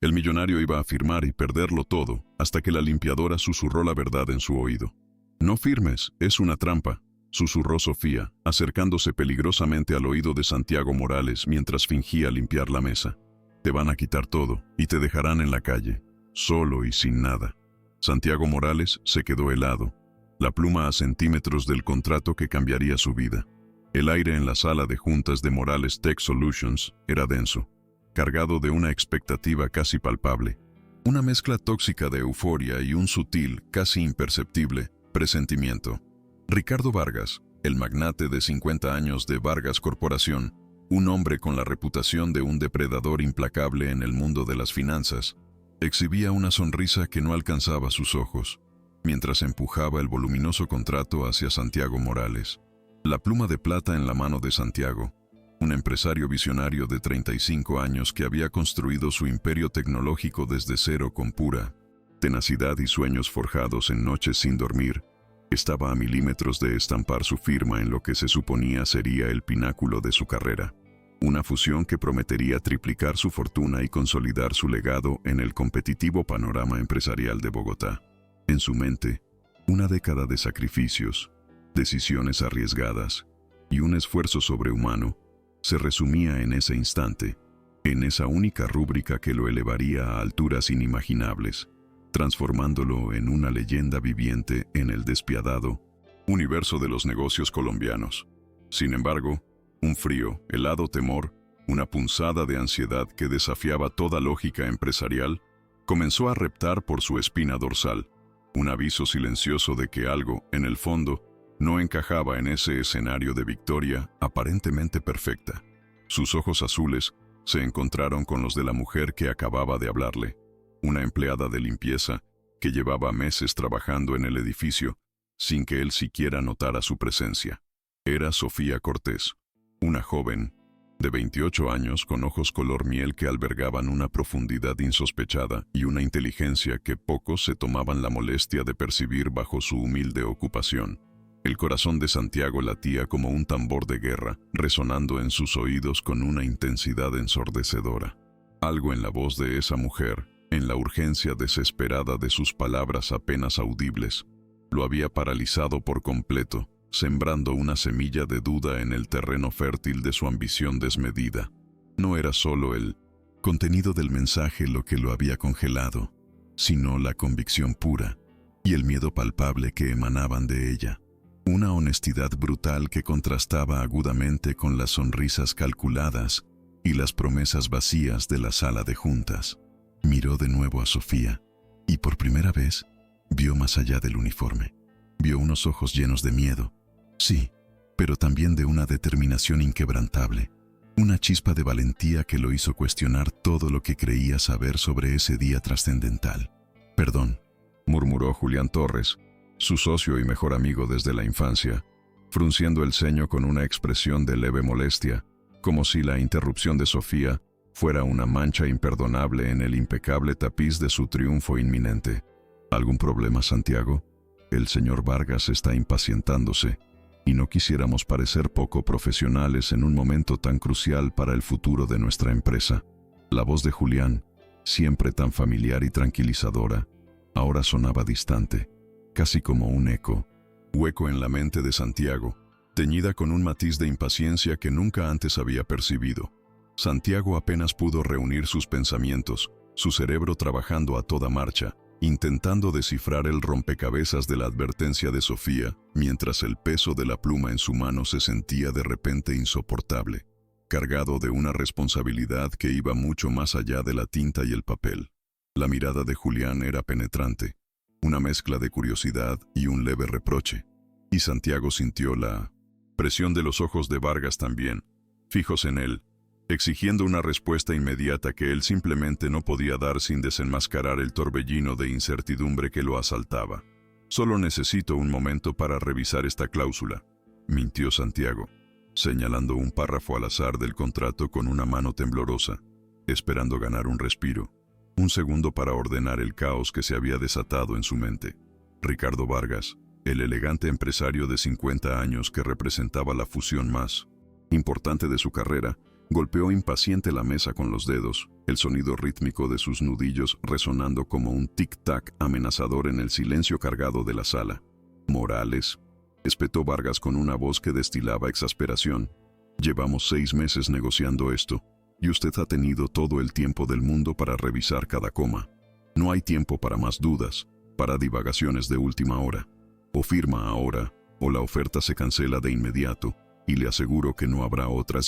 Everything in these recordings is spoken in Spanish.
El millonario iba a firmar y perderlo todo, hasta que la limpiadora susurró la verdad en su oído. «No firmes, es una trampa», susurró Sofía, acercándose peligrosamente al oído de Santiago Morales mientras fingía limpiar la mesa. «Te van a quitar todo y te dejarán en la calle, solo y sin nada». Santiago Morales se quedó helado, la pluma a centímetros del contrato que cambiaría su vida. El aire en la sala de juntas de Morales Tech Solutions era denso, cargado de una expectativa casi palpable, una mezcla tóxica de euforia y un sutil, casi imperceptible, presentimiento. Ricardo Vargas, el magnate de 50 años de Vargas Corporación, un hombre con la reputación de un depredador implacable en el mundo de las finanzas, exhibía una sonrisa que no alcanzaba sus ojos, mientras empujaba el voluminoso contrato hacia Santiago Morales. La pluma de plata en la mano de Santiago, un empresario visionario de 35 años que había construido su imperio tecnológico desde cero con pura tenacidad y sueños forjados en noches sin dormir, estaba a milímetros de estampar su firma en lo que se suponía sería el pináculo de su carrera. Una fusión que prometería triplicar su fortuna y consolidar su legado en el competitivo panorama empresarial de Bogotá. En su mente, una década de sacrificios, decisiones arriesgadas y un esfuerzo sobrehumano se resumía en ese instante, en esa única rúbrica que lo elevaría a alturas inimaginables, transformándolo en una leyenda viviente en el despiadado universo de los negocios colombianos. Sin embargo, un frío, helado temor, una punzada de ansiedad que desafiaba toda lógica empresarial, comenzó a reptar por su espina dorsal, un aviso silencioso de que algo, en el fondo, no encajaba en ese escenario de victoria aparentemente perfecta. Sus ojos azules se encontraron con los de la mujer que acababa de hablarle, una empleada de limpieza que llevaba meses trabajando en el edificio sin que él siquiera notara su presencia. Era Sofía Cortés, una joven de 28 años con ojos color miel que albergaban una profundidad insospechada y una inteligencia que pocos se tomaban la molestia de percibir bajo su humilde ocupación. El corazón de Santiago latía como un tambor de guerra, resonando en sus oídos con una intensidad ensordecedora. Algo en la voz de esa mujer, en la urgencia desesperada de sus palabras apenas audibles, lo había paralizado por completo, sembrando una semilla de duda en el terreno fértil de su ambición desmedida. No era solo el contenido del mensaje lo que lo había congelado, sino la convicción pura y el miedo palpable que emanaban de ella. Una honestidad brutal que contrastaba agudamente con las sonrisas calculadas y las promesas vacías de la sala de juntas. Miró de nuevo a Sofía y por primera vez vio más allá del uniforme. Vio unos ojos llenos de miedo, sí, pero también de una determinación inquebrantable, una chispa de valentía que lo hizo cuestionar todo lo que creía saber sobre ese día trascendental. «Perdón», murmuró Julián Torres, su socio y mejor amigo desde la infancia, frunciendo el ceño con una expresión de leve molestia, como si la interrupción de Sofía fuera una mancha imperdonable en el impecable tapiz de su triunfo inminente. «¿Algún problema, Santiago? El señor Vargas está impacientándose, y no quisiéramos parecer poco profesionales en un momento tan crucial para el futuro de nuestra empresa». La voz de Julián, siempre tan familiar y tranquilizadora, ahora sonaba distante, casi como un eco, hueco en la mente de Santiago, teñida con un matiz de impaciencia que nunca antes había percibido. Santiago apenas pudo reunir sus pensamientos, su cerebro trabajando a toda marcha, intentando descifrar el rompecabezas de la advertencia de Sofía, mientras el peso de la pluma en su mano se sentía de repente insoportable, cargado de una responsabilidad que iba mucho más allá de la tinta y el papel. La mirada de Julián era penetrante, una mezcla de curiosidad y un leve reproche, y Santiago sintió la presión de los ojos de Vargas también, fijos en él, exigiendo una respuesta inmediata que él simplemente no podía dar sin desenmascarar el torbellino de incertidumbre que lo asaltaba. «Solo necesito un momento para revisar esta cláusula», mintió Santiago, señalando un párrafo al azar del contrato con una mano temblorosa, esperando ganar un respiro, un segundo para ordenar el caos que se había desatado en su mente. Ricardo Vargas, el elegante empresario de 50 años que representaba la fusión más importante de su carrera, Golpeó impaciente la mesa con los dedos, el sonido rítmico de sus nudillos resonando como un tic-tac amenazador en el silencio cargado de la sala. «Morales», espetó Vargas con una voz que destilaba exasperación. «Llevamos 6 meses negociando esto, y usted ha tenido todo el tiempo del mundo para revisar cada coma. No hay tiempo para más dudas, para divagaciones de última hora. O firma ahora, o la oferta se cancela de inmediato, y le aseguro que no habrá otra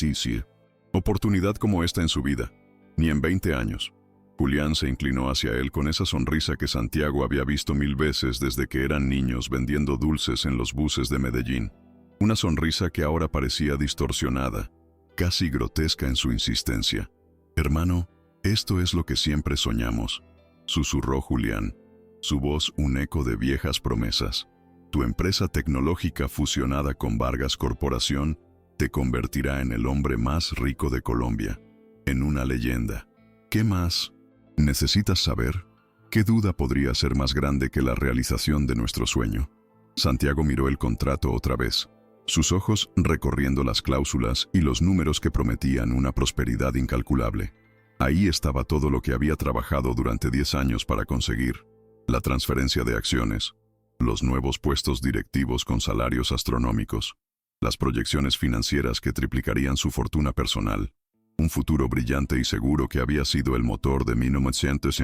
oportunidad como esta en su vida, ni en 20 años». Julián se inclinó hacia él con esa sonrisa que Santiago había visto 1000 veces desde que eran niños vendiendo dulces en los buses de Medellín. Una sonrisa que ahora parecía distorsionada, casi grotesca en su insistencia. «Hermano, esto es lo que siempre soñamos», susurró Julián, su voz un eco de viejas promesas. «Tu empresa tecnológica fusionada con Vargas Corporación te convertirá en el hombre más rico de Colombia, en una leyenda. ¿Qué más necesitas saber? ¿Qué duda podría ser más grande que la realización de nuestro sueño?» Santiago miró el contrato otra vez, sus ojos recorriendo las cláusulas y los números que prometían una prosperidad incalculable. Ahí estaba todo lo que había trabajado durante 10 años para conseguir: la transferencia de acciones, los nuevos puestos directivos con salarios astronómicos, las proyecciones financieras que triplicarían su fortuna personal, un futuro brillante y seguro que había sido el motor de 1900.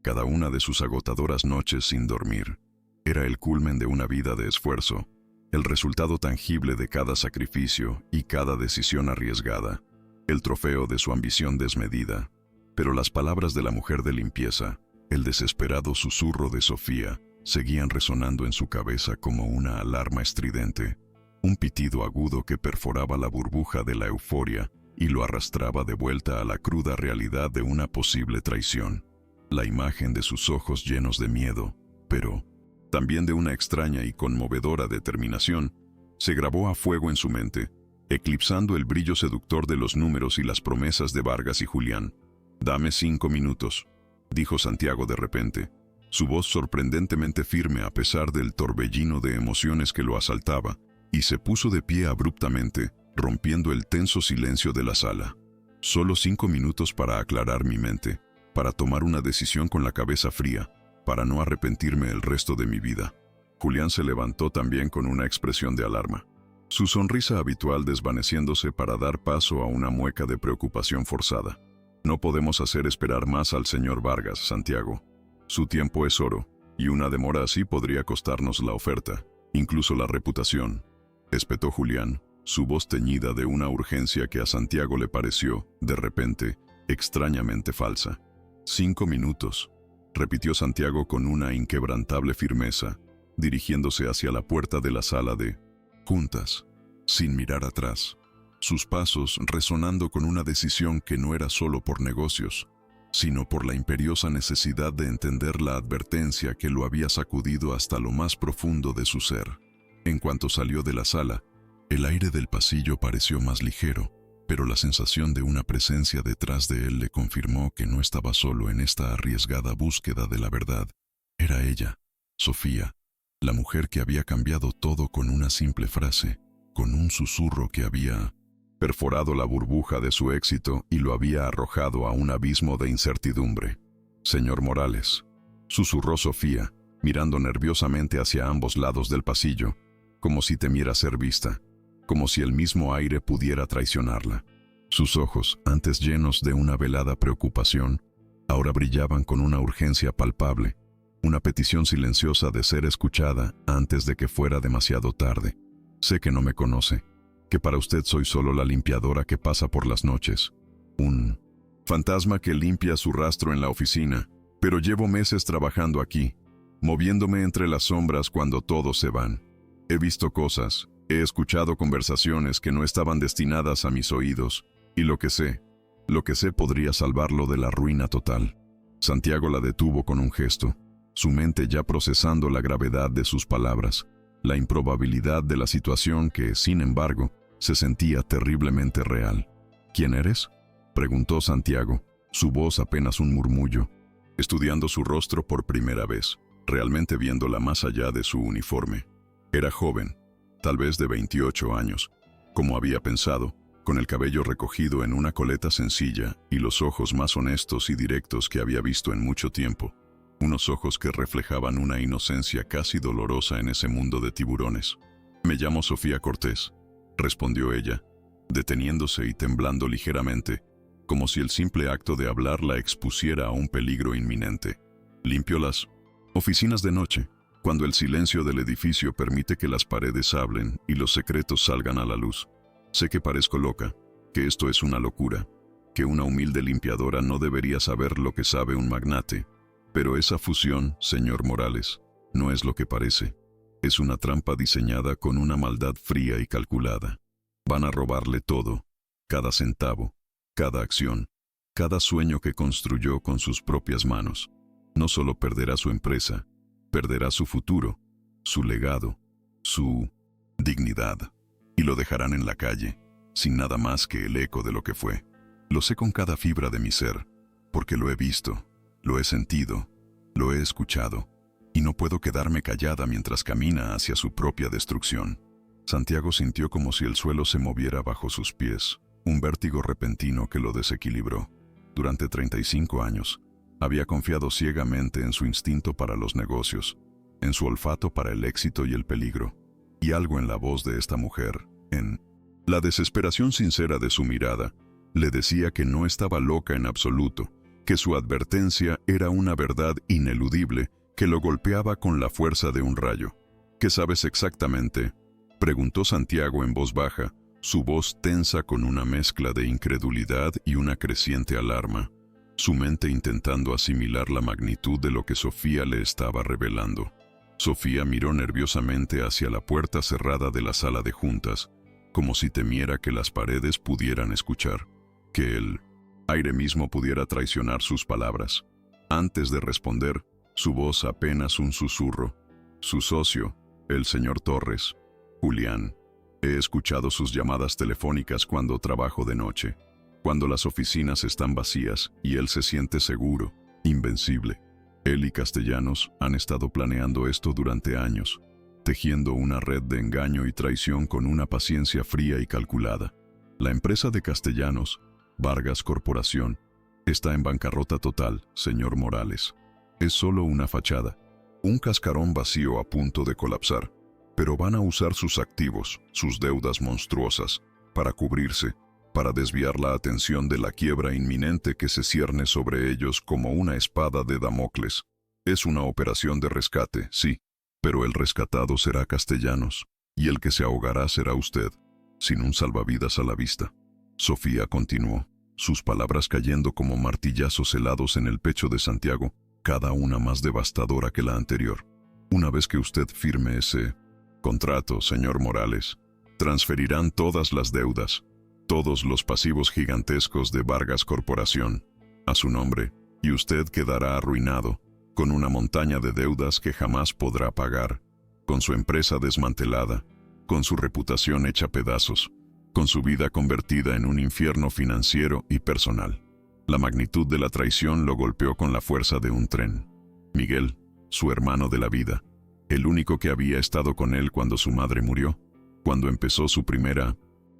Cada una de sus agotadoras noches sin dormir era el culmen de una vida de esfuerzo, el resultado tangible de cada sacrificio y cada decisión arriesgada, el trofeo de su ambición desmedida. Pero las palabras de la mujer de limpieza, el desesperado susurro de Sofía, seguían resonando en su cabeza como una alarma estridente, un pitido agudo que perforaba la burbuja de la euforia y lo arrastraba de vuelta a la cruda realidad de una posible traición. La imagen de sus ojos llenos de miedo, pero también de una extraña y conmovedora determinación, se grabó a fuego en su mente, eclipsando el brillo seductor de los números y las promesas de Vargas y Julián. «Dame 5 minutos», dijo Santiago de repente, su voz sorprendentemente firme a pesar del torbellino de emociones que lo asaltaba, y se puso de pie abruptamente, rompiendo el tenso silencio de la sala. «Solo 5 minutos para aclarar mi mente, para tomar una decisión con la cabeza fría, para no arrepentirme el resto de mi vida». Julián se levantó también con una expresión de alarma, su sonrisa habitual desvaneciéndose para dar paso a una mueca de preocupación forzada. «No podemos hacer esperar más al señor Vargas, Santiago. Su tiempo es oro, y una demora así podría costarnos la oferta, incluso la reputación», espetó Julián, su voz teñida de una urgencia que a Santiago le pareció, de repente, extrañamente falsa. «5 minutos», repitió Santiago con una inquebrantable firmeza, dirigiéndose hacia la puerta de la sala de juntas, sin mirar atrás, sus pasos resonando con una decisión que no era solo por negocios, sino por la imperiosa necesidad de entender la advertencia que lo había sacudido hasta lo más profundo de su ser. En cuanto salió de la sala, el aire del pasillo pareció más ligero, pero la sensación de una presencia detrás de él le confirmó que no estaba solo en esta arriesgada búsqueda de la verdad. Era ella, Sofía, la mujer que había cambiado todo con una simple frase, con un susurro que había perforado la burbuja de su éxito y lo había arrojado a un abismo de incertidumbre. «Señor Morales», susurró Sofía, mirando nerviosamente hacia ambos lados del pasillo, como si temiera ser vista, como si el mismo aire pudiera traicionarla. Sus ojos, antes llenos de una velada preocupación, ahora brillaban con una urgencia palpable, una petición silenciosa de ser escuchada antes de que fuera demasiado tarde. «Sé que no me conoce, que para usted soy solo la limpiadora que pasa por las noches, un fantasma que limpia su rastro en la oficina, pero llevo meses trabajando aquí, moviéndome entre las sombras cuando todos se van. He visto cosas, he escuchado conversaciones que no estaban destinadas a mis oídos, y lo que sé podría salvarlo de la ruina total». Santiago la detuvo con un gesto, su mente ya procesando la gravedad de sus palabras, la improbabilidad de la situación que, sin embargo, se sentía terriblemente real. «¿Quién eres?», preguntó Santiago, su voz apenas un murmullo, estudiando su rostro por primera vez, realmente viéndola más allá de su uniforme. Era joven, tal vez de 28 años, como había pensado, con el cabello recogido en una coleta sencilla y los ojos más honestos y directos que había visto en mucho tiempo. Unos ojos que reflejaban una inocencia casi dolorosa en ese mundo de tiburones. «Me llamo Sofía Cortés», respondió ella, deteniéndose y temblando ligeramente, como si el simple acto de hablar la expusiera a un peligro inminente. Limpió las oficinas de noche, cuando el silencio del edificio permite que las paredes hablen y los secretos salgan a la luz. Sé que parezco loca, que esto es una locura, que una humilde limpiadora no debería saber lo que sabe un magnate, pero esa fusión, señor Morales, no es lo que parece. Es una trampa diseñada con una maldad fría y calculada. Van a robarle todo, cada centavo, cada acción, cada sueño que construyó con sus propias manos. No solo perderá su empresa, perderá su futuro, su legado, su dignidad, y lo dejarán en la calle, sin nada más que el eco de lo que fue. Lo sé con cada fibra de mi ser, porque lo he visto, lo he sentido, lo he escuchado, y no puedo quedarme callada mientras camina hacia su propia destrucción. Santiago sintió como si el suelo se moviera bajo sus pies, un vértigo repentino que lo desequilibró. Durante 35 años, había confiado ciegamente en su instinto para los negocios, en su olfato para el éxito y el peligro, y algo en la voz de esta mujer, en la desesperación sincera de su mirada, le decía que no estaba loca en absoluto, que su advertencia era una verdad ineludible que lo golpeaba con la fuerza de un rayo. «¿Qué sabes exactamente?», preguntó Santiago en voz baja, su voz tensa con una mezcla de incredulidad y una creciente alarma, su mente intentando asimilar la magnitud de lo que Sofía le estaba revelando. Sofía miró nerviosamente hacia la puerta cerrada de la sala de juntas, como si temiera que las paredes pudieran escuchar, que el aire mismo pudiera traicionar sus palabras. Antes de responder, su voz apenas un susurro. «Su socio, el señor Torres, Julián. He escuchado sus llamadas telefónicas cuando trabajo de noche, cuando las oficinas están vacías y él se siente seguro, invencible. Él y Castellanos han estado planeando esto durante años, tejiendo una red de engaño y traición con una paciencia fría y calculada. La empresa de Castellanos, Vargas Corporación, está en bancarrota total, señor Morales. Es solo una fachada, un cascarón vacío a punto de colapsar, pero van a usar sus activos, sus deudas monstruosas, para cubrirse, para desviar la atención de la quiebra inminente que se cierne sobre ellos como una espada de Damocles. Es una operación de rescate, sí, pero el rescatado será Castellanos, y el que se ahogará será usted, sin un salvavidas a la vista». Sofía continuó, sus palabras cayendo como martillazos helados en el pecho de Santiago, cada una más devastadora que la anterior. «Una vez que usted firme ese contrato, señor Morales, transferirán todas las deudas, todos los pasivos gigantescos de Vargas Corporación, a su nombre, y usted quedará arruinado, con una montaña de deudas que jamás podrá pagar, con su empresa desmantelada, con su reputación hecha pedazos, con su vida convertida en un infierno financiero y personal». La magnitud de la traición lo golpeó con la fuerza de un tren. Miguel, su hermano de la vida, el único que había estado con él cuando su madre murió, cuando empezó su primera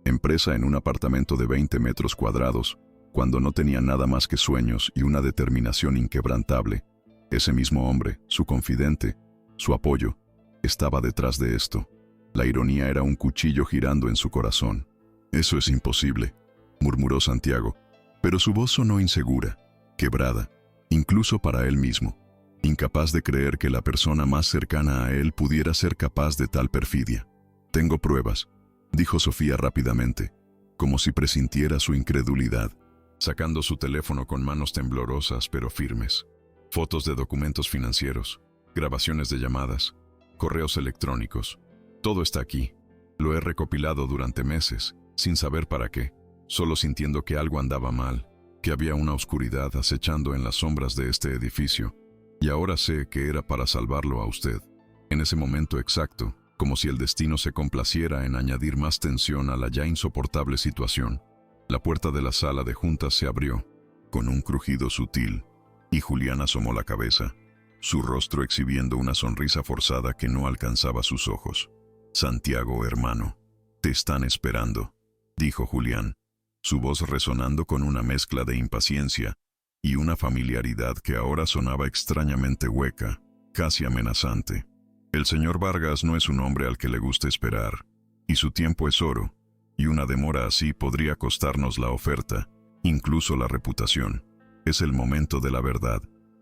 empresa en un apartamento de 20 metros cuadrados, cuando no tenía nada más que sueños y una determinación inquebrantable. Ese mismo hombre, su confidente, su apoyo, estaba detrás de esto. La ironía era un cuchillo girando en su corazón. «Eso es imposible», murmuró Santiago, pero su voz sonó insegura, quebrada, incluso para él mismo, incapaz de creer que la persona más cercana a él pudiera ser capaz de tal perfidia. «Tengo pruebas», dijo Sofía rápidamente, como si presintiera su incredulidad, sacando su teléfono con manos temblorosas pero firmes. «Fotos de documentos financieros, grabaciones de llamadas, correos electrónicos. Todo está aquí. Lo he recopilado durante meses, sin saber para qué, solo sintiendo que algo andaba mal, que había una oscuridad acechando en las sombras de este edificio, y ahora sé que era para salvarlo a usted. En ese momento exacto, como si el destino se complaciera en añadir más tensión a la ya insoportable situación, la puerta de la sala de juntas se abrió, con un crujido sutil, y Julián asomó la cabeza, su rostro exhibiendo una sonrisa forzada que no alcanzaba sus ojos. «Santiago, hermano, te están esperando». dijo Julián, su voz resonando con una mezcla de impaciencia y una familiaridad que ahora sonaba extrañamente hueca, casi amenazante. El señor Vargas no es un hombre al que le guste esperar, y su tiempo es oro, y una demora así podría costarnos la oferta, incluso la reputación. Es el momento de la verdad,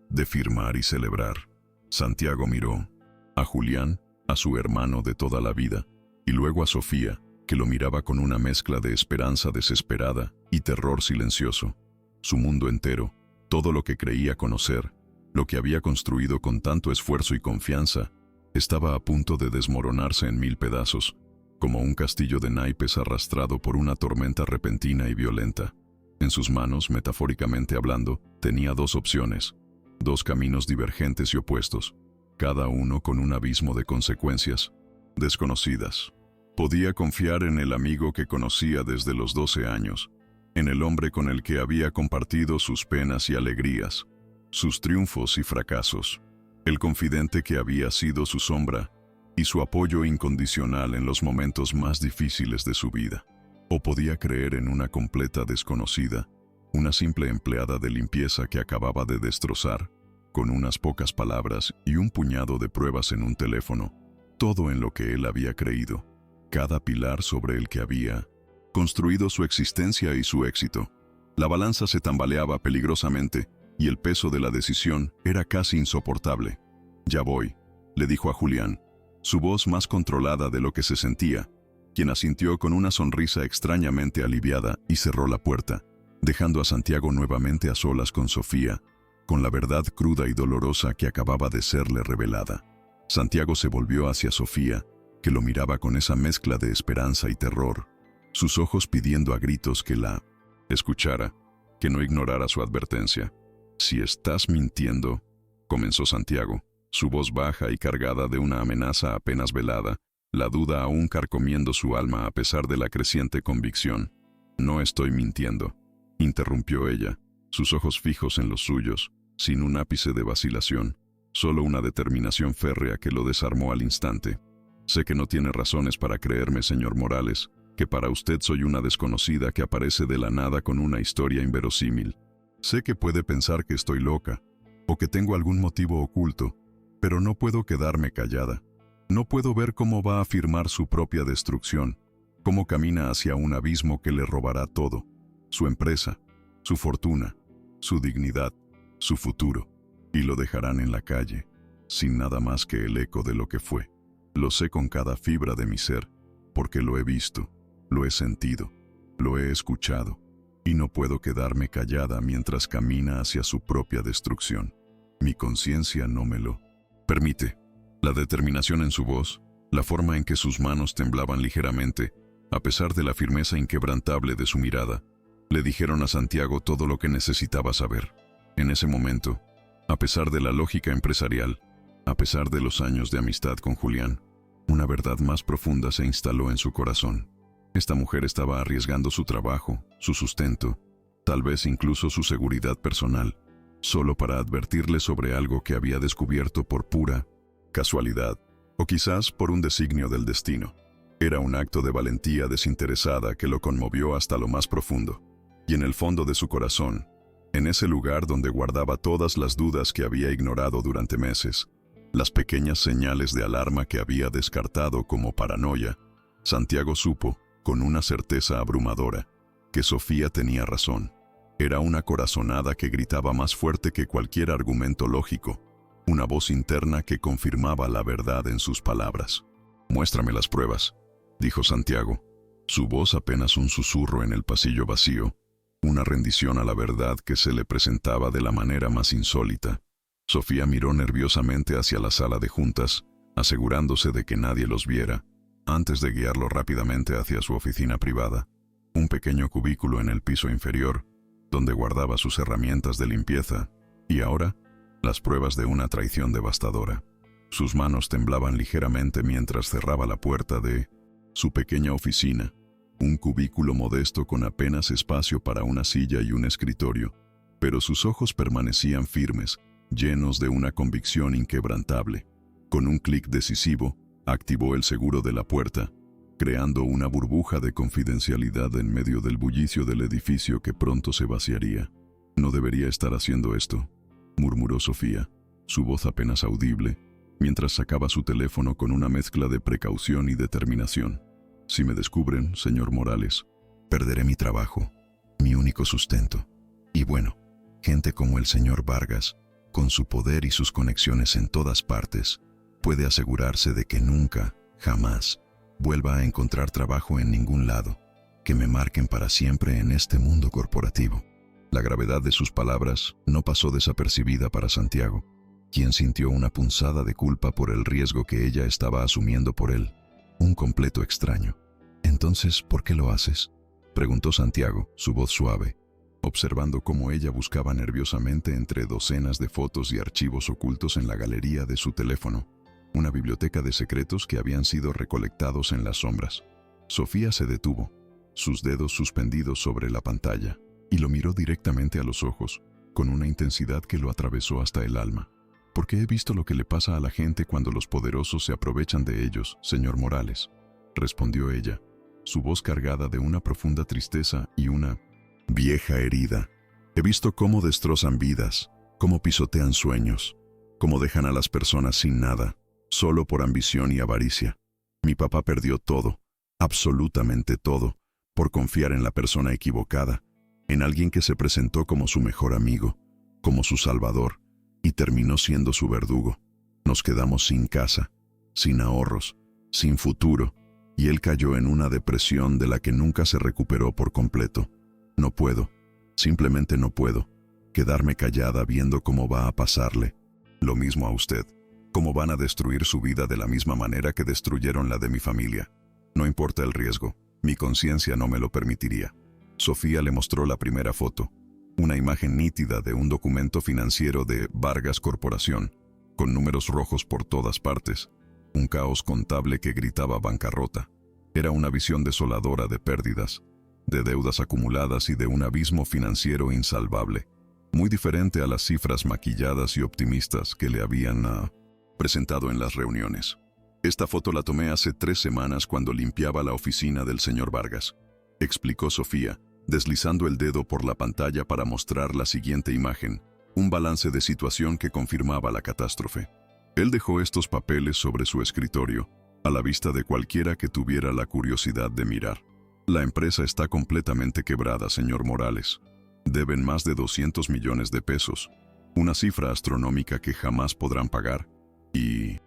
de firmar y celebrar. Santiago miró a Julián, a su hermano de toda la vida, y luego a Sofía, que lo miraba con una mezcla de esperanza desesperada y terror silencioso. Su mundo entero, todo lo que creía conocer, lo que había construido con tanto esfuerzo y confianza, estaba a punto de desmoronarse en 1000 pedazos, como un castillo de naipes arrastrado por una tormenta repentina y violenta. En sus manos, metafóricamente hablando, tenía 2 opciones, 2 caminos divergentes y opuestos, cada uno con un abismo de consecuencias desconocidas. Podía confiar en el amigo que conocía desde los 12 años, en el hombre con el que había compartido sus penas y alegrías, sus triunfos y fracasos, el confidente que había sido su sombra y su apoyo incondicional en los momentos más difíciles de su vida. O podía creer en una completa desconocida, una simple empleada de limpieza que acababa de destrozar, con unas pocas palabras y un puñado de pruebas en un teléfono, todo en lo que él había creído, cada pilar sobre el que había construido su existencia y su éxito. La balanza se tambaleaba peligrosamente y el peso de la decisión era casi insoportable. «Ya voy», le dijo a Julián, su voz más controlada de lo que se sentía, quien asintió con una sonrisa extrañamente aliviada y cerró la puerta, dejando a Santiago nuevamente a solas con Sofía, con la verdad cruda y dolorosa que acababa de serle revelada. Santiago se volvió hacia Sofía, que lo miraba con esa mezcla de esperanza y terror, sus ojos pidiendo a gritos que la escuchara, que no ignorara su advertencia. «Si estás mintiendo», comenzó Santiago, su voz baja y cargada de una amenaza apenas velada, la duda aún carcomiendo su alma a pesar de la creciente convicción. «No estoy mintiendo», interrumpió ella, sus ojos fijos en los suyos, sin un ápice de vacilación, solo una determinación férrea que lo desarmó al instante. «Sé que no tiene razones para creerme, señor Morales, que para usted soy una desconocida que aparece de la nada con una historia inverosímil. Sé que puede pensar que estoy loca, o que tengo algún motivo oculto, pero no puedo quedarme callada. No puedo ver cómo va a firmar su propia destrucción, cómo camina hacia un abismo que le robará todo, su empresa, su fortuna, su dignidad, su futuro, y lo dejarán en la calle, sin nada más que el eco de lo que fue. Lo sé con cada fibra de mi ser, porque lo he visto, lo he sentido, lo he escuchado, y no puedo quedarme callada mientras camina hacia su propia destrucción. Mi conciencia no me lo permite». La determinación en su voz, la forma en que sus manos temblaban ligeramente, a pesar de la firmeza inquebrantable de su mirada, le dijeron a Santiago todo lo que necesitaba saber. En ese momento, a pesar de la lógica empresarial, a pesar de los años de amistad con Julián, una verdad más profunda se instaló en su corazón. Esta mujer estaba arriesgando su trabajo, su sustento, tal vez incluso su seguridad personal, solo para advertirle sobre algo que había descubierto por pura casualidad, o quizás por un designio del destino. Era un acto de valentía desinteresada que lo conmovió hasta lo más profundo, y en el fondo de su corazón, en ese lugar donde guardaba todas las dudas que había ignorado durante meses, las pequeñas señales de alarma que había descartado como paranoia, Santiago supo, con una certeza abrumadora, que Sofía tenía razón. Era una corazonada que gritaba más fuerte que cualquier argumento lógico, una voz interna que confirmaba la verdad en sus palabras. «Muéstrame las pruebas», dijo Santiago, su voz apenas un susurro en el pasillo vacío, una rendición a la verdad que se le presentaba de la manera más insólita. Sofía miró nerviosamente hacia la sala de juntas, asegurándose de que nadie los viera, antes de guiarlo rápidamente hacia su oficina privada, un pequeño cubículo en el piso inferior, donde guardaba sus herramientas de limpieza, y ahora, las pruebas de una traición devastadora. Sus manos temblaban ligeramente mientras cerraba la puerta de su pequeña oficina, un cubículo modesto con apenas espacio para una silla y un escritorio, pero sus ojos permanecían firmes, llenos de una convicción inquebrantable. Con un clic decisivo, activó el seguro de la puerta, creando una burbuja de confidencialidad en medio del bullicio del edificio que pronto se vaciaría. «No debería estar haciendo esto», murmuró Sofía, su voz apenas audible, mientras sacaba su teléfono con una mezcla de precaución y determinación. «Si me descubren, señor Morales, perderé mi trabajo, mi único sustento. Y bueno, gente como el señor Vargas, con su poder y sus conexiones en todas partes, puede asegurarse de que nunca, jamás, vuelva a encontrar trabajo en ningún lado, que me marquen para siempre en este mundo corporativo». La gravedad de sus palabras no pasó desapercibida para Santiago, quien sintió una punzada de culpa por el riesgo que ella estaba asumiendo por él. Un completo extraño. «Entonces, ¿por qué lo haces?», preguntó Santiago, su voz suave, observando cómo ella buscaba nerviosamente entre docenas de fotos y archivos ocultos en la galería de su teléfono, una biblioteca de secretos que habían sido recolectados en las sombras. Sofía se detuvo, sus dedos suspendidos sobre la pantalla, y lo miró directamente a los ojos, con una intensidad que lo atravesó hasta el alma. «Porque he visto lo que le pasa a la gente cuando los poderosos se aprovechan de ellos, señor Morales», respondió ella, su voz cargada de una profunda tristeza y una vieja herida. «He visto cómo destrozan vidas, cómo pisotean sueños, cómo dejan a las personas sin nada, solo por ambición y avaricia. Mi papá perdió todo, absolutamente todo, por confiar en la persona equivocada, en alguien que se presentó como su mejor amigo, como su salvador, y terminó siendo su verdugo. Nos quedamos sin casa, sin ahorros, sin futuro, y él cayó en una depresión de la que nunca se recuperó por completo. No puedo, simplemente no puedo, quedarme callada viendo cómo va a pasarle. Lo mismo a usted, cómo van a destruir su vida de la misma manera que destruyeron la de mi familia. No importa el riesgo, mi conciencia no me lo permitiría». Sofía le mostró la primera foto, una imagen nítida de un documento financiero de Vargas Corporación, con números rojos por todas partes, un caos contable que gritaba bancarrota. Era una visión desoladora de pérdidas, de deudas acumuladas y de un abismo financiero insalvable, muy diferente a las cifras maquilladas y optimistas que le habían presentado en las reuniones. «Esta foto la tomé hace 3 semanas cuando limpiaba la oficina del señor Vargas», explicó Sofía, deslizando el dedo por la pantalla para mostrar la siguiente imagen, un balance de situación que confirmaba la catástrofe. Él dejó estos papeles sobre su escritorio, a la vista de cualquiera que tuviera la curiosidad de mirar. «La empresa está completamente quebrada, señor Morales. Deben más de 200 millones de pesos, una cifra astronómica que jamás podrán pagar, y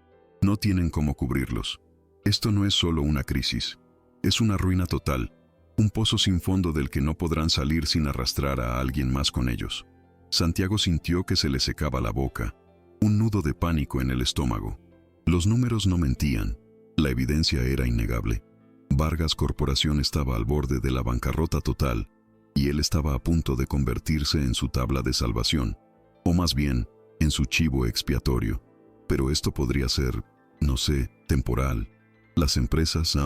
no tienen cómo cubrirlos. Esto no es solo una crisis, es una ruina total, un pozo sin fondo del que no podrán salir sin arrastrar a alguien más con ellos». Santiago sintió que se le secaba la boca, un nudo de pánico en el estómago. Los números no mentían, la evidencia era innegable. Vargas Corporación estaba al borde de la bancarrota total, y él estaba a punto de convertirse en su tabla de salvación, o más bien, en su chivo expiatorio. Pero esto podría ser, no sé, temporal. Las empresas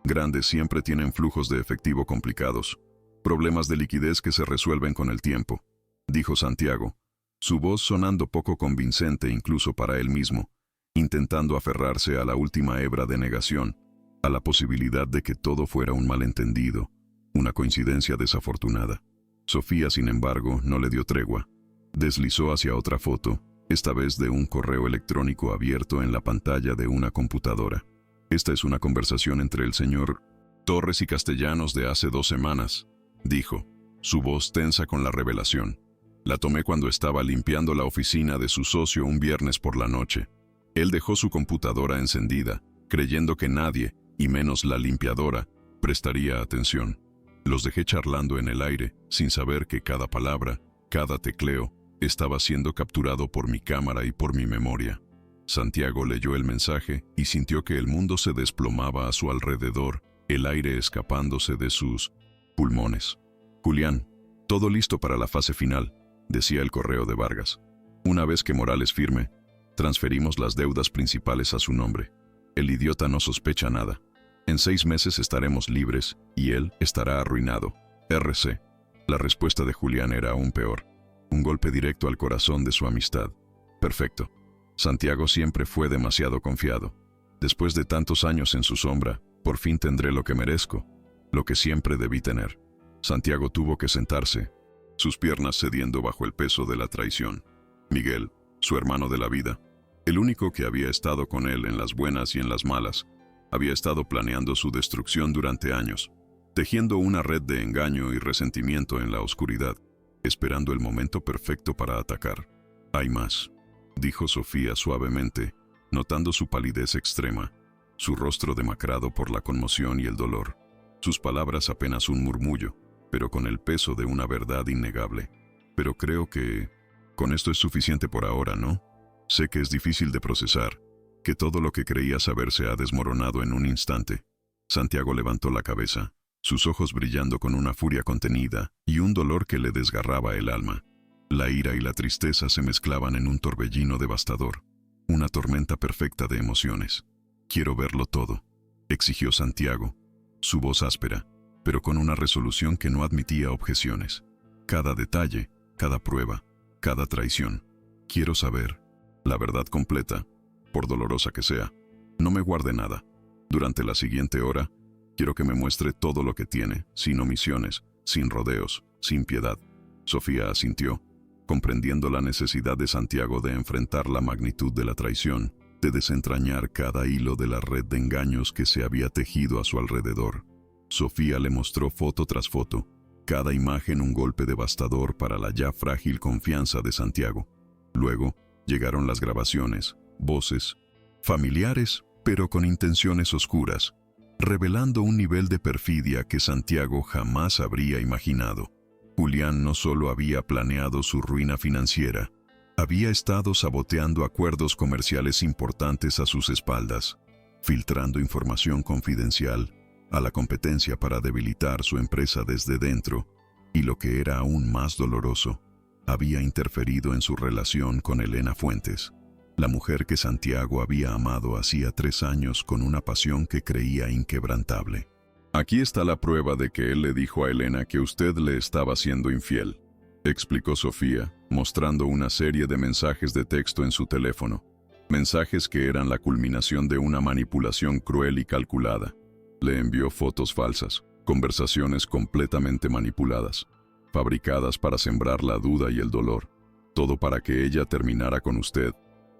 grandes siempre tienen flujos de efectivo complicados, problemas de liquidez que se resuelven con el tiempo, dijo Santiago, su voz sonando poco convincente incluso para él mismo, intentando aferrarse a la última hebra de negación, a la posibilidad de que todo fuera un malentendido, una coincidencia desafortunada. Sofía, sin embargo, no le dio tregua. Deslizó hacia otra foto, esta vez de un correo electrónico abierto en la pantalla de una computadora. «Esta es una conversación entre el señor Torres y Castellanos de hace 2 semanas», dijo, su voz tensa con la revelación. «La tomé cuando estaba limpiando la oficina de su socio un viernes por la noche. Él dejó su computadora encendida, creyendo que nadie, y menos la limpiadora, prestaría atención. Los dejé charlando en el aire, sin saber que cada palabra, cada tecleo, estaba siendo capturado por mi cámara y por mi memoria». Santiago leyó el mensaje y sintió que el mundo se desplomaba a su alrededor, el aire escapándose de sus pulmones. «Julián, todo listo para la fase final», decía el correo de Vargas. «Una vez que Morales firme, transferimos las deudas principales a su nombre. El idiota no sospecha nada. En 6 meses estaremos libres y él estará arruinado. RC». La respuesta de Julián era aún peor. Un golpe directo al corazón de su amistad. Perfecto. Santiago siempre fue demasiado confiado. Después de tantos años en su sombra, Por fin tendré lo que merezco, lo que siempre debí tener. Santiago tuvo que sentarse, sus piernas cediendo bajo el peso de la traición. Miguel, su hermano de la vida, el único que había estado con él en las buenas y en las malas, había estado planeando su destrucción durante años, tejiendo una red de engaño y resentimiento en la oscuridad, esperando el momento perfecto para atacar. «Hay más», dijo Sofía suavemente, notando su palidez extrema, su rostro demacrado por la conmoción y el dolor. Sus palabras apenas un murmullo, pero con el peso de una verdad innegable. «Pero creo que con esto es suficiente por ahora, ¿no? Sé que es difícil de procesar, que todo lo que creía saber se ha desmoronado en un instante». Santiago levantó la cabeza, sus ojos brillando con una furia contenida y un dolor que le desgarraba el alma. La ira y la tristeza se mezclaban en un torbellino devastador, una tormenta perfecta de emociones. «Quiero verlo todo», exigió Santiago, su voz áspera, pero con una resolución que no admitía objeciones. «Cada detalle, cada prueba, cada traición. Quiero saber la verdad completa, por dolorosa que sea. No me guarde nada. Durante la siguiente hora, quiero que me muestre todo lo que tiene, sin omisiones, sin rodeos, sin piedad». Sofía asintió, comprendiendo la necesidad de Santiago de enfrentar la magnitud de la traición, de desentrañar cada hilo de la red de engaños que se había tejido a su alrededor. Sofía le mostró foto tras foto, cada imagen un golpe devastador para la ya frágil confianza de Santiago. Luego llegaron las grabaciones, voces, familiares, pero con intenciones oscuras, revelando un nivel de perfidia que Santiago jamás habría imaginado. Julián no solo había planeado su ruina financiera, había estado saboteando acuerdos comerciales importantes a sus espaldas, filtrando información confidencial a la competencia para debilitar su empresa desde dentro, y lo que era aún más doloroso, había interferido en su relación con Elena Fuentes, la mujer que Santiago había amado hacía 3 años con una pasión que creía inquebrantable. «Aquí está la prueba de que él le dijo a Elena que usted le estaba siendo infiel», explicó Sofía, mostrando una serie de mensajes de texto en su teléfono. Mensajes que eran la culminación de una manipulación cruel y calculada. Le envió fotos falsas, conversaciones completamente manipuladas, fabricadas para sembrar la duda y el dolor. Todo para que ella terminara con usted,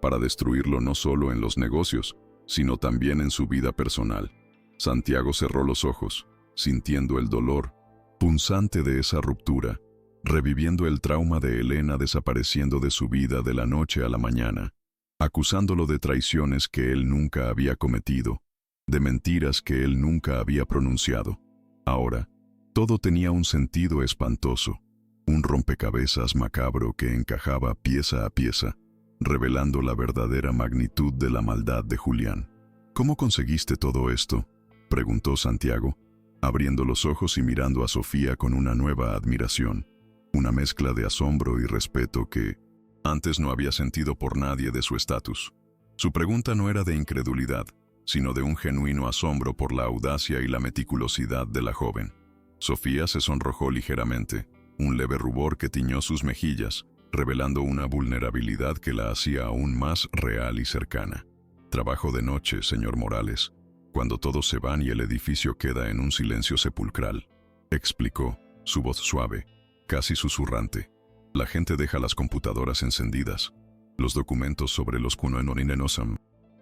para destruirlo no solo en los negocios, sino también en su vida personal. Santiago cerró los ojos, sintiendo el dolor punzante de esa ruptura, reviviendo el trauma de Elena desapareciendo de su vida de la noche a la mañana, acusándolo de traiciones que él nunca había cometido, de mentiras que él nunca había pronunciado. Ahora, todo tenía un sentido espantoso, un rompecabezas macabro que encajaba pieza a pieza, revelando la verdadera magnitud de la maldad de Julián. «¿Cómo conseguiste todo esto?», preguntó Santiago, abriendo los ojos y mirando a Sofía con una nueva admiración, una mezcla de asombro y respeto que antes no había sentido por nadie de su estatus. Su pregunta no era de incredulidad, sino de un genuino asombro por la audacia y la meticulosidad de la joven. Sofía se sonrojó ligeramente, un leve rubor que tiñó sus mejillas, revelando una vulnerabilidad que la hacía aún más real y cercana. «Trabajo de noche, señor Morales, cuando todos se van y el edificio queda en un silencio sepulcral», explicó, su voz suave, casi susurrante. «La gente deja las computadoras encendidas, los documentos sobre los Kunoenorinenosan,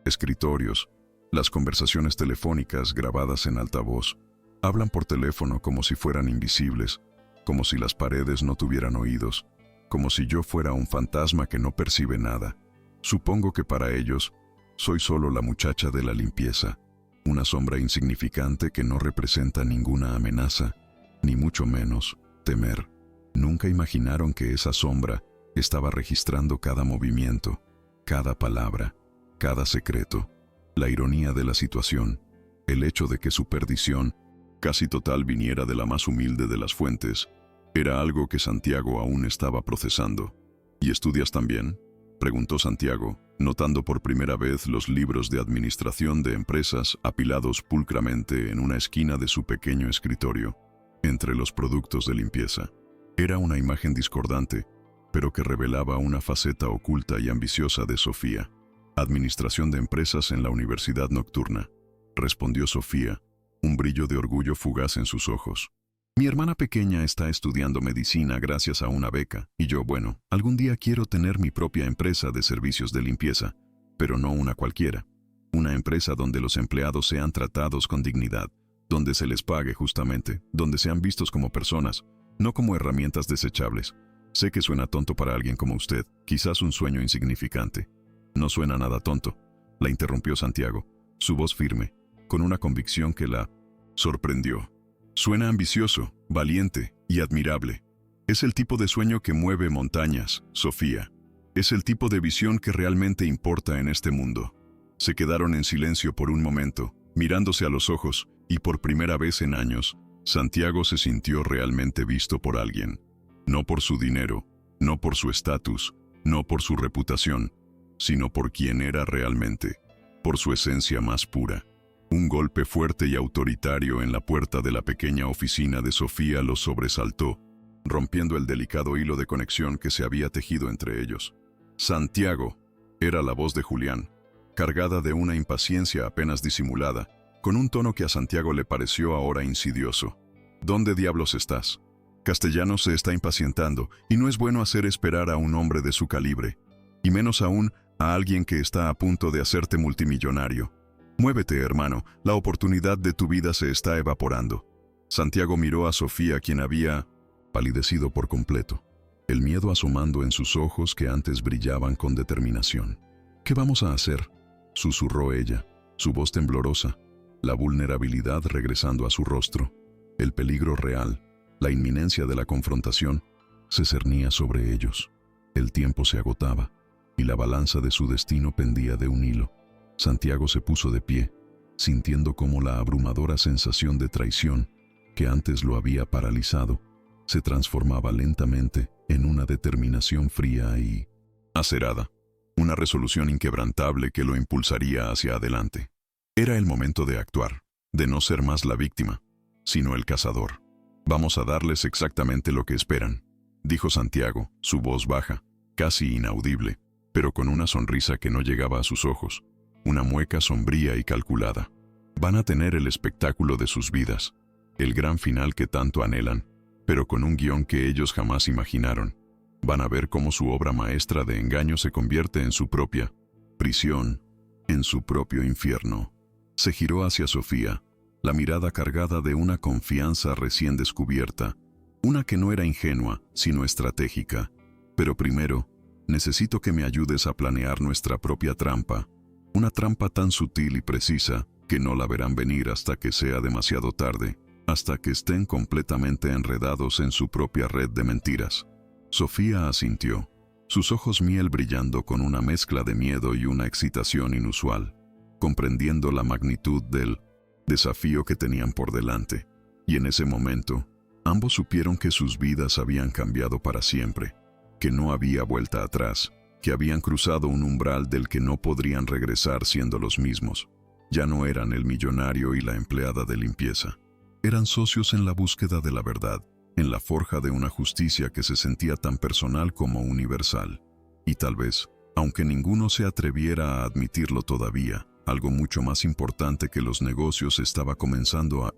escritorios, las conversaciones telefónicas grabadas en altavoz, hablan por teléfono como si fueran invisibles, como si las paredes no tuvieran oídos, como si yo fuera un fantasma que no percibe nada. Supongo que para ellos, soy solo la muchacha de la limpieza, una sombra insignificante que no representa ninguna amenaza, ni mucho menos temer. Nunca imaginaron que esa sombra estaba registrando cada movimiento, cada palabra, cada secreto. La ironía de la situación, el hecho de que su perdición, casi total, viniera de la más humilde de las fuentes, era algo que Santiago aún estaba procesando. «¿Y estudias también?», preguntó Santiago, notando por primera vez los libros de administración de empresas apilados pulcramente en una esquina de su pequeño escritorio, entre los productos de limpieza. Era una imagen discordante, pero que revelaba una faceta oculta y ambiciosa de Sofía. «Administración de empresas en la Universidad Nocturna», respondió Sofía, un brillo de orgullo fugaz en sus ojos. Mi hermana pequeña está estudiando medicina gracias a una beca, y yo, bueno, algún día quiero tener mi propia empresa de servicios de limpieza, pero no una cualquiera. Una empresa donde los empleados sean tratados con dignidad, donde se les pague justamente, donde sean vistos como personas, no como herramientas desechables. Sé que suena tonto para alguien como usted, quizás un sueño insignificante. No suena nada tonto, la interrumpió Santiago, su voz firme, con una convicción que la sorprendió. Suena ambicioso, valiente y admirable. Es el tipo de sueño que mueve montañas, Sofía. Es el tipo de visión que realmente importa en este mundo. Se quedaron en silencio por un momento, mirándose a los ojos, y por primera vez en años, Santiago se sintió realmente visto por alguien. No por su dinero, no por su estatus, no por su reputación, sino por quien era realmente, por su esencia más pura. Un golpe fuerte y autoritario en la puerta de la pequeña oficina de Sofía los sobresaltó, rompiendo el delicado hilo de conexión que se había tejido entre ellos. Santiago, era la voz de Julián, cargada de una impaciencia apenas disimulada, con un tono que a Santiago le pareció ahora insidioso. ¿Dónde diablos estás? Castellanos se está impacientando, y no es bueno hacer esperar a un hombre de su calibre, y menos aún a alguien que está a punto de hacerte multimillonario. Muévete, hermano, la oportunidad de tu vida se está evaporando. Santiago miró a Sofía, quien había palidecido por completo, el miedo asomando en sus ojos que antes brillaban con determinación. ¿Qué vamos a hacer?, susurró ella, su voz temblorosa, la vulnerabilidad regresando a su rostro. El peligro real, la inminencia de la confrontación, se cernía sobre ellos. El tiempo se agotaba, y la balanza de su destino pendía de un hilo. Santiago se puso de pie, sintiendo cómo la abrumadora sensación de traición, que antes lo había paralizado, se transformaba lentamente en una determinación fría y acerada, una resolución inquebrantable que lo impulsaría hacia adelante. Era el momento de actuar, de no ser más la víctima, sino el cazador. Vamos a darles exactamente lo que esperan, dijo Santiago, su voz baja, casi inaudible, pero con una sonrisa que no llegaba a sus ojos, una mueca sombría y calculada. Van a tener el espectáculo de sus vidas, el gran final que tanto anhelan, pero con un guión que ellos jamás imaginaron. Van a ver cómo su obra maestra de engaño se convierte en su propia prisión, en su propio infierno. Se giró hacia Sofía, la mirada cargada de una confianza recién descubierta, una que no era ingenua, sino estratégica. Pero primero, necesito que me ayudes a planear nuestra propia trampa, una trampa tan sutil y precisa que no la verán venir hasta que sea demasiado tarde, hasta que estén completamente enredados en su propia red de mentiras. Sofía asintió, sus ojos miel brillando con una mezcla de miedo y una excitación inusual, comprendiendo la magnitud del desafío que tenían por delante. Y en ese momento, ambos supieron que sus vidas habían cambiado para siempre, que no había vuelta atrás, que habían cruzado un umbral del que no podrían regresar siendo los mismos. Ya no eran el millonario y la empleada de limpieza. Eran socios en la búsqueda de la verdad, en la forja de una justicia que se sentía tan personal como universal. Y tal vez, aunque ninguno se atreviera a admitirlo todavía, algo mucho más importante que los negocios estaba comenzando a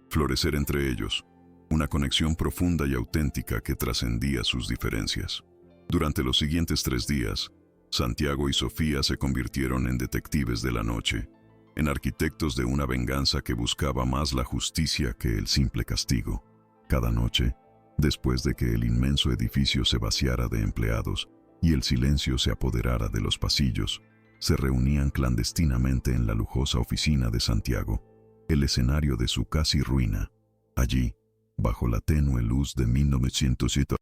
florecer entre ellos, una conexión profunda y auténtica que trascendía sus diferencias. Durante los siguientes 3 días, Santiago y Sofía se convirtieron en detectives de la noche, en arquitectos de una venganza que buscaba más la justicia que el simple castigo. Cada noche, después de que el inmenso edificio se vaciara de empleados y el silencio se apoderara de los pasillos, se reunían clandestinamente en la lujosa oficina de Santiago, el escenario de su casi ruina. Allí, bajo la tenue luz de 1907,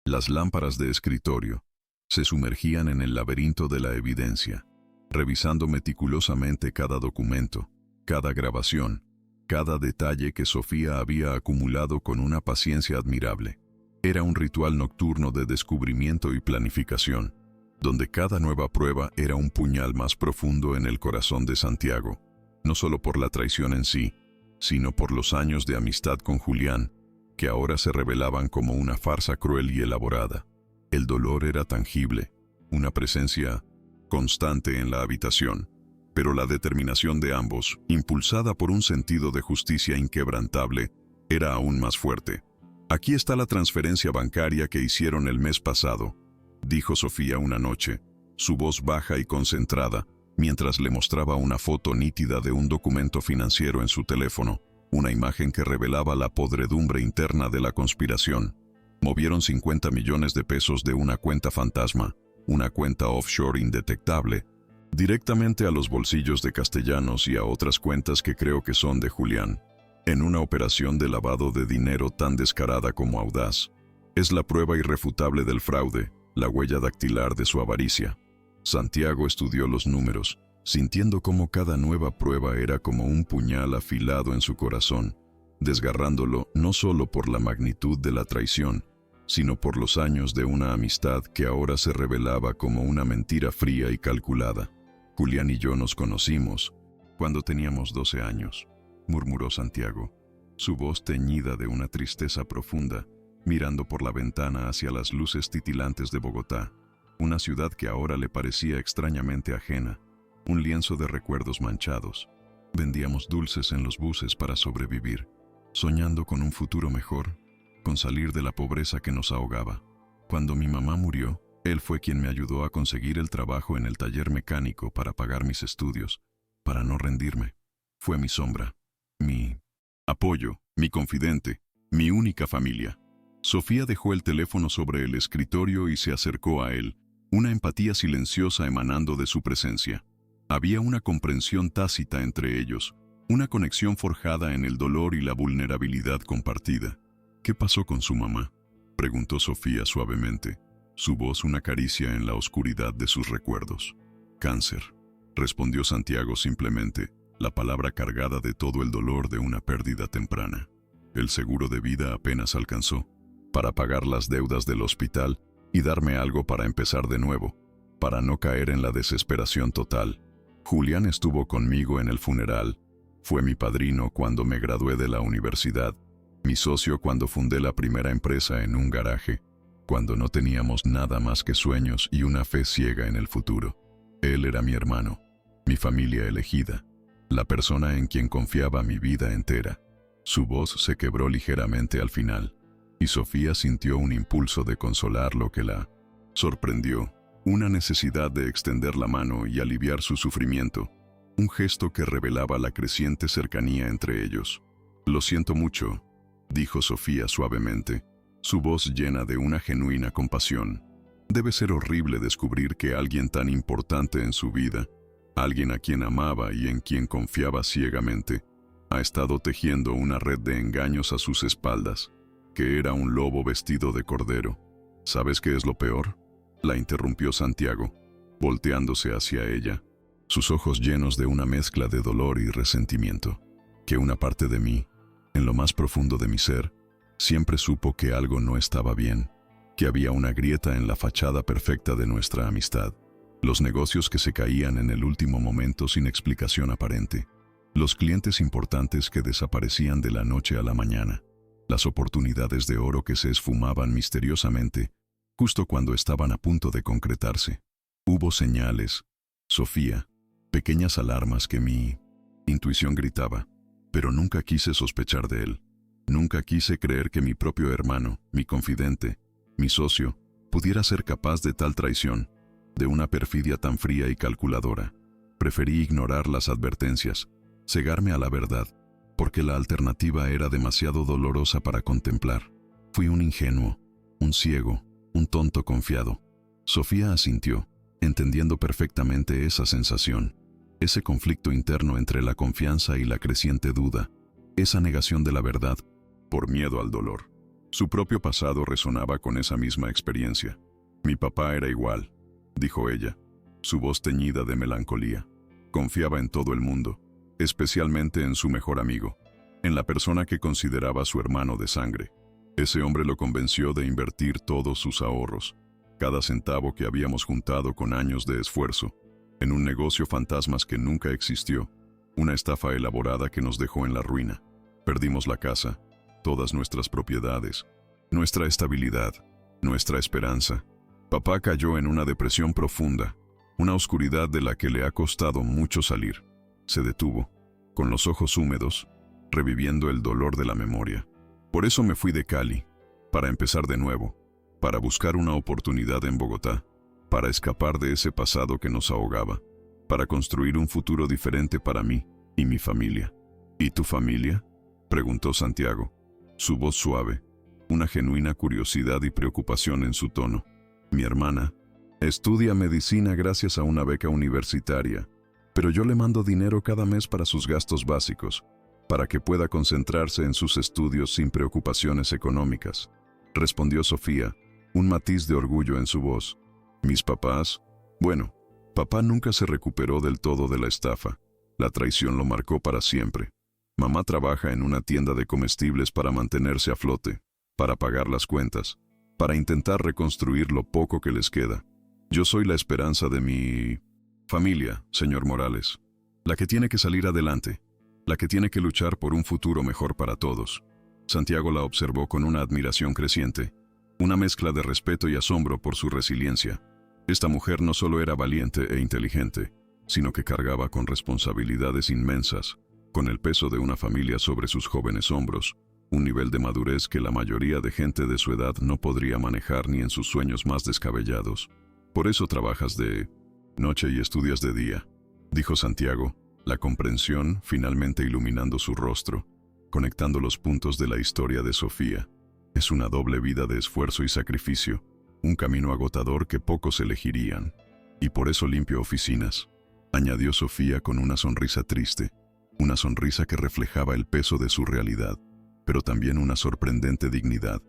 las lámparas de escritorio se sumergían en el laberinto de la evidencia, revisando meticulosamente cada documento, cada grabación, cada detalle que Sofía había acumulado con una paciencia admirable. Era un ritual nocturno de descubrimiento y planificación, donde cada nueva prueba era un puñal más profundo en el corazón de Santiago, no solo por la traición en sí, sino por los años de amistad con Julián, que ahora se revelaban como una farsa cruel y elaborada. El dolor era tangible, una presencia constante en la habitación, Pero la determinación de ambos, impulsada por un sentido de justicia inquebrantable, era aún más fuerte. «Aquí está la transferencia bancaria que hicieron el mes pasado», dijo Sofía una noche, su voz baja y concentrada, mientras le mostraba una foto nítida de un documento financiero en su teléfono, una imagen que revelaba la podredumbre interna de la conspiración. Movieron 50 millones de pesos de una cuenta fantasma, una cuenta offshore indetectable, directamente a los bolsillos de Castellanos y a otras cuentas que creo que son de Julián, en una operación de lavado de dinero tan descarada como audaz. Es la prueba irrefutable del fraude, la huella dactilar de su avaricia. Santiago estudió los números, sintiendo cómo cada nueva prueba era como un puñal afilado en su corazón, desgarrándolo no solo por la magnitud de la traición, sino por los años de una amistad que ahora se revelaba como una mentira fría y calculada. «Julián y yo nos conocimos cuando teníamos 12 años», murmuró Santiago, su voz teñida de una tristeza profunda, mirando por la ventana hacia las luces titilantes de Bogotá, una ciudad que ahora le parecía extrañamente ajena, un lienzo de recuerdos manchados. Vendíamos dulces en los buses para sobrevivir, soñando con un futuro mejor, con salir de la pobreza que nos ahogaba. Cuando mi mamá murió, él fue quien me ayudó a conseguir el trabajo en el taller mecánico para pagar mis estudios, para no rendirme. Fue mi sombra, mi apoyo, mi confidente, mi única familia. Sofía dejó el teléfono sobre el escritorio y se acercó a él, una empatía silenciosa emanando de su presencia. Había una comprensión tácita entre ellos, una conexión forjada en el dolor y la vulnerabilidad compartida. «¿Qué pasó con su mamá?», preguntó Sofía suavemente, su voz una caricia en la oscuridad de sus recuerdos. «Cáncer», respondió Santiago simplemente, la palabra cargada de todo el dolor de una pérdida temprana. El seguro de vida apenas alcanzó para pagar las deudas del hospital y darme algo para empezar de nuevo, para no caer en la desesperación total. Julián estuvo conmigo en el funeral, fue mi padrino cuando me gradué de la universidad, mi socio cuando fundé la primera empresa en un garaje, cuando no teníamos nada más que sueños y una fe ciega en el futuro. Él era mi hermano, mi familia elegida, la persona en quien confiaba mi vida entera». Su voz se quebró ligeramente al final, y Sofía sintió un impulso de consolarlo que la sorprendió, una necesidad de extender la mano y aliviar su sufrimiento, un gesto que revelaba la creciente cercanía entre ellos. «Lo siento mucho», dijo Sofía suavemente, su voz llena de una genuina compasión. «Debe ser horrible descubrir que alguien tan importante en su vida, alguien a quien amaba y en quien confiaba ciegamente, ha estado tejiendo una red de engaños a sus espaldas, que era un lobo vestido de cordero. ¿Sabes qué es lo peor?», la interrumpió Santiago, volteándose hacia ella, sus ojos llenos de una mezcla de dolor y resentimiento. «Que una parte de mí, en lo más profundo de mi ser, siempre supo que algo no estaba bien, que había una grieta en la fachada perfecta de nuestra amistad, los negocios que se caían en el último momento sin explicación aparente, los clientes importantes que desaparecían de la noche a la mañana, las oportunidades de oro que se esfumaban misteriosamente justo cuando estaban a punto de concretarse. Hubo señales, Sofía, pequeñas alarmas que mi intuición gritaba, pero nunca quise sospechar de él. Nunca quise creer que mi propio hermano, mi confidente, mi socio, pudiera ser capaz de tal traición, de una perfidia tan fría y calculadora. Preferí ignorar las advertencias, cegarme a la verdad, porque la alternativa era demasiado dolorosa para contemplar. Fui un ingenuo, un ciego, un tonto confiado. Sofía asintió, entendiendo perfectamente esa sensación, ese conflicto interno entre la confianza y la creciente duda, esa negación de la verdad, por miedo al dolor. Su propio pasado resonaba con esa misma experiencia. «Mi papá era igual», dijo ella, su voz teñida de melancolía. «Confiaba en todo el mundo, especialmente en su mejor amigo, en la persona que consideraba su hermano de sangre. Ese hombre lo convenció de invertir todos sus ahorros, cada centavo que habíamos juntado con años de esfuerzo, en un negocio fantasmas que nunca existió, una estafa elaborada que nos dejó en la ruina. Perdimos la casa, todas nuestras propiedades, nuestra estabilidad, nuestra esperanza. Papá cayó en una depresión profunda, una oscuridad de la que le ha costado mucho salir. Se detuvo, con los ojos húmedos, reviviendo el dolor de la memoria. Por eso me fui de Cali, para empezar de nuevo, para buscar una oportunidad en Bogotá, para escapar de ese pasado que nos ahogaba, para construir un futuro diferente para mí y mi familia. ¿Y tu familia?, preguntó Santiago, su voz suave, una genuina curiosidad y preocupación en su tono. Mi hermana estudia medicina gracias a una beca universitaria, pero yo le mando dinero cada mes para sus gastos básicos, para que pueda concentrarse en sus estudios sin preocupaciones económicas, respondió Sofía, un matiz de orgullo en su voz. Mis papás, bueno, papá nunca se recuperó del todo de la estafa. La traición lo marcó para siempre. Mamá trabaja en una tienda de comestibles para mantenerse a flote, para pagar las cuentas, para intentar reconstruir lo poco que les queda. Yo soy la esperanza de mi familia, señor Morales, la que tiene que salir adelante, la que tiene que luchar por un futuro mejor para todos. Santiago la observó con una admiración creciente, una mezcla de respeto y asombro por su resiliencia. Esta mujer no solo era valiente e inteligente, sino que cargaba con responsabilidades inmensas, con el peso de una familia sobre sus jóvenes hombros, un nivel de madurez que la mayoría de gente de su edad no podría manejar ni en sus sueños más descabellados. Por eso trabajas de noche y estudias de día, dijo Santiago, la comprensión finalmente iluminando su rostro, conectando los puntos de la historia de Sofía. Es una doble vida de esfuerzo y sacrificio, un camino agotador que pocos elegirían. Y por eso limpio oficinas, añadió Sofía con una sonrisa triste, una sonrisa que reflejaba el peso de su realidad, pero también una sorprendente dignidad.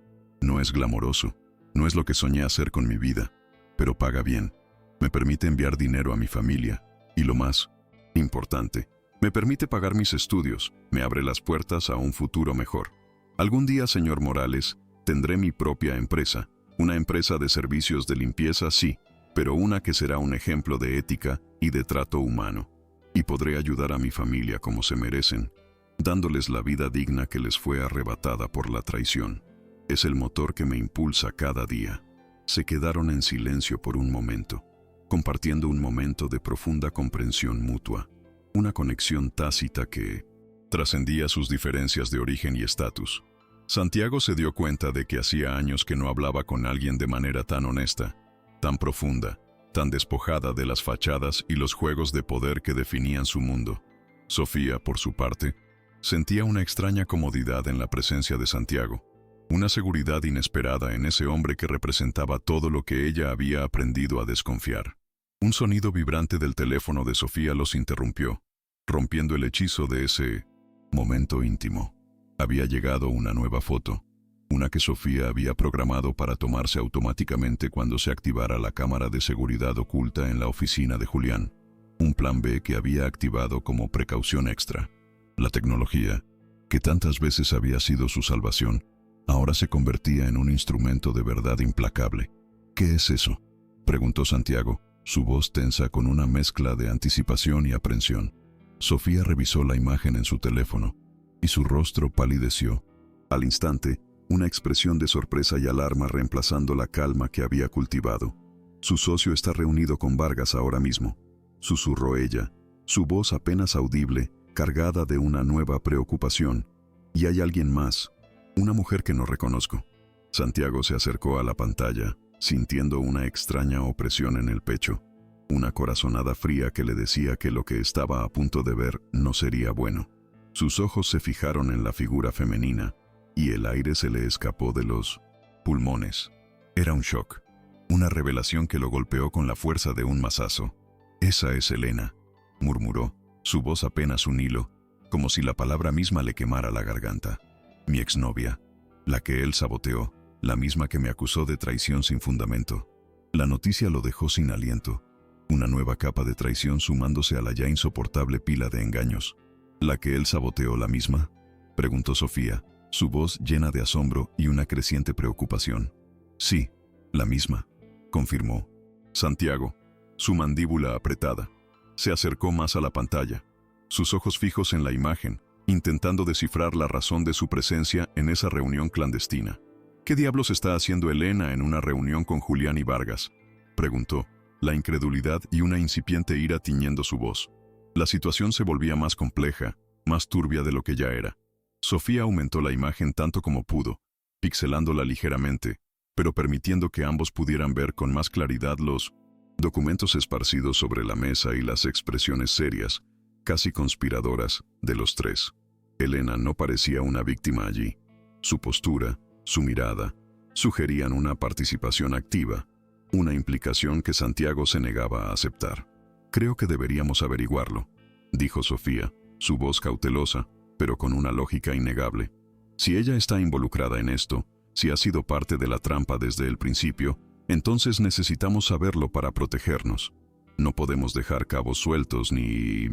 No es glamoroso, no es lo que soñé hacer con mi vida, pero paga bien. Me permite enviar dinero a mi familia, y lo más importante, me permite pagar mis estudios, me abre las puertas a un futuro mejor. Algún día, señor Morales, tendré mi propia empresa, una empresa de servicios de limpieza, sí, pero una que será un ejemplo de ética y de trato humano. Y podré ayudar a mi familia como se merecen, dándoles la vida digna que les fue arrebatada por la traición. Es el motor que me impulsa cada día. Se quedaron en silencio por un momento, compartiendo un momento de profunda comprensión mutua, una conexión tácita que trascendía sus diferencias de origen y estatus. Santiago se dio cuenta de que hacía años que no hablaba con alguien de manera tan honesta, tan profunda, tan despojada de las fachadas y los juegos de poder que definían su mundo. Sofía, por su parte, sentía una extraña comodidad en la presencia de Santiago, una seguridad inesperada en ese hombre que representaba todo lo que ella había aprendido a desconfiar. Un sonido vibrante del teléfono de Sofía los interrumpió, rompiendo el hechizo de ese momento íntimo. Había llegado una nueva foto, una que Sofía había programado para tomarse automáticamente cuando se activara la cámara de seguridad oculta en la oficina de Julián, un plan B que había activado como precaución extra. La tecnología, que tantas veces había sido su salvación, ahora se convertía en un instrumento de verdad implacable. ¿Qué es eso?, preguntó Santiago, su voz tensa con una mezcla de anticipación y aprensión. Sofía revisó la imagen en su teléfono, y su rostro palideció. Al instante, una expresión de sorpresa y alarma reemplazando la calma que había cultivado. Su socio está reunido con Vargas ahora mismo, susurró ella, su voz apenas audible, cargada de una nueva preocupación. Y hay alguien más, una mujer que no reconozco. Santiago se acercó a la pantalla, sintiendo una extraña opresión en el pecho, una corazonada fría que le decía que lo que estaba a punto de ver no sería bueno. Sus ojos se fijaron en la figura femenina, y el aire se le escapó de los pulmones. Era un shock, una revelación que lo golpeó con la fuerza de un mazazo. «Esa es Elena», murmuró, su voz apenas un hilo, como si la palabra misma le quemara la garganta. «Mi exnovia, la que él saboteó, la misma que me acusó de traición sin fundamento». La noticia lo dejó sin aliento, una nueva capa de traición sumándose a la ya insoportable pila de engaños. «¿La que él saboteó, la misma?», preguntó Sofía, su voz llena de asombro y una creciente preocupación. «Sí, la misma», confirmó. Santiago, su mandíbula apretada, se acercó más a la pantalla, sus ojos fijos en la imagen, intentando descifrar la razón de su presencia en esa reunión clandestina. «¿Qué diablos está haciendo Elena en una reunión con Julián y Vargas?», preguntó, la incredulidad y una incipiente ira tiñendo su voz. La situación se volvía más compleja, más turbia de lo que ya era. Sofía aumentó la imagen tanto como pudo, pixelándola ligeramente, pero permitiendo que ambos pudieran ver con más claridad los documentos esparcidos sobre la mesa y las expresiones serias, casi conspiradoras, de los tres. Elena no parecía una víctima allí. Su postura, su mirada, sugerían una participación activa, una implicación que Santiago se negaba a aceptar. «Creo que deberíamos averiguarlo», dijo Sofía, su voz cautelosa, pero con una lógica innegable. «Si ella está involucrada en esto, si ha sido parte de la trampa desde el principio, entonces necesitamos saberlo para protegernos. No podemos dejar cabos sueltos ni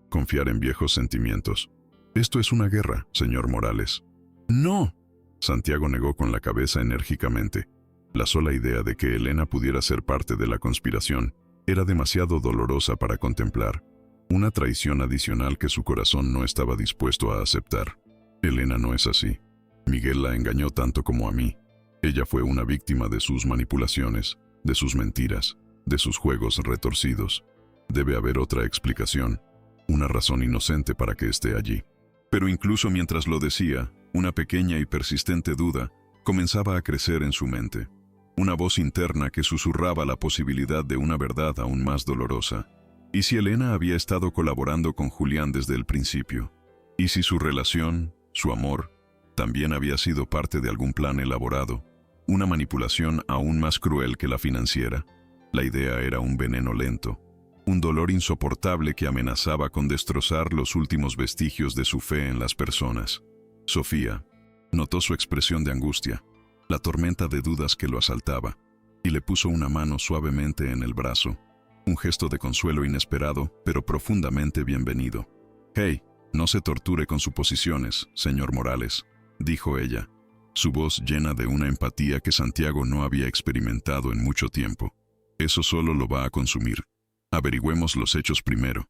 confiar en viejos sentimientos. Esto es una guerra, señor Morales». «¡No!», Santiago negó con la cabeza enérgicamente. La sola idea de que Elena pudiera ser parte de la conspiración era demasiado dolorosa para contemplar, una traición adicional que su corazón no estaba dispuesto a aceptar. «Elena no es así. Miguel la engañó tanto como a mí. Ella fue una víctima de sus manipulaciones, de sus mentiras, de sus juegos retorcidos. Debe haber otra explicación, una razón inocente para que esté allí». Pero incluso mientras lo decía, una pequeña y persistente duda comenzaba a crecer en su mente. Una voz interna que susurraba la posibilidad de una verdad aún más dolorosa. ¿Y si Elena había estado colaborando con Julián desde el principio? ¿Y si su relación, su amor, también había sido parte de algún plan elaborado? Una manipulación aún más cruel que la financiera. La idea era un veneno lento, un dolor insoportable que amenazaba con destrozar los últimos vestigios de su fe en las personas. Sofía notó su expresión de angustia, la tormenta de dudas que lo asaltaba, y le puso una mano suavemente en el brazo. Un gesto de consuelo inesperado, pero profundamente bienvenido. «Hey, no se torture con suposiciones, señor Morales», dijo ella, su voz llena de una empatía que Santiago no había experimentado en mucho tiempo. «Eso solo lo va a consumir. Averigüemos los hechos primero.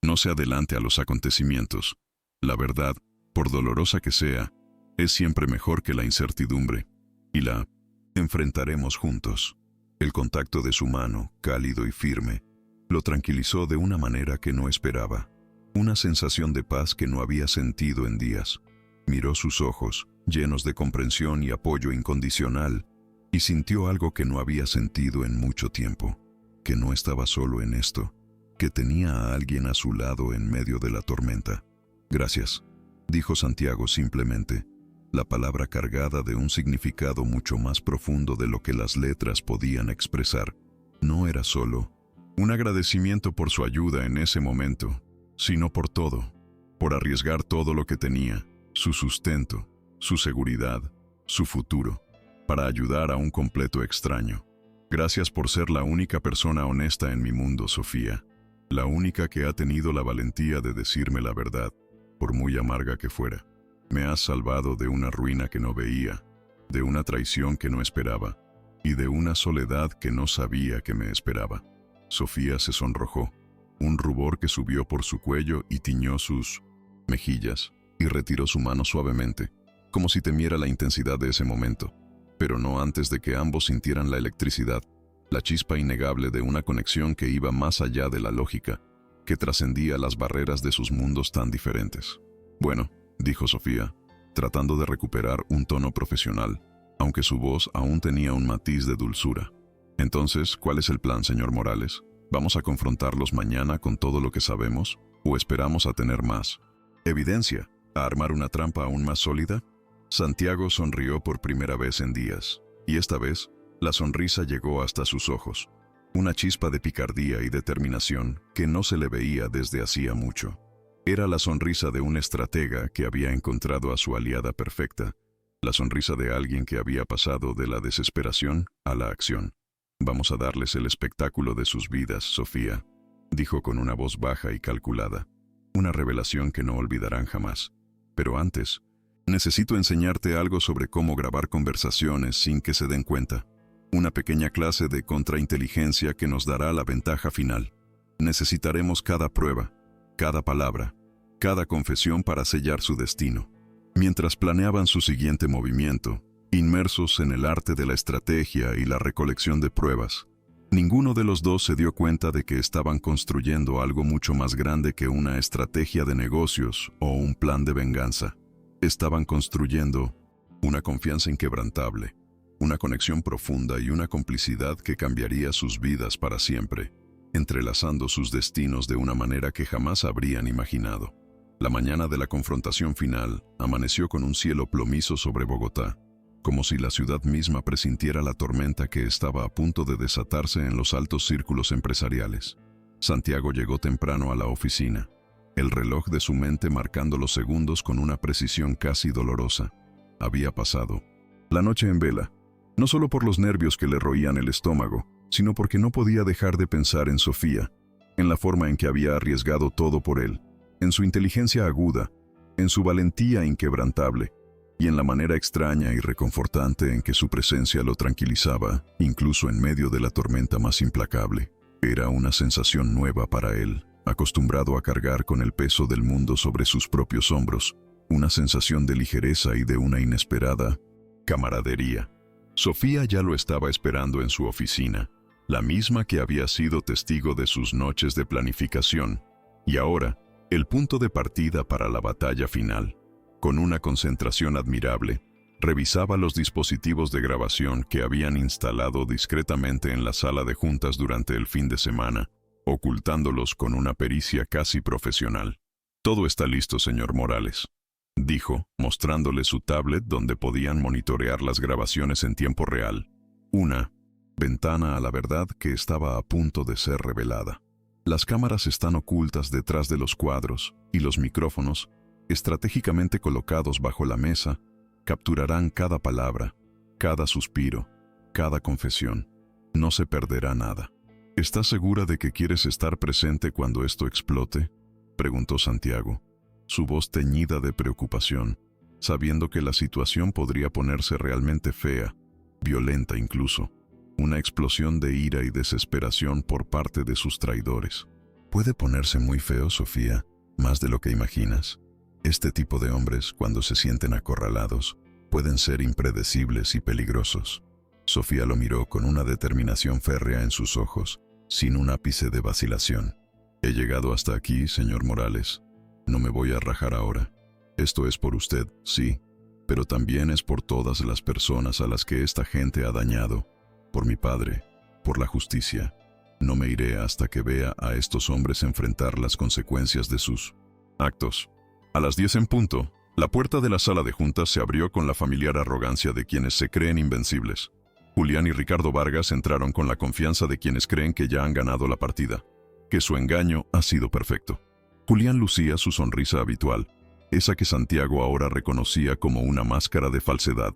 No se adelante a los acontecimientos. La verdad, por dolorosa que sea, es siempre mejor que la incertidumbre. Y la enfrentaremos juntos». El contacto de su mano, cálido y firme, lo tranquilizó de una manera que no esperaba. Una sensación de paz que no había sentido en días. Miró sus ojos, llenos de comprensión y apoyo incondicional, y sintió algo que no había sentido en mucho tiempo. Que no estaba solo en esto, que tenía a alguien a su lado en medio de la tormenta. «Gracias», dijo Santiago simplemente, la palabra cargada de un significado mucho más profundo de lo que las letras podían expresar. No era solo un agradecimiento por su ayuda en ese momento, sino por todo, por arriesgar todo lo que tenía, su sustento, su seguridad, su futuro, para ayudar a un completo extraño. «Gracias por ser la única persona honesta en mi mundo, Sofía, la única que ha tenido la valentía de decirme la verdad, por muy amarga que fuera. Me has salvado de una ruina que no veía, de una traición que no esperaba, y de una soledad que no sabía que me esperaba». Sofía se sonrojó, un rubor que subió por su cuello y tiñó sus mejillas, y retiró su mano suavemente, como si temiera la intensidad de ese momento, pero no antes de que ambos sintieran la electricidad, la chispa innegable de una conexión que iba más allá de la lógica, que trascendía las barreras de sus mundos tan diferentes. «Bueno», dijo Sofía, tratando de recuperar un tono profesional, aunque su voz aún tenía un matiz de dulzura. «Entonces, ¿cuál es el plan, señor Morales? ¿Vamos a confrontarlos mañana con todo lo que sabemos? ¿O esperamos a tener más evidencia, a armar una trampa aún más sólida?» Santiago sonrió por primera vez en días, y esta vez, la sonrisa llegó hasta sus ojos. Una chispa de picardía y determinación que no se le veía desde hacía mucho. Era la sonrisa de un estratega que había encontrado a su aliada perfecta, la sonrisa de alguien que había pasado de la desesperación a la acción. «Vamos a darles el espectáculo de sus vidas, Sofía», dijo con una voz baja y calculada. «Una revelación que no olvidarán jamás. Pero antes, necesito enseñarte algo sobre cómo grabar conversaciones sin que se den cuenta. Una pequeña clase de contrainteligencia que nos dará la ventaja final. Necesitaremos cada prueba, cada palabra, cada confesión para sellar su destino». Mientras planeaban su siguiente movimiento, inmersos en el arte de la estrategia y la recolección de pruebas, Ninguno de los dos se dio cuenta de que estaban construyendo algo mucho más grande que una estrategia de negocios o un plan de venganza. Estaban construyendo una confianza inquebrantable, una conexión profunda y una complicidad que cambiaría sus vidas para siempre, entrelazando sus destinos de una manera que jamás habrían imaginado. La mañana de la confrontación final amaneció con un cielo plomizo sobre Bogotá, como si la ciudad misma presintiera la tormenta que estaba a punto de desatarse en los altos círculos empresariales. Santiago llegó temprano a la oficina, el reloj de su mente marcando los segundos con una precisión casi dolorosa. Había pasado la noche en vela, no solo por los nervios que le roían el estómago, sino porque no podía dejar de pensar en Sofía, en la forma en que había arriesgado todo por él, en su inteligencia aguda, en su valentía inquebrantable, y en la manera extraña y reconfortante en que su presencia lo tranquilizaba, incluso en medio de la tormenta más implacable. Era una sensación nueva para él, acostumbrado a cargar con el peso del mundo sobre sus propios hombros, una sensación de ligereza y de una inesperada camaradería. Sofía ya lo estaba esperando en su oficina, la misma que había sido testigo de sus noches de planificación, y ahora, el punto de partida para la batalla final. Con una concentración admirable, revisaba los dispositivos de grabación que habían instalado discretamente en la sala de juntas durante el fin de semana, ocultándolos con una pericia casi profesional. «Todo está listo, señor Morales», dijo, mostrándole su tablet donde podían monitorear las grabaciones en tiempo real. Una ventana a la verdad que estaba a punto de ser revelada. Las cámaras están ocultas detrás de los cuadros y los micrófonos, estratégicamente colocados bajo la mesa, capturarán cada palabra, cada suspiro, cada confesión. No se perderá nada. ¿Estás segura de que quieres estar presente cuando esto explote?, preguntó Santiago, su voz teñida de preocupación, sabiendo que la situación podría ponerse realmente fea, violenta incluso. Una explosión de ira y desesperación por parte de sus traidores. Puede ponerse muy feo, Sofía, más de lo que imaginas. Este tipo de hombres, cuando se sienten acorralados, pueden ser impredecibles y peligrosos. Sofía lo miró con una determinación férrea en sus ojos, sin un ápice de vacilación. He llegado hasta aquí, señor Morales. No me voy a rajar ahora. Esto es por usted, sí, pero también es por todas las personas a las que esta gente ha dañado. Por mi padre, por la justicia. No me iré hasta que vea a estos hombres enfrentar las consecuencias de sus actos. A las 10 en punto, la puerta de la sala de juntas se abrió con la familiar arrogancia de quienes se creen invencibles. Julián y Ricardo Vargas entraron con la confianza de quienes creen que ya han ganado la partida, que su engaño ha sido perfecto. Julián lucía su sonrisa habitual, esa que Santiago ahora reconocía como una máscara de falsedad,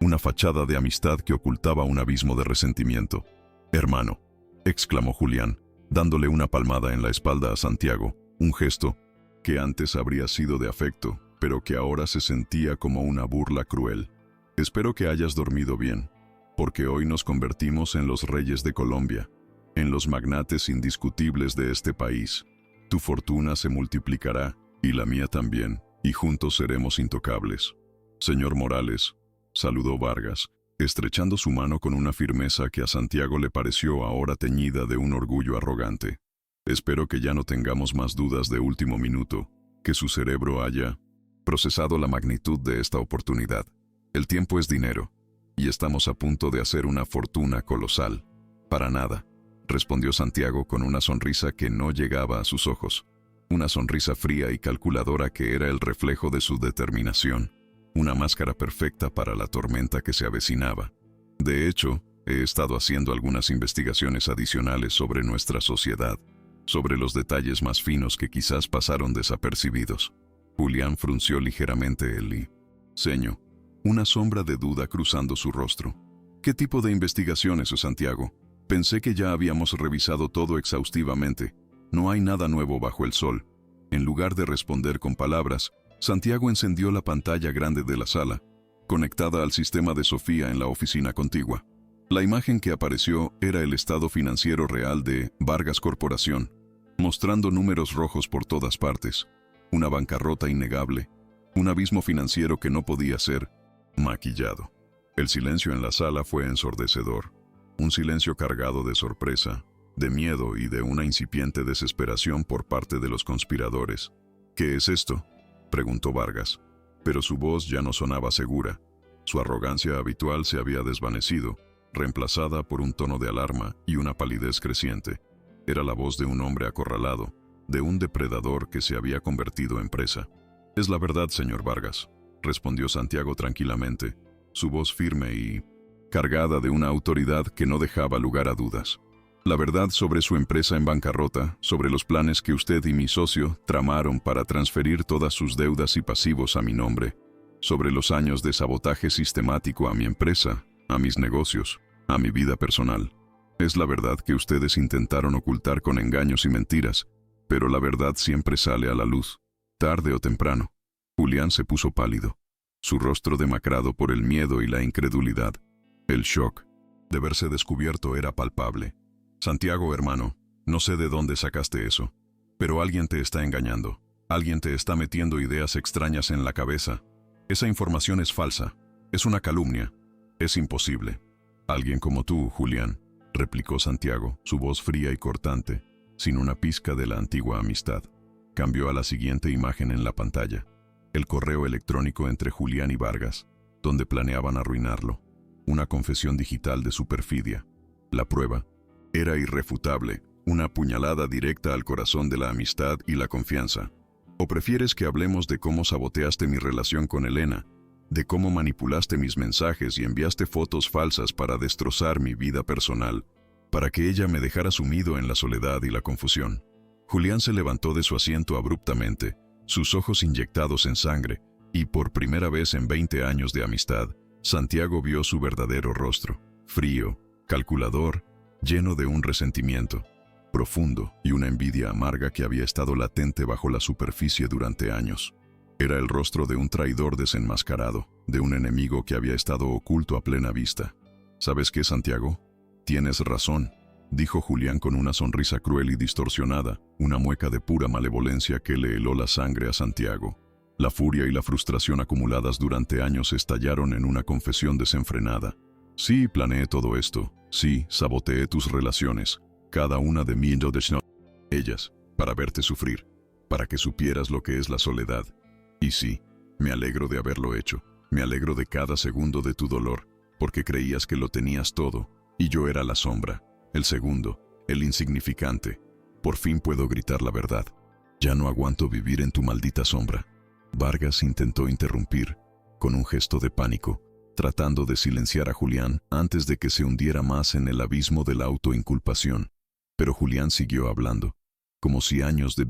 una fachada de amistad que ocultaba un abismo de resentimiento. «Hermano», exclamó Julián, dándole una palmada en la espalda a Santiago, un gesto que antes habría sido de afecto, pero que ahora se sentía como una burla cruel. «Espero que hayas dormido bien, porque hoy nos convertimos en los reyes de Colombia, en los magnates indiscutibles de este país. Tu fortuna se multiplicará, y la mía también, y juntos seremos intocables. Señor Morales», saludó Vargas, estrechando su mano con una firmeza que a Santiago le pareció ahora teñida de un orgullo arrogante. «Espero que ya no tengamos más dudas de último minuto, que su cerebro haya procesado la magnitud de esta oportunidad. El tiempo es dinero, y estamos a punto de hacer una fortuna colosal». «Para nada», respondió Santiago con una sonrisa que no llegaba a sus ojos, una sonrisa fría y calculadora que era el reflejo de su determinación. Una máscara perfecta para la tormenta que se avecinaba. «De hecho, he estado haciendo algunas investigaciones adicionales sobre nuestra sociedad, sobre los detalles más finos que quizás pasaron desapercibidos». Julián frunció ligeramente el ceño, una sombra de duda cruzando su rostro. «¿Qué tipo de investigaciones, Santiago? Pensé que ya habíamos revisado todo exhaustivamente. No hay nada nuevo bajo el sol». En lugar de responder con palabras, Santiago encendió la pantalla grande de la sala, conectada al sistema de Sofía en la oficina contigua. La imagen que apareció era el estado financiero real de Vargas Corporación, mostrando números rojos por todas partes, una bancarrota innegable, un abismo financiero que no podía ser maquillado. El silencio en la sala fue ensordecedor. Un silencio cargado de sorpresa, de miedo y de una incipiente desesperación por parte de los conspiradores. ¿Qué es esto?, preguntó Vargas, pero su voz ya no sonaba segura. Su arrogancia habitual se había desvanecido, reemplazada por un tono de alarma y una palidez creciente. Era la voz de un hombre acorralado, de un depredador que se había convertido en presa. «Es la verdad, señor Vargas», respondió Santiago tranquilamente, su voz firme y cargada de una autoridad que no dejaba lugar a dudas. «La verdad sobre su empresa en bancarrota, sobre los planes que usted y mi socio tramaron para transferir todas sus deudas y pasivos a mi nombre, sobre los años de sabotaje sistemático a mi empresa, a mis negocios, a mi vida personal. Es la verdad que ustedes intentaron ocultar con engaños y mentiras, pero la verdad siempre sale a la luz, tarde o temprano». Julián se puso pálido, su rostro demacrado por el miedo y la incredulidad. El shock de verse descubierto era palpable. «Santiago, hermano, no sé de dónde sacaste eso, pero alguien te está engañando. Alguien te está metiendo ideas extrañas en la cabeza. Esa información es falsa, es una calumnia, es imposible». «Alguien como tú, Julián», replicó Santiago, su voz fría y cortante, sin una pizca de la antigua amistad. Cambió a la siguiente imagen en la pantalla: el correo electrónico entre Julián y Vargas, donde planeaban arruinarlo. Una confesión digital de su perfidia. La prueba era irrefutable, una puñalada directa al corazón de la amistad y la confianza. ¿O prefieres que hablemos de cómo saboteaste mi relación con Elena, de cómo manipulaste mis mensajes y enviaste fotos falsas para destrozar mi vida personal, para que ella me dejara sumido en la soledad y la confusión? Julián se levantó de su asiento abruptamente, sus ojos inyectados en sangre, y por primera vez en 20 años de amistad, Santiago vio su verdadero rostro, frío, calculador, lleno de un resentimiento profundo y una envidia amarga que había estado latente bajo la superficie durante años. Era el rostro de un traidor desenmascarado, de un enemigo que había estado oculto a plena vista. «¿Sabes qué, Santiago? Tienes razón», dijo Julián con una sonrisa cruel y distorsionada, una mueca de pura malevolencia que le heló la sangre a Santiago. La furia y la frustración acumuladas durante años estallaron en una confesión desenfrenada. «Sí, planeé todo esto. Sí, saboteé tus relaciones, cada una de ellas, para verte sufrir, para que supieras lo que es la soledad. Y sí, me alegro de haberlo hecho. Me alegro de cada segundo de tu dolor, porque creías que lo tenías todo, y yo era la sombra, el segundo, el insignificante. Por fin puedo gritar la verdad. Ya no aguanto vivir en tu maldita sombra». Vargas intentó interrumpir, con un gesto de pánico, tratando de silenciar a Julián antes de que se hundiera más en el abismo de la autoinculpación. Pero Julián siguió hablando, como si años de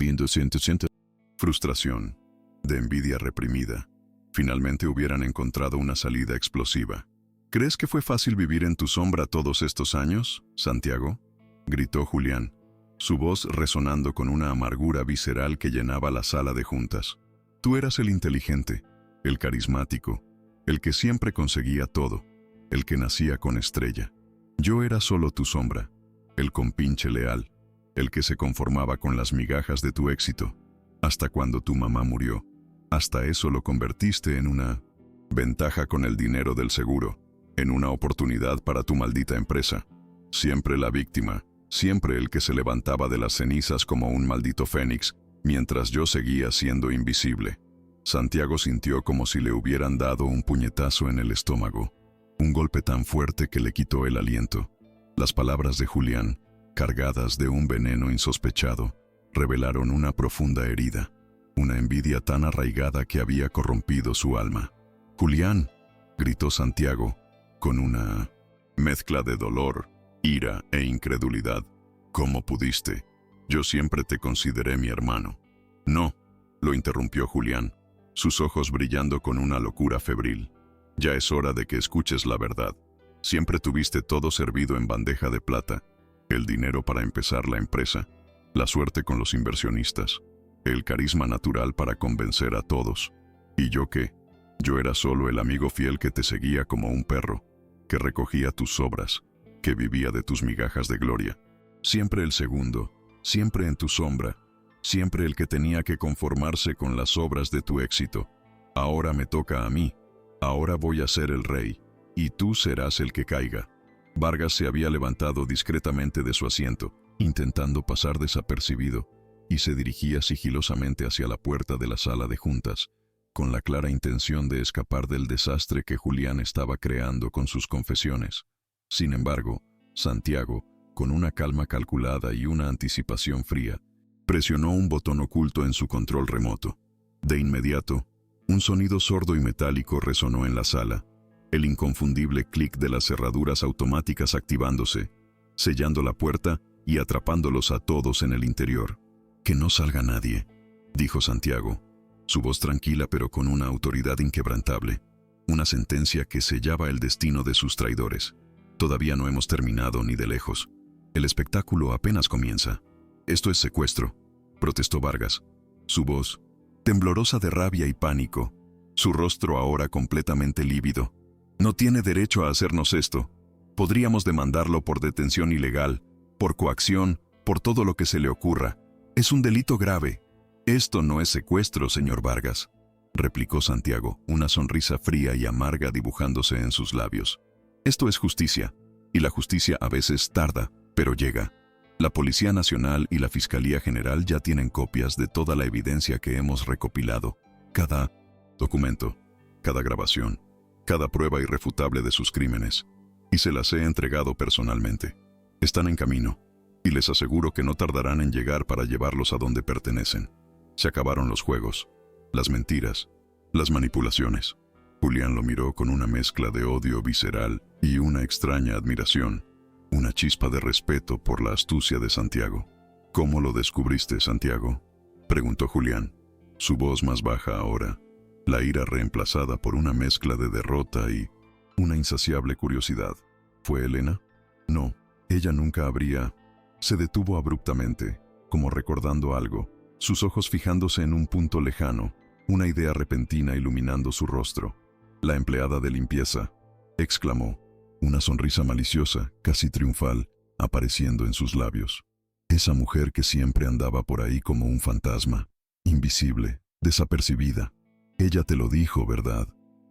frustración, de envidia reprimida, finalmente hubieran encontrado una salida explosiva. «¿Crees que fue fácil vivir en tu sombra todos estos años, Santiago?», gritó Julián, su voz resonando con una amargura visceral que llenaba la sala de juntas. «Tú eras el inteligente, el carismático, el que siempre conseguía todo, el que nacía con estrella. Yo era solo tu sombra, el compinche leal, el que se conformaba con las migajas de tu éxito, hasta cuando tu mamá murió. Hasta eso lo convertiste en una ventaja con el dinero del seguro, en una oportunidad para tu maldita empresa. Siempre la víctima, siempre el que se levantaba de las cenizas como un maldito fénix, mientras yo seguía siendo invisible». Santiago sintió como si le hubieran dado un puñetazo en el estómago, un golpe tan fuerte que le quitó el aliento. Las palabras de Julián, cargadas de un veneno insospechado, revelaron una profunda herida, una envidia tan arraigada que había corrompido su alma. «Julián», gritó Santiago, con una mezcla de dolor, ira e incredulidad. «¿Cómo pudiste? Yo siempre te consideré mi hermano». «No», lo interrumpió Julián, sus ojos brillando con una locura febril. «Ya es hora de que escuches la verdad. Siempre tuviste todo servido en bandeja de plata, el dinero para empezar la empresa, la suerte con los inversionistas, el carisma natural para convencer a todos. ¿Y yo qué? Yo era solo el amigo fiel que te seguía como un perro, que recogía tus sobras, que vivía de tus migajas de gloria. Siempre el segundo, siempre en tu sombra, siempre el que tenía que conformarse con las obras de tu éxito. Ahora me toca a mí, ahora voy a ser el rey, y tú serás el que caiga». Vargas se había levantado discretamente de su asiento, intentando pasar desapercibido, y se dirigía sigilosamente hacia la puerta de la sala de juntas, con la clara intención de escapar del desastre que Julián estaba creando con sus confesiones. Sin embargo, Santiago, con una calma calculada y una anticipación fría, presionó un botón oculto en su control remoto. De inmediato, un sonido sordo y metálico resonó en la sala, el inconfundible clic de las cerraduras automáticas activándose, sellando la puerta y atrapándolos a todos en el interior. «Que no salga nadie», dijo Santiago, su voz tranquila pero con una autoridad inquebrantable, una sentencia que sellaba el destino de sus traidores. «Todavía no hemos terminado ni de lejos. El espectáculo apenas comienza. Esto es secuestro», protestó Vargas, su voz temblorosa de rabia y pánico, su rostro ahora completamente lívido. «No tiene derecho a hacernos esto. Podríamos demandarlo por detención ilegal, por coacción, por todo lo que se le ocurra. Es un delito grave». «Esto no es secuestro, señor Vargas», replicó Santiago, una sonrisa fría y amarga dibujándose en sus labios. «Esto es justicia, y la justicia a veces tarda, pero llega. La Policía Nacional y la Fiscalía General ya tienen copias de toda la evidencia que hemos recopilado, cada documento, cada grabación, cada prueba irrefutable de sus crímenes, y se las he entregado personalmente. Están en camino, y les aseguro que no tardarán en llegar para llevarlos a donde pertenecen. Se acabaron los juegos, las mentiras, las manipulaciones». Julián lo miró con una mezcla de odio visceral y una extraña admiración, una chispa de respeto por la astucia de Santiago. «¿Cómo lo descubriste, Santiago?», preguntó Julián, su voz más baja ahora, la ira reemplazada por una mezcla de derrota y una insaciable curiosidad. «¿Fue Elena?». «No, ella nunca habría...». Se detuvo abruptamente, como recordando algo, sus ojos fijándose en un punto lejano, una idea repentina iluminando su rostro. «La empleada de limpieza», exclamó, una sonrisa maliciosa, casi triunfal, apareciendo en sus labios. «Esa mujer que siempre andaba por ahí como un fantasma, invisible, desapercibida. Ella te lo dijo, ¿verdad?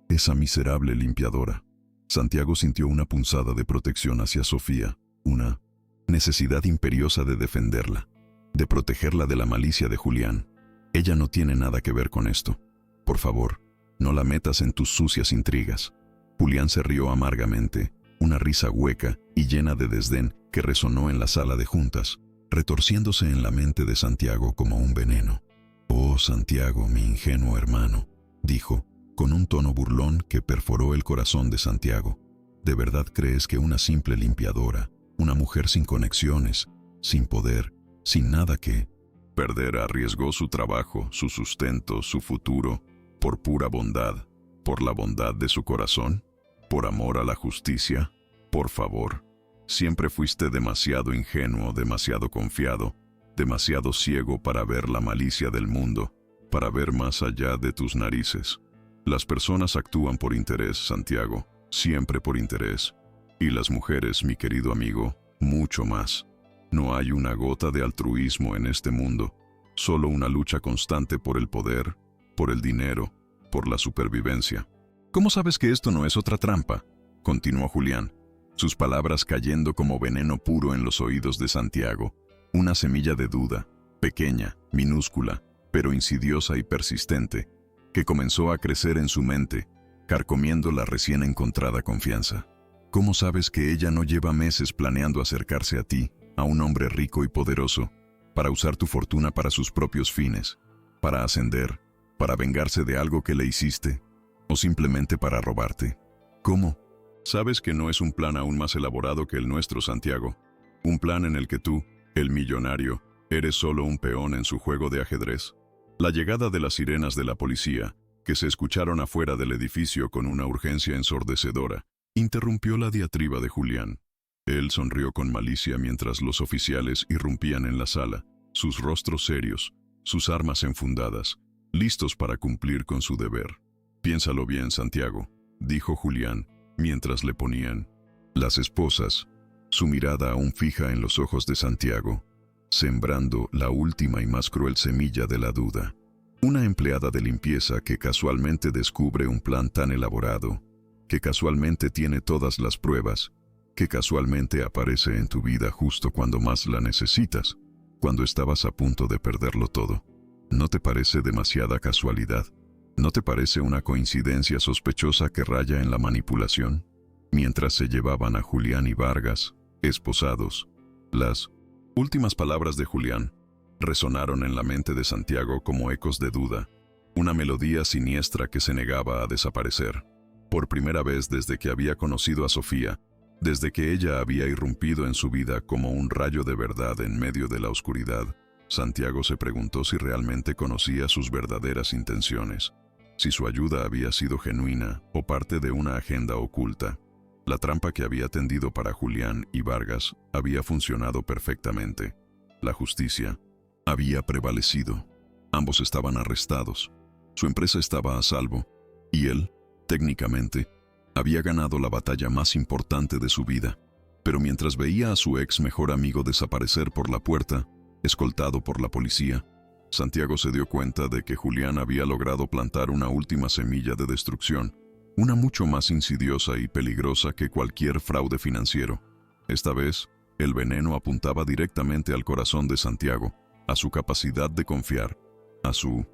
Esa miserable limpiadora». Santiago sintió una punzada de protección hacia Sofía, una necesidad imperiosa de defenderla, de protegerla de la malicia de Julián. «Ella no tiene nada que ver con esto. Por favor, no la metas en tus sucias intrigas». Julián se rió amargamente, una risa hueca y llena de desdén que resonó en la sala de juntas, retorciéndose en la mente de Santiago como un veneno. «Oh, Santiago, mi ingenuo hermano», dijo, con un tono burlón que perforó el corazón de Santiago. «¿De verdad crees que una simple limpiadora, una mujer sin conexiones, sin poder, sin nada que perder, arriesgó su trabajo, su sustento, su futuro, por pura bondad, por la bondad de su corazón, por amor a la justicia? Por favor, siempre fuiste demasiado ingenuo, demasiado confiado, demasiado ciego para ver la malicia del mundo, para ver más allá de tus narices. Las personas actúan por interés, Santiago, siempre por interés. Y las mujeres, mi querido amigo, mucho más. No hay una gota de altruismo en este mundo, solo una lucha constante por el poder, por el dinero, por la supervivencia». «¿Cómo sabes que esto no es otra trampa?», continuó Julián, sus palabras cayendo como veneno puro en los oídos de Santiago, una semilla de duda, pequeña, minúscula, pero insidiosa y persistente, que comenzó a crecer en su mente, carcomiendo la recién encontrada confianza. «¿Cómo sabes que ella no lleva meses planeando acercarse a ti, a un hombre rico y poderoso, para usar tu fortuna para sus propios fines, para ascender, para vengarse de algo que le hiciste, o simplemente para robarte? ¿Cómo? Sabes que no es un plan aún más elaborado que el nuestro, Santiago, un plan en el que tú, el millonario, eres solo un peón en su juego de ajedrez». La llegada de las sirenas de la policía, que se escucharon afuera del edificio con una urgencia ensordecedora, interrumpió la diatriba de Julián. Él sonrió con malicia mientras los oficiales irrumpían en la sala, sus rostros serios, sus armas enfundadas, listos para cumplir con su deber. «Piénsalo bien, Santiago», dijo Julián, mientras le ponían las esposas, su mirada aún fija en los ojos de Santiago, sembrando la última y más cruel semilla de la duda. Una empleada de limpieza que casualmente descubre un plan tan elaborado, que casualmente tiene todas las pruebas, que casualmente aparece en tu vida justo cuando más la necesitas, cuando estabas a punto de perderlo todo. ¿No te parece demasiada casualidad? ¿No te parece una coincidencia sospechosa que raya en la manipulación? Mientras se llevaban a Julián y Vargas, esposados, las últimas palabras de Julián resonaron en la mente de Santiago como ecos de duda, una melodía siniestra que se negaba a desaparecer. Por primera vez desde que había conocido a Sofía, desde que ella había irrumpido en su vida como un rayo de verdad en medio de la oscuridad, Santiago se preguntó si realmente conocía sus verdaderas intenciones, si su ayuda había sido genuina o parte de una agenda oculta. La trampa que había tendido para Julián y Vargas había funcionado perfectamente. La justicia había prevalecido. Ambos estaban arrestados. Su empresa estaba a salvo. Y él, técnicamente, había ganado la batalla más importante de su vida. Pero mientras veía a su ex mejor amigo desaparecer por la puerta, escoltado por la policía, Santiago se dio cuenta de que Julián había logrado plantar una última semilla de destrucción, una mucho más insidiosa y peligrosa que cualquier fraude financiero. Esta vez, el veneno apuntaba directamente al corazón de Santiago, a su capacidad de confiar, a su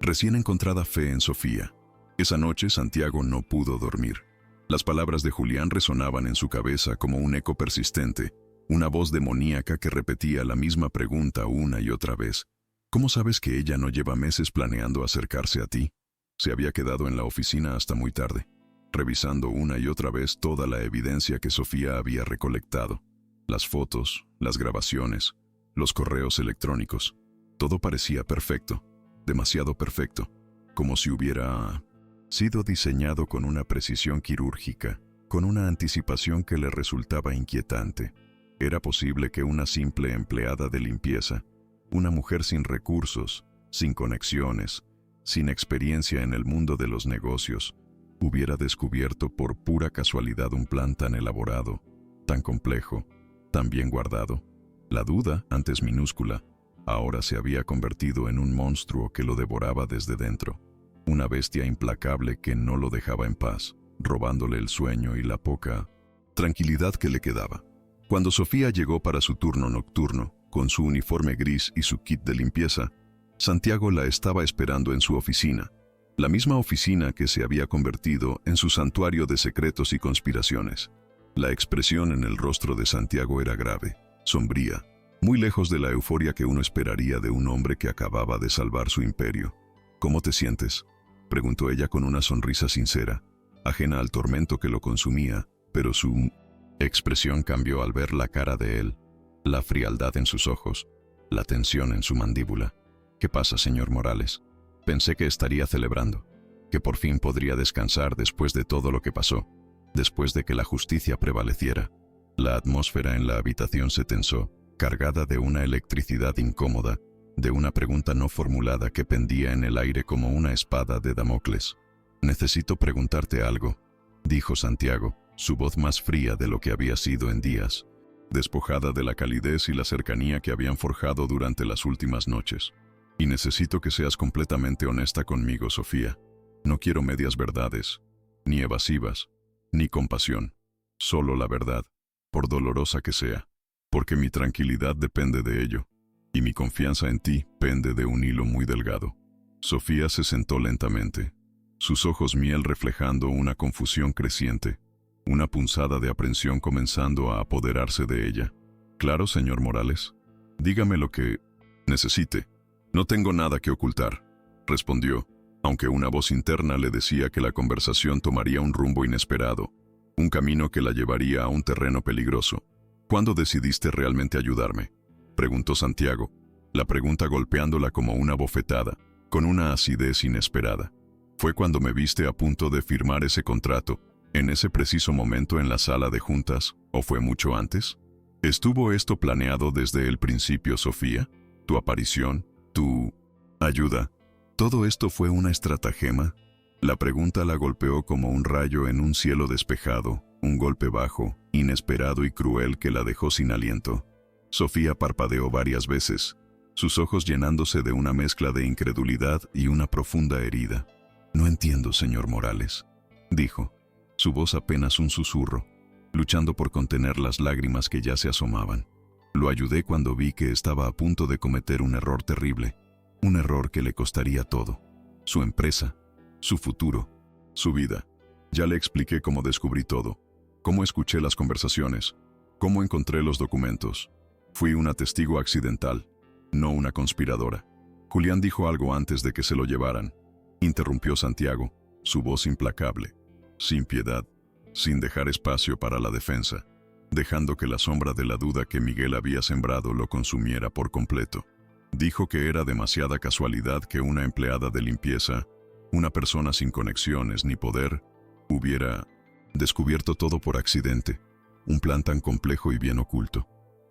recién encontrada fe en Sofía. Esa noche Santiago no pudo dormir. Las palabras de Julián resonaban en su cabeza como un eco persistente, una voz demoníaca que repetía la misma pregunta una y otra vez. ¿Cómo sabes que ella no lleva meses planeando acercarse a ti? Se había quedado en la oficina hasta muy tarde, revisando una y otra vez toda la evidencia que Sofía había recolectado. Las fotos, las grabaciones, los correos electrónicos. Todo parecía perfecto, demasiado perfecto, como si hubiera sido diseñado con una precisión quirúrgica, con una anticipación que le resultaba inquietante. Era posible que una simple empleada de limpieza, una mujer sin recursos, sin conexiones, sin experiencia en el mundo de los negocios, hubiera descubierto por pura casualidad un plan tan elaborado, tan complejo, tan bien guardado. La duda, antes minúscula, ahora se había convertido en un monstruo que lo devoraba desde dentro, una bestia implacable que no lo dejaba en paz, robándole el sueño y la poca tranquilidad que le quedaba. Cuando Sofía llegó para su turno nocturno, con su uniforme gris y su kit de limpieza, Santiago la estaba esperando en su oficina, la misma oficina que se había convertido en su santuario de secretos y conspiraciones. La expresión en el rostro de Santiago era grave, sombría, muy lejos de la euforia que uno esperaría de un hombre que acababa de salvar su imperio. ¿Cómo te sientes?, preguntó ella con una sonrisa sincera, ajena al tormento que lo consumía, pero su expresión cambió al ver la cara de él, la frialdad en sus ojos, la tensión en su mandíbula. ¿Qué pasa, señor Morales? Pensé que estaría celebrando, que por fin podría descansar después de todo lo que pasó, después de que la justicia prevaleciera. La atmósfera en la habitación se tensó, cargada de una electricidad incómoda, de una pregunta no formulada que pendía en el aire como una espada de Damocles. «Necesito preguntarte algo», dijo Santiago, su voz más fría de lo que había sido en días, despojada de la calidez y la cercanía que habían forjado durante las últimas noches. «Y necesito que seas completamente honesta conmigo, Sofía. No quiero medias verdades, ni evasivas, ni compasión. Solo la verdad, por dolorosa que sea, porque mi tranquilidad depende de ello, y mi confianza en ti pende de un hilo muy delgado». Sofía se sentó lentamente, sus ojos miel reflejando una confusión creciente, una punzada de aprensión comenzando a apoderarse de ella. «Claro, señor Morales. Dígame lo que necesite. No tengo nada que ocultar», respondió, aunque una voz interna le decía que la conversación tomaría un rumbo inesperado, un camino que la llevaría a un terreno peligroso. «¿Cuándo decidiste realmente ayudarme?», preguntó Santiago, la pregunta golpeándola como una bofetada, con una acidez inesperada. «¿Fue cuando me viste a punto de firmar ese contrato, en ese preciso momento en la sala de juntas, o fue mucho antes? ¿Estuvo esto planeado desde el principio, Sofía? ¿Tu aparición? ¿Tu ayuda? ¿Todo esto fue una estratagema?». La pregunta la golpeó como un rayo en un cielo despejado, un golpe bajo, inesperado y cruel que la dejó sin aliento. Sofía parpadeó varias veces, sus ojos llenándose de una mezcla de incredulidad y una profunda herida. «No entiendo, señor Morales», dijo, su voz apenas un susurro. luchando por contener las lágrimas que ya se asomaban. Lo ayudé cuando vi que estaba a punto de cometer un error terrible, un error que le costaría todo: su empresa, su futuro, su vida. Ya le expliqué cómo descubrí todo, cómo escuché las conversaciones, cómo encontré los documentos. Fui una testigo accidental, no una conspiradora. Julián dijo algo antes de que se lo llevaran. Interrumpió Santiago, su voz implacable, sin piedad, sin dejar espacio para la defensa, dejando que la sombra de la duda que Miguel había sembrado lo consumiera por completo. Dijo que era demasiada casualidad que una empleada de limpieza, una persona sin conexiones ni poder, hubiera descubierto todo por accidente, un plan tan complejo y bien oculto.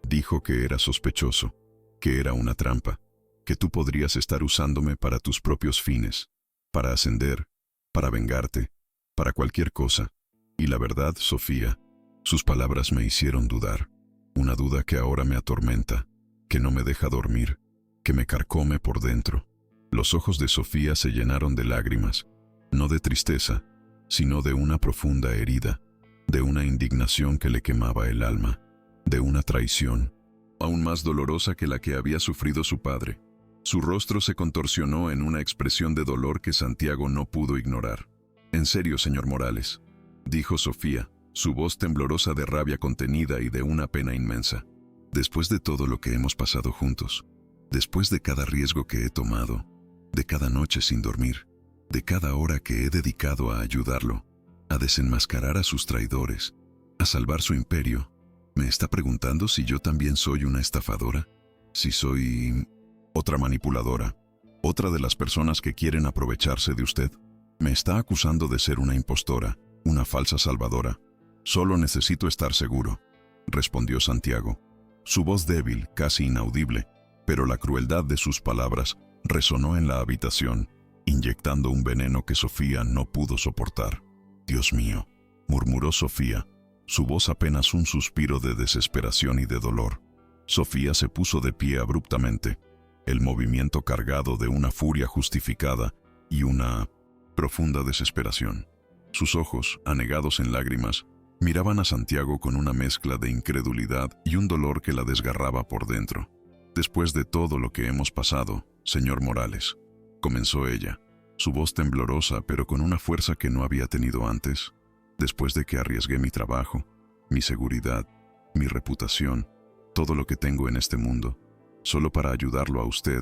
Dijo que era sospechoso, que era una trampa, que tú podrías estar usándome para tus propios fines, para ascender, para vengarte, para cualquier cosa. Y la verdad, Sofía, sus palabras me hicieron dudar, una duda que ahora me atormenta, que no me deja dormir, que me carcome por dentro. Los ojos de Sofía se llenaron de lágrimas, no de tristeza, sino de una profunda herida, de una indignación que le quemaba el alma, de una traición, aún más dolorosa que la que había sufrido su padre. Su rostro se contorsionó en una expresión de dolor que Santiago no pudo ignorar. «En serio, señor Morales», dijo Sofía, su voz temblorosa de rabia contenida y de una pena inmensa. «Después de todo lo que hemos pasado juntos, después de cada riesgo que he tomado, de cada noche sin dormir, de cada hora que he dedicado a ayudarlo, a desenmascarar a sus traidores, a salvar su imperio, ¿me está preguntando si yo también soy una estafadora? Si soy otra manipuladora, otra de las personas que quieren aprovecharse de usted? Me está acusando de ser una impostora, una falsa salvadora. Solo necesito estar seguro», respondió Santiago. Su voz débil, casi inaudible, pero la crueldad de sus palabras resonó en la habitación, inyectando un veneno que Sofía no pudo soportar. «Dios mío», murmuró Sofía, su voz apenas un suspiro de desesperación y de dolor. Sofía se puso de pie abruptamente, el movimiento cargado de una furia justificada y una profunda desesperación. Sus ojos, anegados en lágrimas, miraban a Santiago con una mezcla de incredulidad y un dolor que la desgarraba por dentro. «Después de todo lo que hemos pasado, señor Morales», comenzó ella, su voz temblorosa pero con una fuerza que no había tenido antes, «después de que arriesgué mi trabajo, mi seguridad, mi reputación, todo lo que tengo en este mundo, solo para ayudarlo a usted,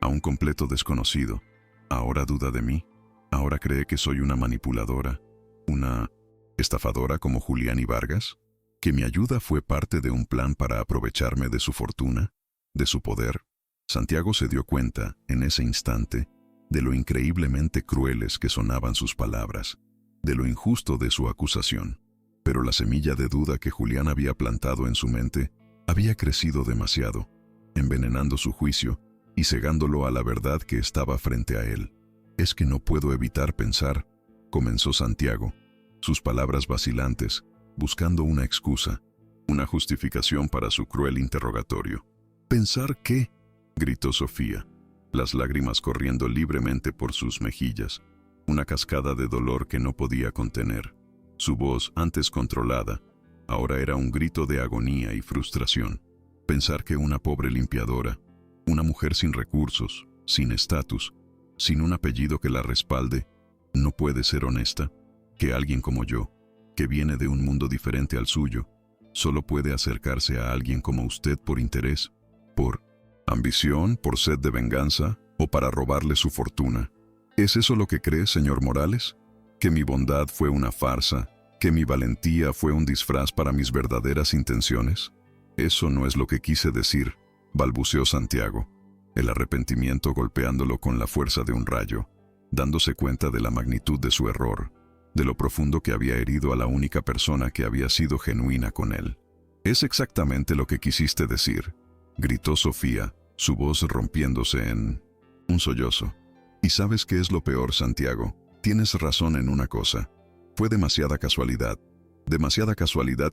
a un completo desconocido, ¿ahora duda de mí? ¿Ahora cree que soy una manipuladora, una estafadora como Julián y Vargas? ¿Que mi ayuda fue parte de un plan para aprovecharme de su fortuna, de su poder?» Santiago se dio cuenta, en ese instante, de lo increíblemente crueles que sonaban sus palabras, de lo injusto de su acusación. Pero la semilla de duda que Julián había plantado en su mente había crecido demasiado, envenenando su juicio y cegándolo a la verdad que estaba frente a él. «Es que no puedo evitar pensar», comenzó Santiago, sus palabras vacilantes, buscando una excusa, una justificación para su cruel interrogatorio. «¿Pensar qué?», gritó Sofía, las lágrimas corriendo libremente por sus mejillas, una cascada de dolor que no podía contener. Su voz, antes controlada, ahora era un grito de agonía y frustración. «Pensar que una pobre limpiadora, una mujer sin recursos, sin estatus, sin un apellido que la respalde, no puede ser honesta, que alguien como yo, que viene de un mundo diferente al suyo, solo puede acercarse a alguien como usted por interés, por ambición, por sed de venganza o para robarle su fortuna. ¿Es eso lo que cree, señor Morales? ¿Que mi bondad fue una farsa? ¿Que mi valentía fue un disfraz para mis verdaderas intenciones?» «Eso no es lo que quise decir», balbuceó Santiago, el arrepentimiento golpeándolo con la fuerza de un rayo, dándose cuenta de la magnitud de su error, de lo profundo que había herido a la única persona que había sido genuina con él. «Es exactamente lo que quisiste decir», gritó Sofía, su voz rompiéndose en un sollozo. «¿Y sabes qué es lo peor, Santiago? Tienes razón en una cosa. Fue demasiada casualidad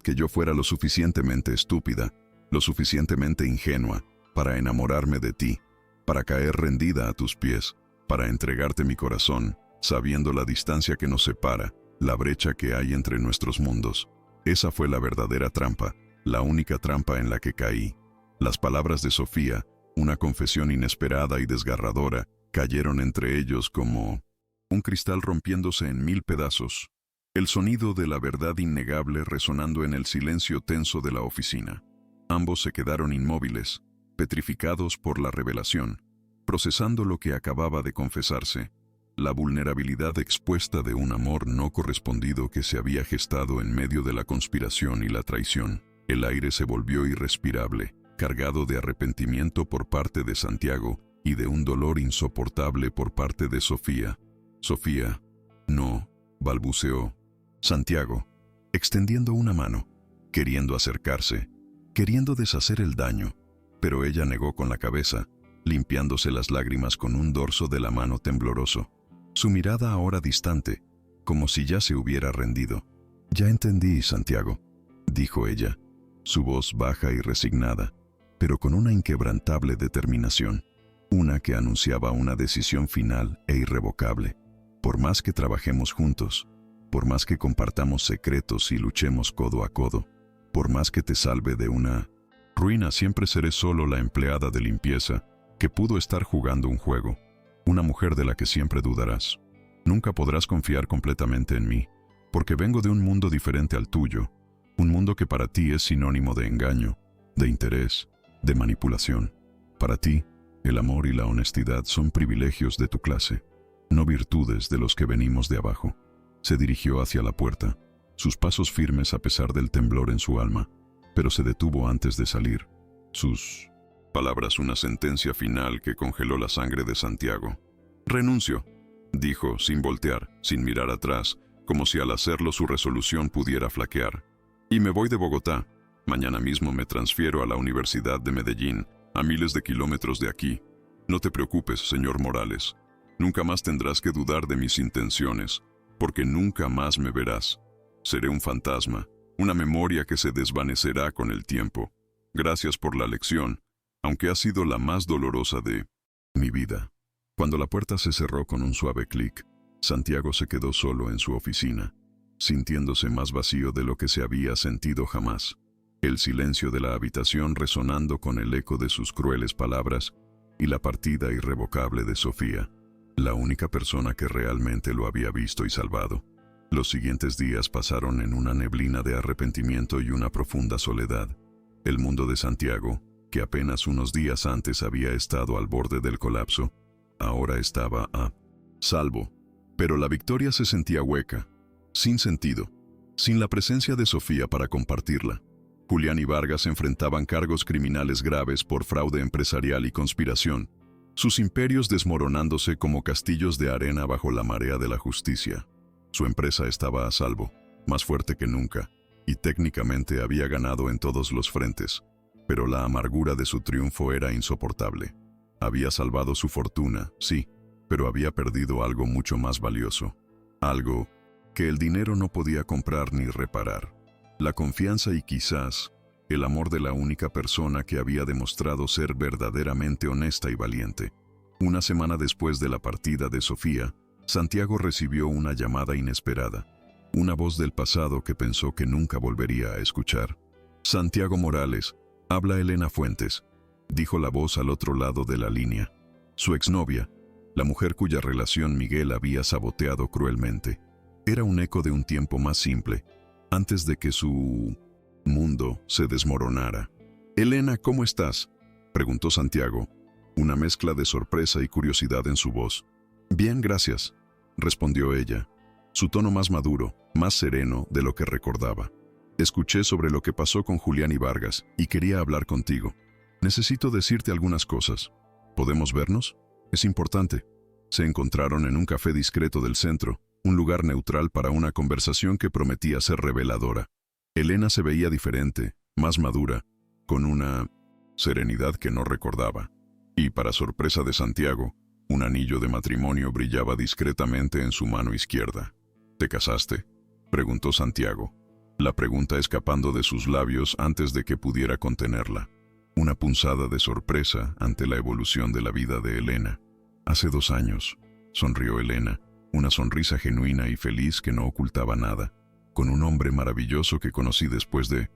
que yo fuera lo suficientemente estúpida, lo suficientemente ingenua, para enamorarme de ti, para caer rendida a tus pies, para entregarte mi corazón, sabiendo la distancia que nos separa, la brecha que hay entre nuestros mundos. Esa fue la verdadera trampa, la única trampa en la que caí. Las palabras de Sofía, una confesión inesperada y desgarradora, cayeron entre ellos como un cristal rompiéndose en 1000 pedazos. El sonido de la verdad innegable resonando en el silencio tenso de la oficina. Ambos se quedaron inmóviles, petrificados por la revelación, procesando lo que acababa de confesarse, la vulnerabilidad expuesta de un amor no correspondido que se había gestado en medio de la conspiración y la traición. El aire se volvió irrespirable, cargado de arrepentimiento por parte de Santiago y de un dolor insoportable por parte de Sofía. Sofía, no, balbuceó. Santiago, extendiendo una mano, queriendo acercarse, queriendo deshacer el daño, pero ella negó con la cabeza, limpiándose las lágrimas con un dorso de la mano tembloroso. Su mirada ahora distante, como si ya se hubiera rendido. «Ya entendí, Santiago», dijo ella, su voz baja y resignada, pero con una inquebrantable determinación, una que anunciaba una decisión final e irrevocable. Por más que trabajemos juntos, por más que compartamos secretos y luchemos codo a codo, por más que te salve de una ruina, siempre seré solo la empleada de limpieza que pudo estar jugando un juego, una mujer de la que siempre dudarás. Nunca podrás confiar completamente en mí, porque vengo de un mundo diferente al tuyo, un mundo que para ti es sinónimo de engaño, de interés, de manipulación. Para ti, el amor y la honestidad son privilegios de tu clase, no virtudes de los que venimos de abajo. Se dirigió hacia la puerta, sus pasos firmes a pesar del temblor en su alma, pero se detuvo antes de salir. Sus palabras una sentencia final que congeló la sangre de Santiago. «Renuncio», dijo, sin voltear, sin mirar atrás, como si al hacerlo su resolución pudiera flaquear. «Y me voy de Bogotá. Mañana mismo me transfiero a la Universidad de Medellín, a miles de kilómetros de aquí. No te preocupes, señor Morales. Nunca más tendrás que dudar de mis intenciones, porque nunca más me verás. Seré un fantasma, una memoria que se desvanecerá con el tiempo. Gracias por la lección, aunque ha sido la más dolorosa de mi vida». Cuando la puerta se cerró con un suave clic, Santiago se quedó solo en su oficina, sintiéndose más vacío de lo que se había sentido jamás. El silencio de la habitación resonando con el eco de sus crueles palabras y la partida irrevocable de Sofía, la única persona que realmente lo había visto y salvado. Los siguientes días pasaron en una neblina de arrepentimiento y una profunda soledad. El mundo de Santiago, que apenas unos días antes había estado al borde del colapso, ahora estaba a salvo. Pero la victoria se sentía hueca, sin sentido, sin la presencia de Sofía para compartirla. Julián y Vargas enfrentaban cargos criminales graves por fraude empresarial y conspiración, sus imperios desmoronándose como castillos de arena bajo la marea de la justicia. Su empresa estaba a salvo, más fuerte que nunca, y técnicamente había ganado en todos los frentes, pero la amargura de su triunfo era insoportable. Había salvado su fortuna, sí, pero había perdido algo mucho más valioso, algo que el dinero no podía comprar ni reparar: la confianza y quizás el amor de la única persona que había demostrado ser verdaderamente honesta y valiente. Una semana después de la partida de Sofía, Santiago recibió una llamada inesperada, una voz del pasado que pensó que nunca volvería a escuchar. «Santiago Morales, habla Elena Fuentes», dijo la voz al otro lado de la línea. Su exnovia, la mujer cuya relación Miguel había saboteado cruelmente, era un eco de un tiempo más simple, antes de que su mundo se desmoronara. «Elena, ¿cómo estás?», preguntó Santiago, una mezcla de sorpresa y curiosidad en su voz. «Bien, gracias», respondió ella, su tono más maduro, más sereno de lo que recordaba. «Escuché sobre lo que pasó con Julián y Vargas y quería hablar contigo. Necesito decirte algunas cosas. ¿Podemos vernos? Es importante». Se encontraron en un café discreto del centro, un lugar neutral para una conversación que prometía ser reveladora. Elena se veía diferente, más madura, con una serenidad que no recordaba. Y, para sorpresa de Santiago, un anillo de matrimonio brillaba discretamente en su mano izquierda. «¿Te casaste?», preguntó Santiago, la pregunta escapando de sus labios antes de que pudiera contenerla. Una punzada de sorpresa ante la evolución de la vida de Elena. «Hace 2 años», sonrió Elena, una sonrisa genuina y feliz que no ocultaba nada. con un hombre maravilloso que conocí después de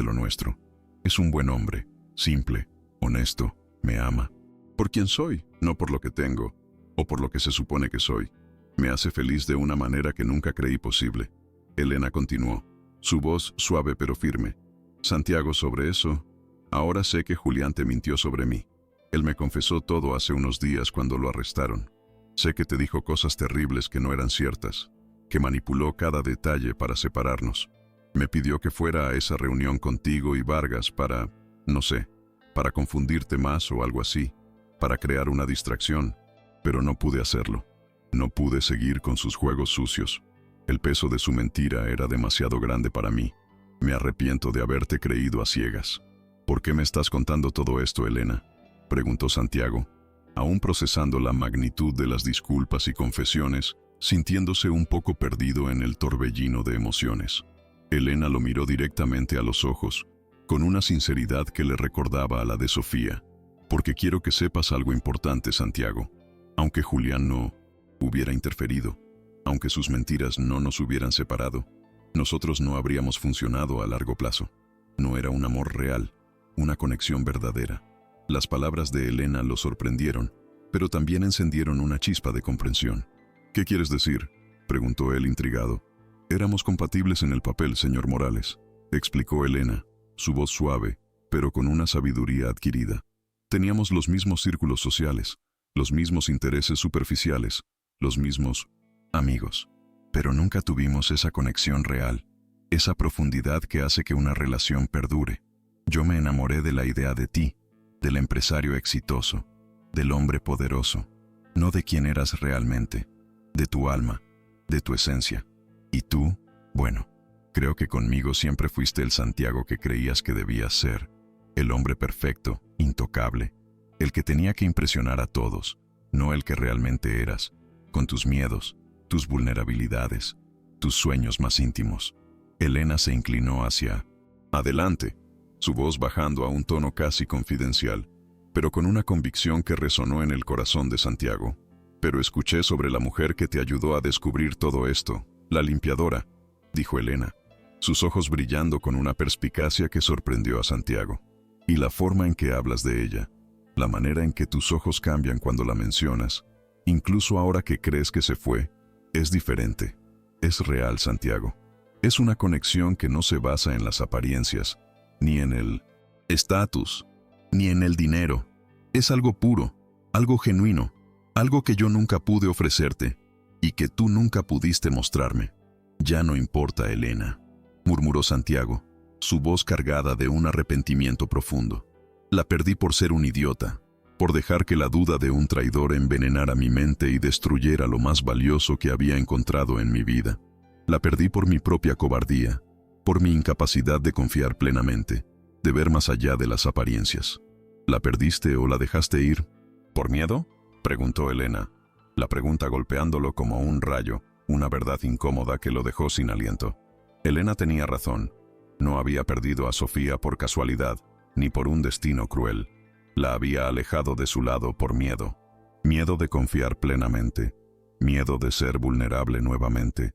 lo nuestro. Es un buen hombre, simple, honesto, me ama. Por quien soy, no por lo que tengo, o por lo que se supone que soy. Me hace feliz de una manera que nunca creí posible. Elena continuó, su voz suave pero firme. Santiago, sobre eso, ahora sé que Julián te mintió sobre mí. Él me confesó todo hace unos días cuando lo arrestaron. Sé que te dijo cosas terribles que no eran ciertas, que manipuló cada detalle para separarnos. Me pidió que fuera a esa reunión contigo y Vargas para, no sé, para confundirte más o algo así, para crear una distracción, pero no pude hacerlo. No pude seguir con sus juegos sucios. El peso de su mentira era demasiado grande para mí. Me arrepiento de haberte creído a ciegas. ¿Por qué me estás contando todo esto, Elena?, preguntó Santiago, aún procesando la magnitud de las disculpas y confesiones, sintiéndose un poco perdido en el torbellino de emociones. Elena lo miró directamente a los ojos, con una sinceridad que le recordaba a la de Sofía. Porque quiero que sepas algo importante, Santiago. Aunque Julián no hubiera interferido, aunque sus mentiras no nos hubieran separado, nosotros no habríamos funcionado a largo plazo. No era un amor real, una conexión verdadera. Las palabras de Elena lo sorprendieron, pero también encendieron una chispa de comprensión. ¿Qué quieres decir?, preguntó él intrigado. Éramos compatibles en el papel, señor Morales, explicó Elena, su voz suave, pero con una sabiduría adquirida. Teníamos los mismos círculos sociales, los mismos intereses superficiales, los mismos amigos. Pero nunca tuvimos esa conexión real, esa profundidad que hace que una relación perdure. Yo me enamoré de la idea de ti, del empresario exitoso, del hombre poderoso, no de quién eras realmente, de tu alma, de tu esencia. Y tú, bueno, creo que conmigo siempre fuiste el Santiago que creías que debías ser, el hombre perfecto, intocable, el que tenía que impresionar a todos, no el que realmente eras, con tus miedos, tus vulnerabilidades, tus sueños más íntimos. Elena se inclinó hacia adelante, su voz bajando a un tono casi confidencial, pero con una convicción que resonó en el corazón de Santiago. Pero escuché sobre la mujer que te ayudó a descubrir todo esto, la limpiadora, dijo Elena, sus ojos brillando con una perspicacia que sorprendió a Santiago. Y la forma en que hablas de ella, la manera en que tus ojos cambian cuando la mencionas, incluso ahora que crees que se fue, es diferente. Es real, Santiago. Es una conexión que no se basa en las apariencias, ni en el estatus, ni en el dinero. Es algo puro, algo genuino, algo que yo nunca pude ofrecerte y que tú nunca pudiste mostrarme. Ya no importa, Elena, murmuró Santiago, su voz cargada de un arrepentimiento profundo. La perdí por ser un idiota, por dejar que la duda de un traidor envenenara mi mente y destruyera lo más valioso que había encontrado en mi vida. La perdí por mi propia cobardía, por mi incapacidad de confiar plenamente, de ver más allá de las apariencias. ¿La perdiste o la dejaste ir? ¿Por miedo?, preguntó Elena, la pregunta golpeándolo como un rayo, una verdad incómoda que lo dejó sin aliento. Elena tenía razón. No había perdido a Sofía por casualidad, ni por un destino cruel. La había alejado de su lado por miedo. Miedo de confiar plenamente. Miedo de ser vulnerable nuevamente.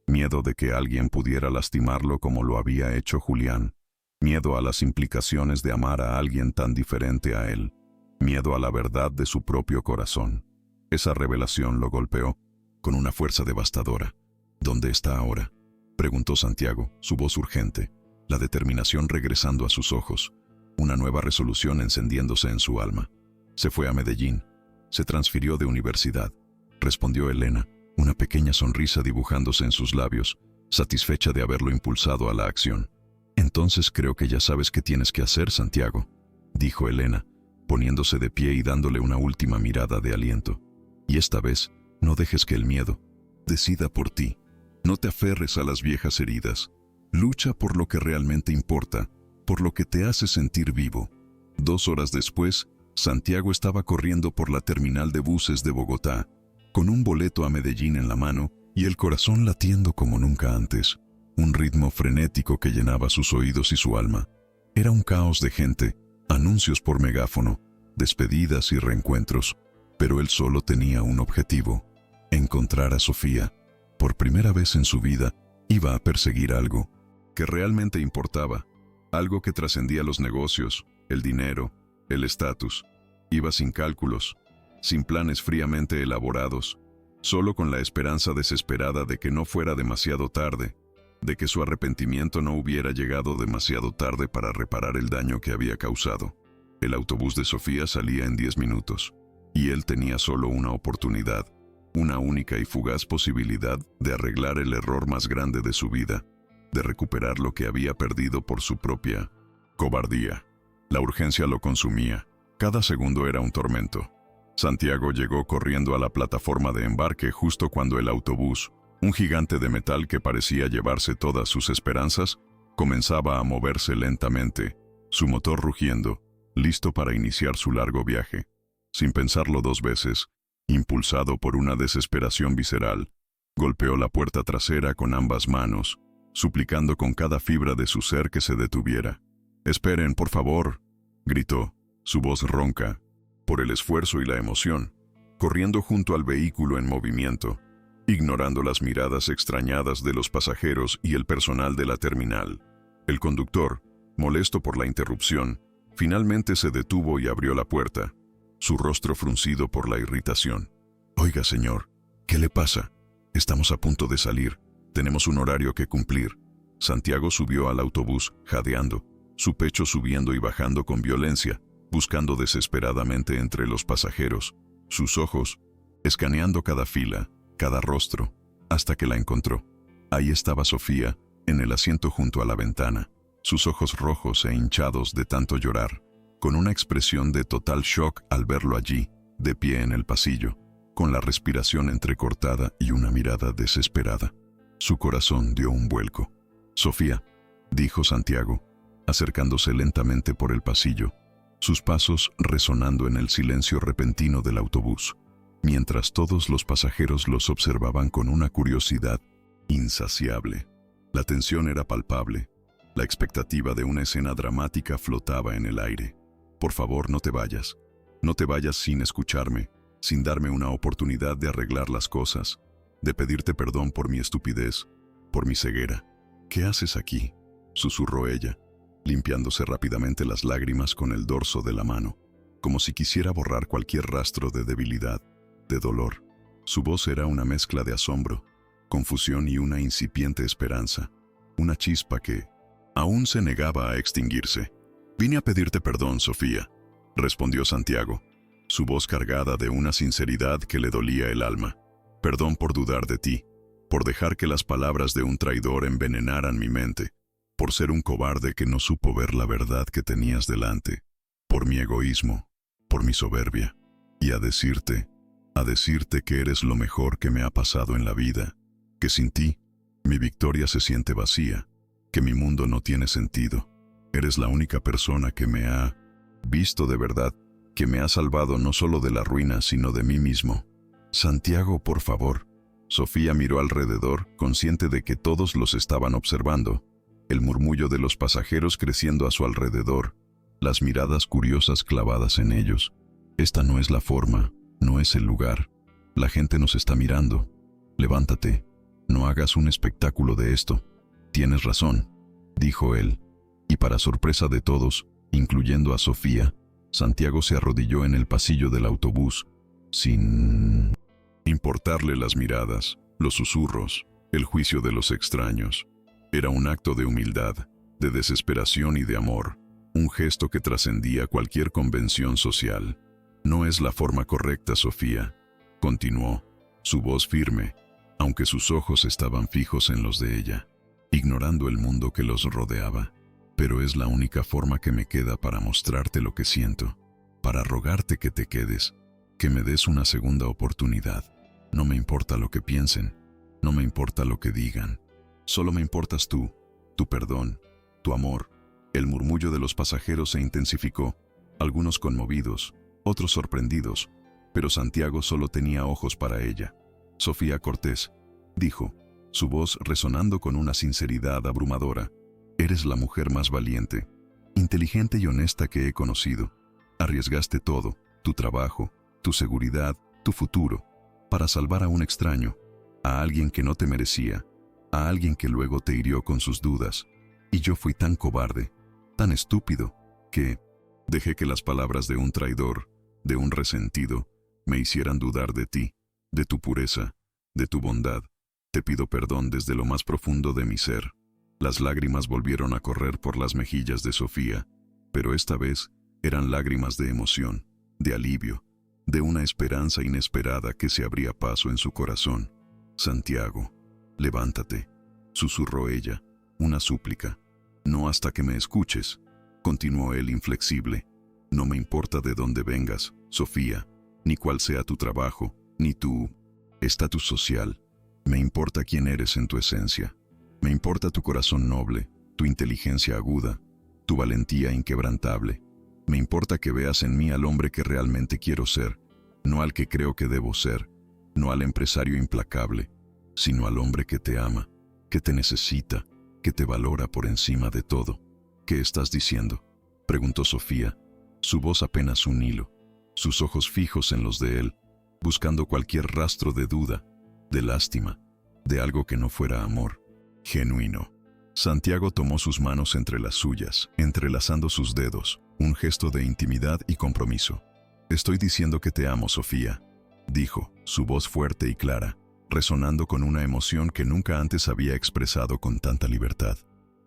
Miedo de que alguien pudiera lastimarlo como lo había hecho Julián. Miedo a las implicaciones de amar a alguien tan diferente a él. Miedo a la verdad de su propio corazón. Esa revelación lo golpeó con una fuerza devastadora. ¿Dónde está ahora?, preguntó Santiago, su voz urgente, la determinación regresando a sus ojos, una nueva resolución encendiéndose en su alma. Se fue a Medellín. Se transfirió de universidad, respondió Elena, una pequeña sonrisa dibujándose en sus labios, satisfecha de haberlo impulsado a la acción. Entonces creo que ya sabes qué tienes que hacer, Santiago, dijo Elena, poniéndose de pie y dándole una última mirada de aliento. Y esta vez, no dejes que el miedo decida por ti. No te aferres a las viejas heridas. Lucha por lo que realmente importa, por lo que te hace sentir vivo. 2 horas después, Santiago estaba corriendo por la terminal de buses de Bogotá, con un boleto a Medellín en la mano y el corazón latiendo como nunca antes. Un ritmo frenético que llenaba sus oídos y su alma. Era un caos de gente, anuncios por megáfono, despedidas y reencuentros, pero él solo tenía un objetivo: encontrar a Sofía. Por primera vez en su vida, Iba a perseguir algo que realmente importaba, algo que trascendía los negocios, el dinero, el estatus. Iba sin cálculos, sin planes fríamente elaborados, solo con la esperanza desesperada de que no fuera demasiado tarde, de que su arrepentimiento no hubiera llegado demasiado tarde para reparar el daño que había causado. El autobús de Sofía salía en 10 minutos, y él tenía solo una oportunidad, una única y fugaz posibilidad de arreglar el error más grande de su vida, de recuperar lo que había perdido por su propia cobardía. La urgencia lo consumía. Cada segundo era un tormento. Santiago llegó corriendo a la plataforma de embarque justo cuando el autobús, un gigante de metal que parecía llevarse todas sus esperanzas, comenzaba a moverse lentamente, su motor rugiendo, listo para iniciar su largo viaje. Sin pensarlo dos veces, impulsado por una desesperación visceral, golpeó la puerta trasera con ambas manos, suplicando con cada fibra de su ser que se detuviera. «Esperen, por favor», gritó, su voz ronca, por el esfuerzo y la emoción, corriendo junto al vehículo en movimiento, ignorando las miradas extrañadas de los pasajeros y el personal de la terminal. El conductor, molesto por la interrupción, finalmente se detuvo y abrió la puerta, su rostro fruncido por la irritación. «Oiga, señor, ¿qué le pasa? Estamos a punto de salir. Tenemos un horario que cumplir». Santiago subió al autobús, jadeando, su pecho subiendo y bajando con violencia, buscando desesperadamente entre los pasajeros, sus ojos, escaneando cada fila, cada rostro, hasta que la encontró. Ahí estaba Sofía, en el asiento junto a la ventana, sus ojos rojos e hinchados de tanto llorar, con una expresión de total shock al verlo allí, de pie en el pasillo, con la respiración entrecortada y una mirada desesperada. Su corazón dio un vuelco. «Sofía», dijo Santiago, acercándose lentamente por el pasillo, sus pasos resonando en el silencio repentino del autobús, mientras todos los pasajeros los observaban con una curiosidad insaciable. La tensión era palpable, la expectativa de una escena dramática flotaba en el aire. «Por favor, no te vayas. No te vayas sin escucharme, sin darme una oportunidad de arreglar las cosas, de pedirte perdón por mi estupidez, por mi ceguera». «¿Qué haces aquí?», susurró ella, limpiándose rápidamente las lágrimas con el dorso de la mano, como si quisiera borrar cualquier rastro de debilidad, de dolor. Su voz era una mezcla de asombro, confusión y una incipiente esperanza, una chispa que aún se negaba a extinguirse. «Vine a pedirte perdón, Sofía», respondió Santiago, su voz cargada de una sinceridad que le dolía el alma. «Perdón por dudar de ti, por dejar que las palabras de un traidor envenenaran mi mente, por ser un cobarde que no supo ver la verdad que tenías delante, por mi egoísmo, por mi soberbia, y a decirte que eres lo mejor que me ha pasado en la vida, que sin ti, mi victoria se siente vacía, que mi mundo no tiene sentido. Eres la única persona que me ha visto de verdad, que me ha salvado no solo de la ruina, sino de mí mismo». «Santiago, por favor». Sofía miró alrededor, consciente de que todos los estaban observando, el murmullo de los pasajeros creciendo a su alrededor, las miradas curiosas clavadas en ellos. «Esta no es la forma, no es el lugar. La gente nos está mirando. Levántate, no hagas un espectáculo de esto». «Tienes razón», dijo él, y para sorpresa de todos, incluyendo a Sofía, Santiago se arrodilló en el pasillo del autobús, sin importarle las miradas, los susurros, el juicio de los extraños. Era un acto de humildad, de desesperación y de amor, un gesto que trascendía cualquier convención social. «No es la forma correcta, Sofía», continuó, su voz firme, aunque sus ojos estaban fijos en los de ella, ignorando el mundo que los rodeaba. «Pero es la única forma que me queda para mostrarte lo que siento, para rogarte que te quedes, que me des una segunda oportunidad. No me importa lo que piensen, no me importa lo que digan. Solo me importas tú, tu perdón, tu amor». El murmullo de los pasajeros se intensificó, algunos conmovidos, otros sorprendidos, pero Santiago solo tenía ojos para ella. «Sofía Cortés», dijo, su voz resonando con una sinceridad abrumadora, «eres la mujer más valiente, inteligente y honesta que he conocido. Arriesgaste todo, tu trabajo, tu seguridad, tu futuro, para salvar a un extraño, a alguien que no te merecía. a alguien que luego te hirió con sus dudas. Y yo fui tan cobarde, tan estúpido, que dejé que las palabras de un traidor, de un resentido, me hicieran dudar de ti, de tu pureza, de tu bondad. Te pido perdón desde lo más profundo de mi ser. Las lágrimas volvieron a correr por las mejillas de Sofía, pero esta vez eran lágrimas de emoción, de alivio, de una esperanza inesperada que se abría paso en su corazón. Santiago, levántate, susurró ella, una súplica. No hasta que me escuches, continuó él inflexible. No me importa de dónde vengas, Sofía, ni cuál sea tu trabajo, ni tu estatus social. Me importa quién eres en tu esencia. Me importa tu corazón noble, tu inteligencia aguda, tu valentía inquebrantable. Me importa que veas en mí al hombre que realmente quiero ser, no al que creo que debo ser, no al empresario implacable, sino al hombre que te ama, que te necesita, que te valora por encima de todo. ¿Qué estás diciendo?, preguntó Sofía, su voz apenas un hilo, sus ojos fijos en los de él, buscando cualquier rastro de duda, de lástima, de algo que no fuera amor genuino. Santiago tomó sus manos entre las suyas, entrelazando sus dedos, un gesto de intimidad y compromiso. Estoy diciendo que te amo, Sofía, dijo, su voz fuerte y clara, resonando con una emoción que nunca antes había expresado con tanta libertad.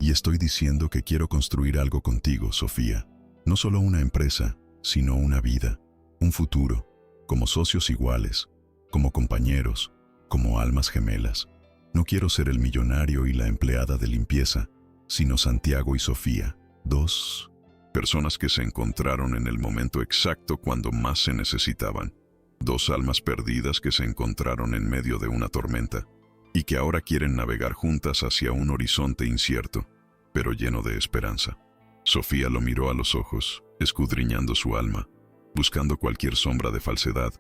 Y estoy diciendo que quiero construir algo contigo, Sofía. No solo una empresa, sino una vida, un futuro, como socios iguales, como compañeros, como almas gemelas. No quiero ser el millonario y la empleada de limpieza, sino Santiago y Sofía, dos personas que se encontraron en el momento exacto cuando más se necesitaban. Dos almas perdidas que se encontraron en medio de una tormenta y que ahora quieren navegar juntas hacia un horizonte incierto, pero lleno de esperanza. Sofía lo miró a los ojos, escudriñando su alma, buscando cualquier sombra de falsedad,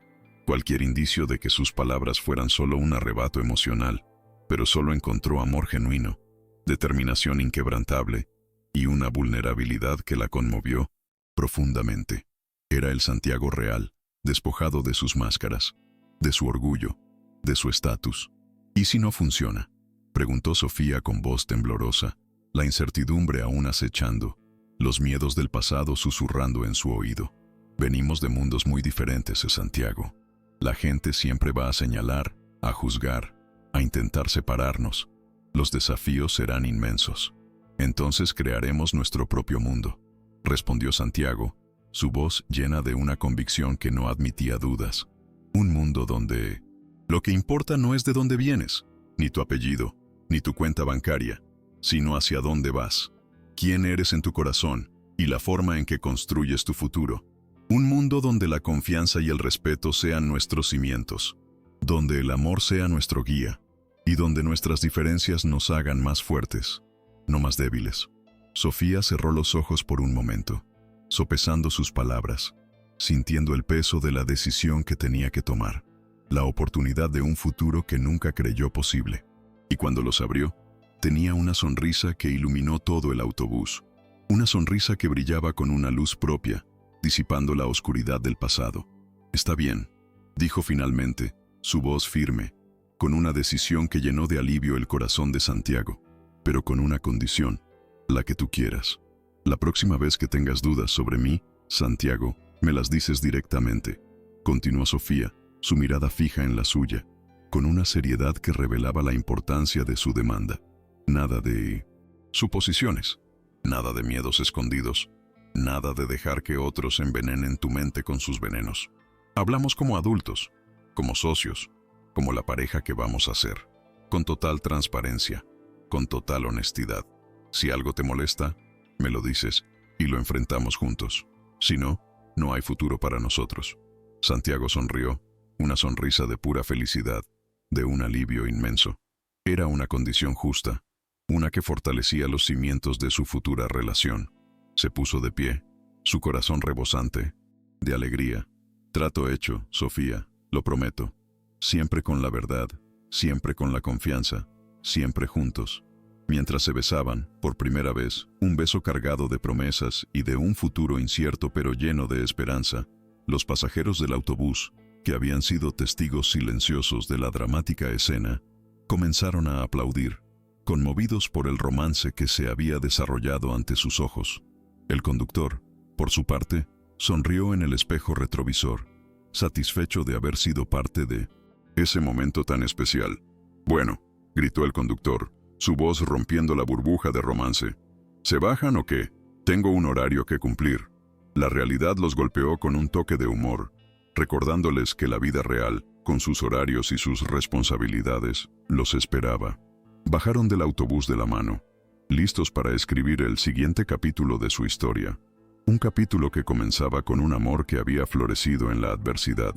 cualquier indicio de que sus palabras fueran solo un arrebato emocional, pero solo encontró amor genuino, determinación inquebrantable y una vulnerabilidad que la conmovió profundamente. Era el Santiago real, despojado de sus máscaras, de su orgullo, de su estatus. ¿Y si no funciona?, preguntó Sofía con voz temblorosa, la incertidumbre aún acechando, los miedos del pasado susurrando en su oído. Venimos de mundos muy diferentes, Santiago. La gente siempre va a señalar, a juzgar, a intentar separarnos. Los desafíos serán inmensos. Entonces crearemos nuestro propio mundo, respondió Santiago, su voz llena de una convicción que no admitía dudas. Un mundo donde lo que importa no es de dónde vienes, ni tu apellido, ni tu cuenta bancaria, sino hacia dónde vas, quién eres en tu corazón y la forma en que construyes tu futuro. Un mundo donde la confianza y el respeto sean nuestros cimientos, donde el amor sea nuestro guía y donde nuestras diferencias nos hagan más fuertes, no más débiles. Sofía cerró los ojos por un momento, sopesando sus palabras, sintiendo el peso de la decisión que tenía que tomar, la oportunidad de un futuro que nunca creyó posible. Y cuando los abrió, tenía una sonrisa que iluminó todo el autobús, una sonrisa que brillaba con una luz propia, disipando la oscuridad del pasado. Está bien, dijo finalmente, su voz firme, con una decisión que llenó de alivio el corazón de Santiago, pero con una condición, la que tú quieras. La próxima vez que tengas dudas sobre mí, Santiago, me las dices directamente, continuó Sofía, su mirada fija en la suya, con una seriedad que revelaba la importancia de su demanda. Nada de suposiciones, nada de miedos escondidos, nada de dejar que otros envenenen tu mente con sus venenos. Hablamos como adultos, como socios, como la pareja que vamos a ser, con total transparencia, con total honestidad. Si algo te molesta, me lo dices y lo enfrentamos juntos. Si no, no hay futuro para nosotros. Santiago sonrió, una sonrisa de pura felicidad, de un alivio inmenso. Era una condición justa, una que fortalecía los cimientos de su futura relación. Se puso de pie, su corazón rebosante, de alegría. Trato hecho, Sofía, lo prometo. Siempre con la verdad, siempre con la confianza, siempre juntos. Mientras se besaban, por primera vez, un beso cargado de promesas y de un futuro incierto pero lleno de esperanza, los pasajeros del autobús, que habían sido testigos silenciosos de la dramática escena, comenzaron a aplaudir, conmovidos por el romance que se había desarrollado ante sus ojos. El conductor, por su parte, sonrió en el espejo retrovisor, satisfecho de haber sido parte de ese momento tan especial. «Bueno», gritó el conductor, su voz rompiendo la burbuja de romance. «¿Se bajan o qué? Tengo un horario que cumplir». La realidad los golpeó con un toque de humor, recordándoles que la vida real, con sus horarios y sus responsabilidades, los esperaba. Bajaron del autobús de la mano, listos para escribir el siguiente capítulo de su historia. Un capítulo que comenzaba con un amor que había florecido en la adversidad.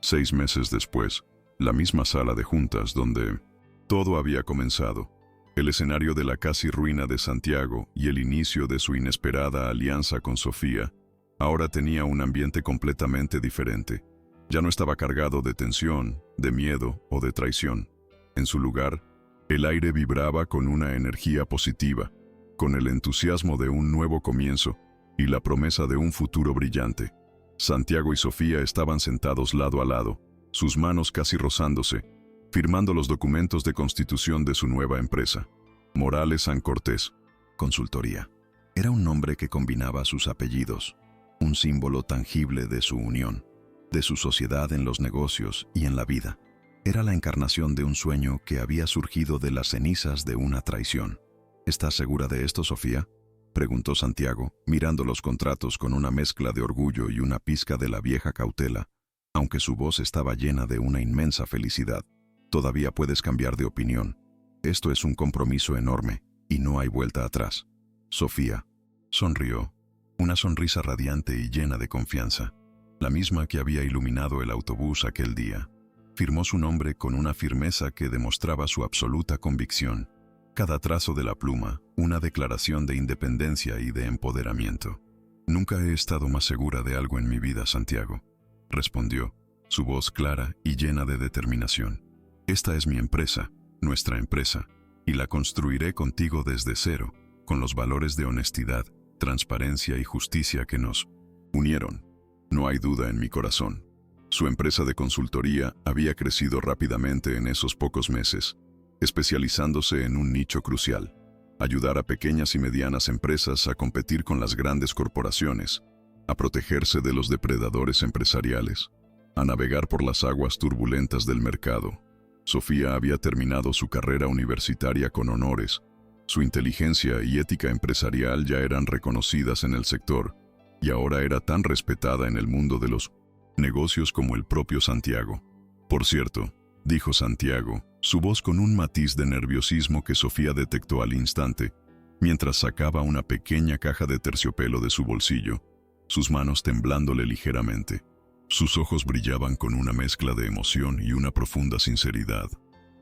6 meses después, la misma sala de juntas donde todo había comenzado. El escenario de la casi ruina de Santiago y el inicio de su inesperada alianza con Sofía, ahora tenía un ambiente completamente diferente. Ya no estaba cargado de tensión, de miedo o de traición. En su lugar, el aire vibraba con una energía positiva, con el entusiasmo de un nuevo comienzo y la promesa de un futuro brillante. Santiago y Sofía estaban sentados lado a lado, sus manos casi rozándose, firmando los documentos de constitución de su nueva empresa. Morales San Cortés, Consultoría. Era un nombre que combinaba sus apellidos, un símbolo tangible de su unión, de su sociedad en los negocios y en la vida. Era la encarnación de un sueño que había surgido de las cenizas de una traición. ¿Estás segura de esto, Sofía?, preguntó Santiago, mirando los contratos con una mezcla de orgullo y una pizca de la vieja cautela, aunque su voz estaba llena de una inmensa felicidad. Todavía puedes cambiar de opinión. Esto es un compromiso enorme, y no hay vuelta atrás. Sofía sonrió, una sonrisa radiante y llena de confianza, la misma que había iluminado el autobús aquel día. Firmó su nombre con una firmeza que demostraba su absoluta convicción. Cada trazo de la pluma, una declaración de independencia y de empoderamiento. «Nunca he estado más segura de algo en mi vida, Santiago», respondió, su voz clara y llena de determinación. «Esta es mi empresa, nuestra empresa, y la construiré contigo desde cero, con los valores de honestidad, transparencia y justicia que nos unieron. No hay duda en mi corazón». Su empresa de consultoría había crecido rápidamente en esos pocos meses, especializándose en un nicho crucial: ayudar a pequeñas y medianas empresas a competir con las grandes corporaciones, a protegerse de los depredadores empresariales, a navegar por las aguas turbulentas del mercado. Sofía había terminado su carrera universitaria con honores. Su inteligencia y ética empresarial ya eran reconocidas en el sector, y ahora era tan respetada en el mundo de los negocios como el propio Santiago. «Por cierto», dijo Santiago, su voz con un matiz de nerviosismo que Sofía detectó al instante, mientras sacaba una pequeña caja de terciopelo de su bolsillo, sus manos temblándole ligeramente. Sus ojos brillaban con una mezcla de emoción y una profunda sinceridad.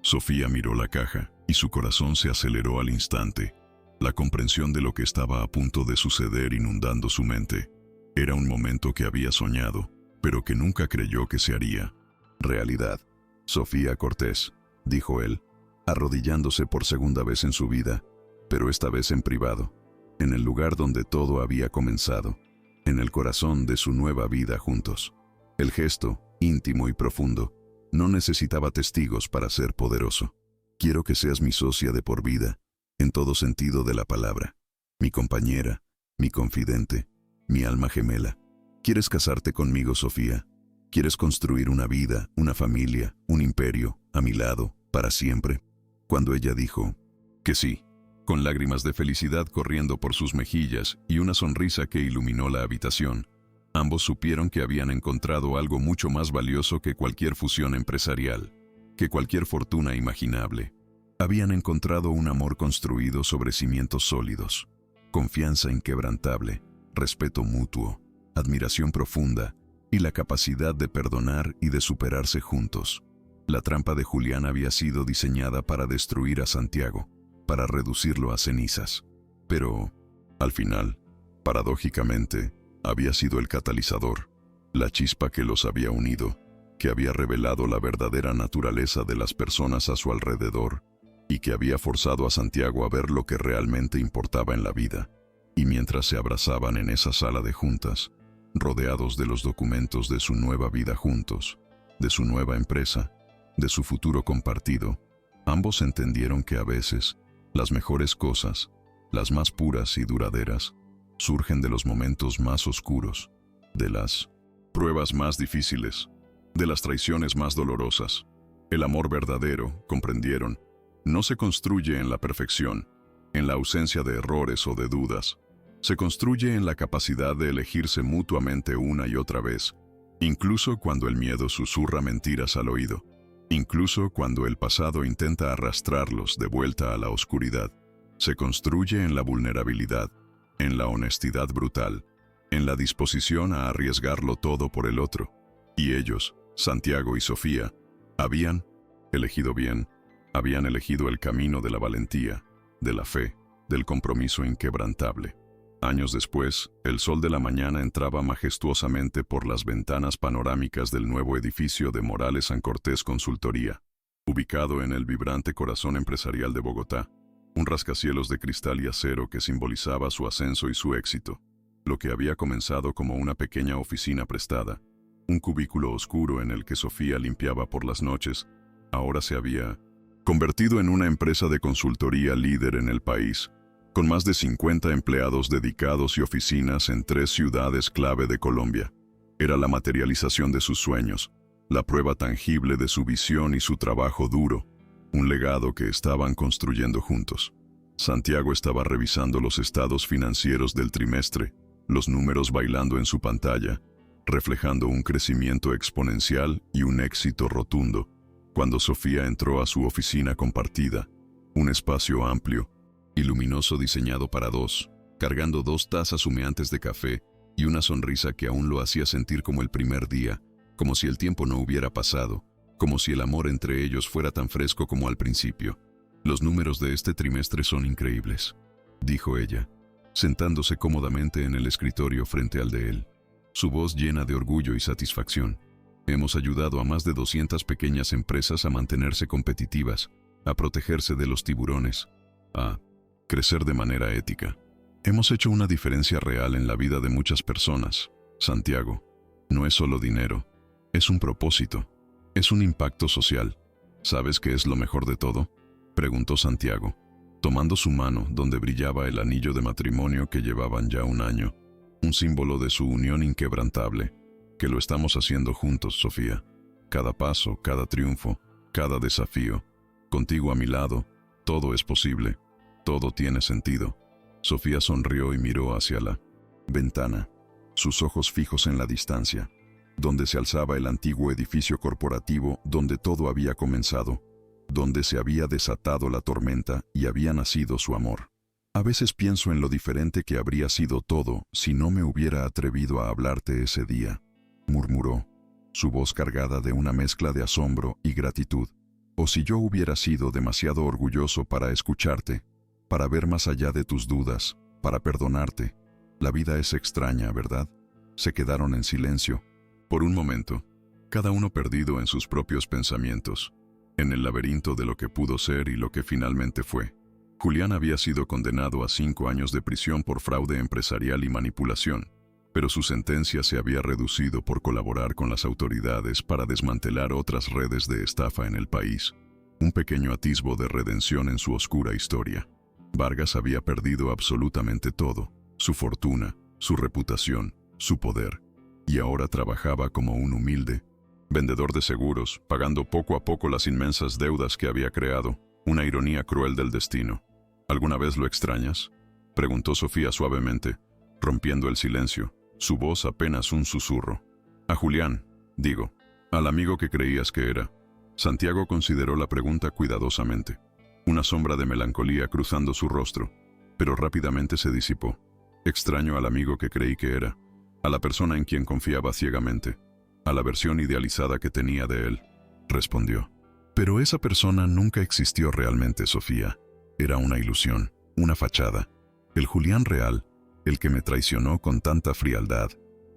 Sofía miró la caja, y su corazón se aceleró al instante, la comprensión de lo que estaba a punto de suceder inundando su mente. Era un momento que había soñado, pero que nunca creyó que se haría realidad. «Sofía Cortés», dijo él, arrodillándose por segunda vez en su vida, pero esta vez en privado, en el lugar donde todo había comenzado, en el corazón de su nueva vida juntos. El gesto, íntimo y profundo, no necesitaba testigos para ser poderoso. «Quiero que seas mi socia de por vida, en todo sentido de la palabra, mi compañera, mi confidente, mi alma gemela. ¿Quieres casarte conmigo, Sofía? ¿Quieres construir una vida, una familia, un imperio, a mi lado, para siempre?» Cuando ella dijo que sí, con lágrimas de felicidad corriendo por sus mejillas y una sonrisa que iluminó la habitación, ambos supieron que habían encontrado algo mucho más valioso que cualquier fusión empresarial, que cualquier fortuna imaginable. Habían encontrado un amor construido sobre cimientos sólidos, confianza inquebrantable, respeto mutuo, admiración profunda y la capacidad de perdonar y de superarse juntos. La trampa de Julián había sido diseñada para destruir a Santiago, para reducirlo a cenizas. Pero, al final, paradójicamente, había sido el catalizador, la chispa que los había unido, que había revelado la verdadera naturaleza de las personas a su alrededor y que había forzado a Santiago a ver lo que realmente importaba en la vida. Y mientras se abrazaban en esa sala de juntas, rodeados de los documentos de su nueva vida juntos, de su nueva empresa, de su futuro compartido, ambos entendieron que a veces Las mejores cosas, las más puras y duraderas, surgen de los momentos más oscuros, de las pruebas más difíciles, de las traiciones más dolorosas. El amor verdadero, comprendieron, no se construye en la perfección, en la ausencia de errores o de dudas. Se construye en la capacidad de elegirse mutuamente una y otra vez, incluso cuando el miedo susurra mentiras al oído, incluso cuando el pasado intenta arrastrarlos de vuelta a la oscuridad. Se construye en la vulnerabilidad, en la honestidad brutal, en la disposición a arriesgarlo todo por el otro. Y ellos, Santiago y Sofía, habían elegido bien, habían elegido el camino de la valentía, de la fe, del compromiso inquebrantable. Años después, el sol de la mañana entraba majestuosamente por las ventanas panorámicas del nuevo edificio de Morales San Cortés Consultoría, ubicado en el vibrante corazón empresarial de Bogotá, un rascacielos de cristal y acero que simbolizaba su ascenso y su éxito. Lo que había comenzado como una pequeña oficina prestada, un cubículo oscuro en el que Sofía limpiaba por las noches, ahora se había convertido en una empresa de consultoría líder en el país, con más de 50 empleados dedicados y oficinas en 3 ciudades clave de Colombia. Era la materialización de sus sueños, la prueba tangible de su visión y su trabajo duro, un legado que estaban construyendo juntos. Santiago estaba revisando los estados financieros del trimestre, los números bailando en su pantalla, reflejando un crecimiento exponencial y un éxito rotundo, cuando Sofía entró a su oficina compartida, un espacio amplio y luminoso diseñado para 2, cargando 2 tazas humeantes de café y una sonrisa que aún lo hacía sentir como el primer día, como si el tiempo no hubiera pasado, como si el amor entre ellos fuera tan fresco como al principio. «Los números de este trimestre son increíbles», dijo ella, sentándose cómodamente en el escritorio frente al de él, su voz llena de orgullo y satisfacción. «Hemos ayudado a más de 200 pequeñas empresas a mantenerse competitivas, a protegerse de los tiburones, a crecer de manera ética. Hemos hecho una diferencia real en la vida de muchas personas, Santiago. No es solo dinero, es un propósito, es un impacto social. ¿Sabes qué es lo mejor de todo?», preguntó Santiago, tomando su mano donde brillaba el anillo de matrimonio que llevaban ya 1 año, un símbolo de su unión inquebrantable. «Que lo estamos haciendo juntos, Sofía. Cada paso, cada triunfo, cada desafío. Contigo a mi lado, todo es posible. Todo tiene sentido». Sofía sonrió y miró hacia la ventana, sus ojos fijos en la distancia, donde se alzaba el antiguo edificio corporativo donde todo había comenzado, donde se había desatado la tormenta y había nacido su amor. «A veces pienso en lo diferente que habría sido todo si no me hubiera atrevido a hablarte ese día», murmuró, su voz cargada de una mezcla de asombro y gratitud. «O si yo hubiera sido demasiado orgulloso para escucharte, para ver más allá de tus dudas, para perdonarte. La vida es extraña, ¿verdad?». Se quedaron en silencio, por un momento, cada uno perdido en sus propios pensamientos, en el laberinto de lo que pudo ser y lo que finalmente fue. Julián había sido condenado a 5 años de prisión por fraude empresarial y manipulación, pero su sentencia se había reducido por colaborar con las autoridades para desmantelar otras redes de estafa en el país. Un pequeño atisbo de redención en su oscura historia. Vargas había perdido absolutamente todo, su fortuna, su reputación, su poder, y ahora trabajaba como un humilde vendedor de seguros, pagando poco a poco las inmensas deudas que había creado, una ironía cruel del destino. «¿Alguna vez lo extrañas?», preguntó Sofía suavemente, rompiendo el silencio, su voz apenas un susurro. «A Julián, digo, al amigo que creías que era». Santiago consideró la pregunta cuidadosamente, una sombra de melancolía cruzando su rostro, pero rápidamente se disipó. «Extraño al amigo que creí que era, a la persona en quien confiaba ciegamente, a la versión idealizada que tenía de él», respondió. «Pero esa persona nunca existió realmente, Sofía. Era una ilusión, una fachada. El Julián real, el que me traicionó con tanta frialdad,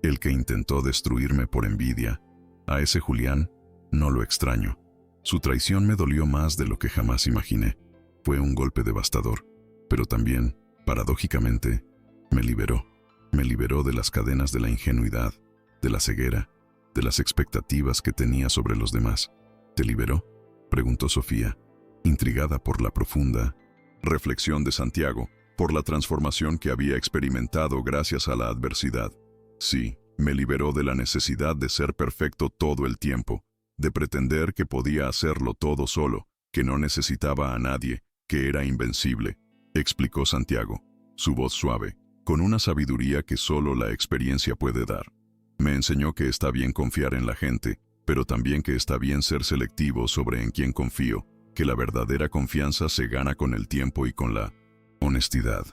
el que intentó destruirme por envidia, a ese Julián no lo extraño. Su traición me dolió más de lo que jamás imaginé. Fue un golpe devastador, pero también, paradójicamente, me liberó. Me liberó de las cadenas de la ingenuidad, de la ceguera, de las expectativas que tenía sobre los demás». «¿Te liberó?», preguntó Sofía, intrigada por la profunda Reflexión de Santiago, por la transformación que había experimentado gracias a la adversidad. Sí, me liberó de la necesidad de ser perfecto todo el tiempo, de pretender que podía hacerlo todo solo, que no necesitaba a nadie, que era invencible, explicó Santiago, su voz suave, con una sabiduría que solo la experiencia puede dar. Me enseñó que está bien confiar en la gente, pero también que está bien ser selectivo sobre en quién confío, que la verdadera confianza se gana con el tiempo y con la honestidad.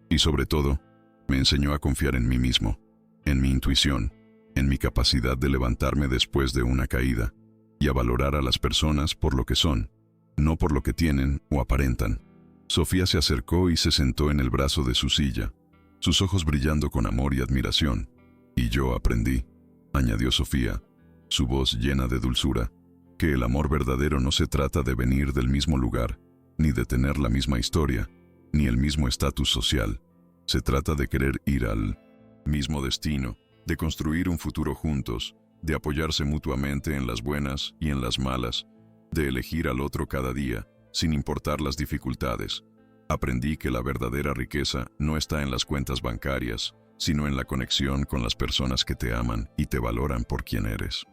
Y sobre todo, me enseñó a confiar en mí mismo, en mi intuición, en mi capacidad de levantarme después de una caída, y a valorar a las personas por lo que son, no por lo que tienen o aparentan. Sofía se acercó y se sentó en el brazo de su silla, sus ojos brillando con amor y admiración. Y yo aprendí, añadió Sofía, su voz llena de dulzura, que el amor verdadero no se trata de venir del mismo lugar, ni de tener la misma historia, ni el mismo estatus social. Se trata de querer ir al mismo destino, de construir un futuro juntos, de apoyarse mutuamente en las buenas y en las malas, de elegir al otro cada día, sin importar las dificultades. Aprendí que la verdadera riqueza no está en las cuentas bancarias, sino en la conexión con las personas que te aman y te valoran por quien eres.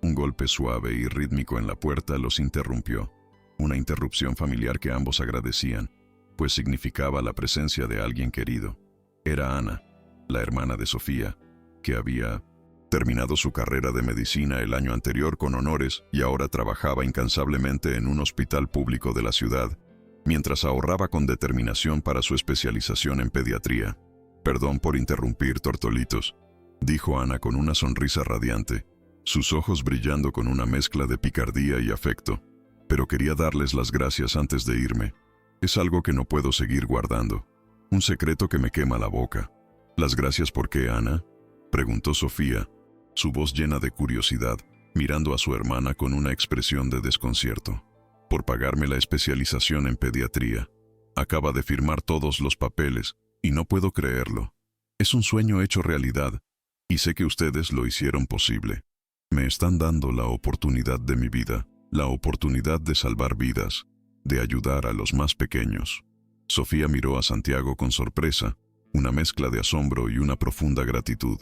Un golpe suave y rítmico en la puerta los interrumpió, una interrupción familiar que ambos agradecían, pues significaba la presencia de alguien querido. Era Ana, la hermana de Sofía, que había terminado su carrera de medicina el año anterior con honores y ahora trabajaba incansablemente en un hospital público de la ciudad, mientras ahorraba con determinación para su especialización en pediatría. «Perdón por interrumpir, Tortolitos», dijo Ana con una sonrisa radiante, sus ojos brillando con una mezcla de picardía y afecto. «Pero quería darles las gracias antes de irme. Es algo que no puedo seguir guardando. Un secreto que me quema la boca». «¿Las gracias por qué, Ana?», preguntó Sofía, su voz llena de curiosidad, mirando a su hermana con una expresión de desconcierto. «Por pagarme la especialización en pediatría. Acaba de firmar todos los papeles, y no puedo creerlo. Es un sueño hecho realidad, y sé que ustedes lo hicieron posible. Me están dando la oportunidad de mi vida, la oportunidad de salvar vidas, de ayudar a los más pequeños». Sofía miró a Santiago con sorpresa, una mezcla de asombro y una profunda gratitud.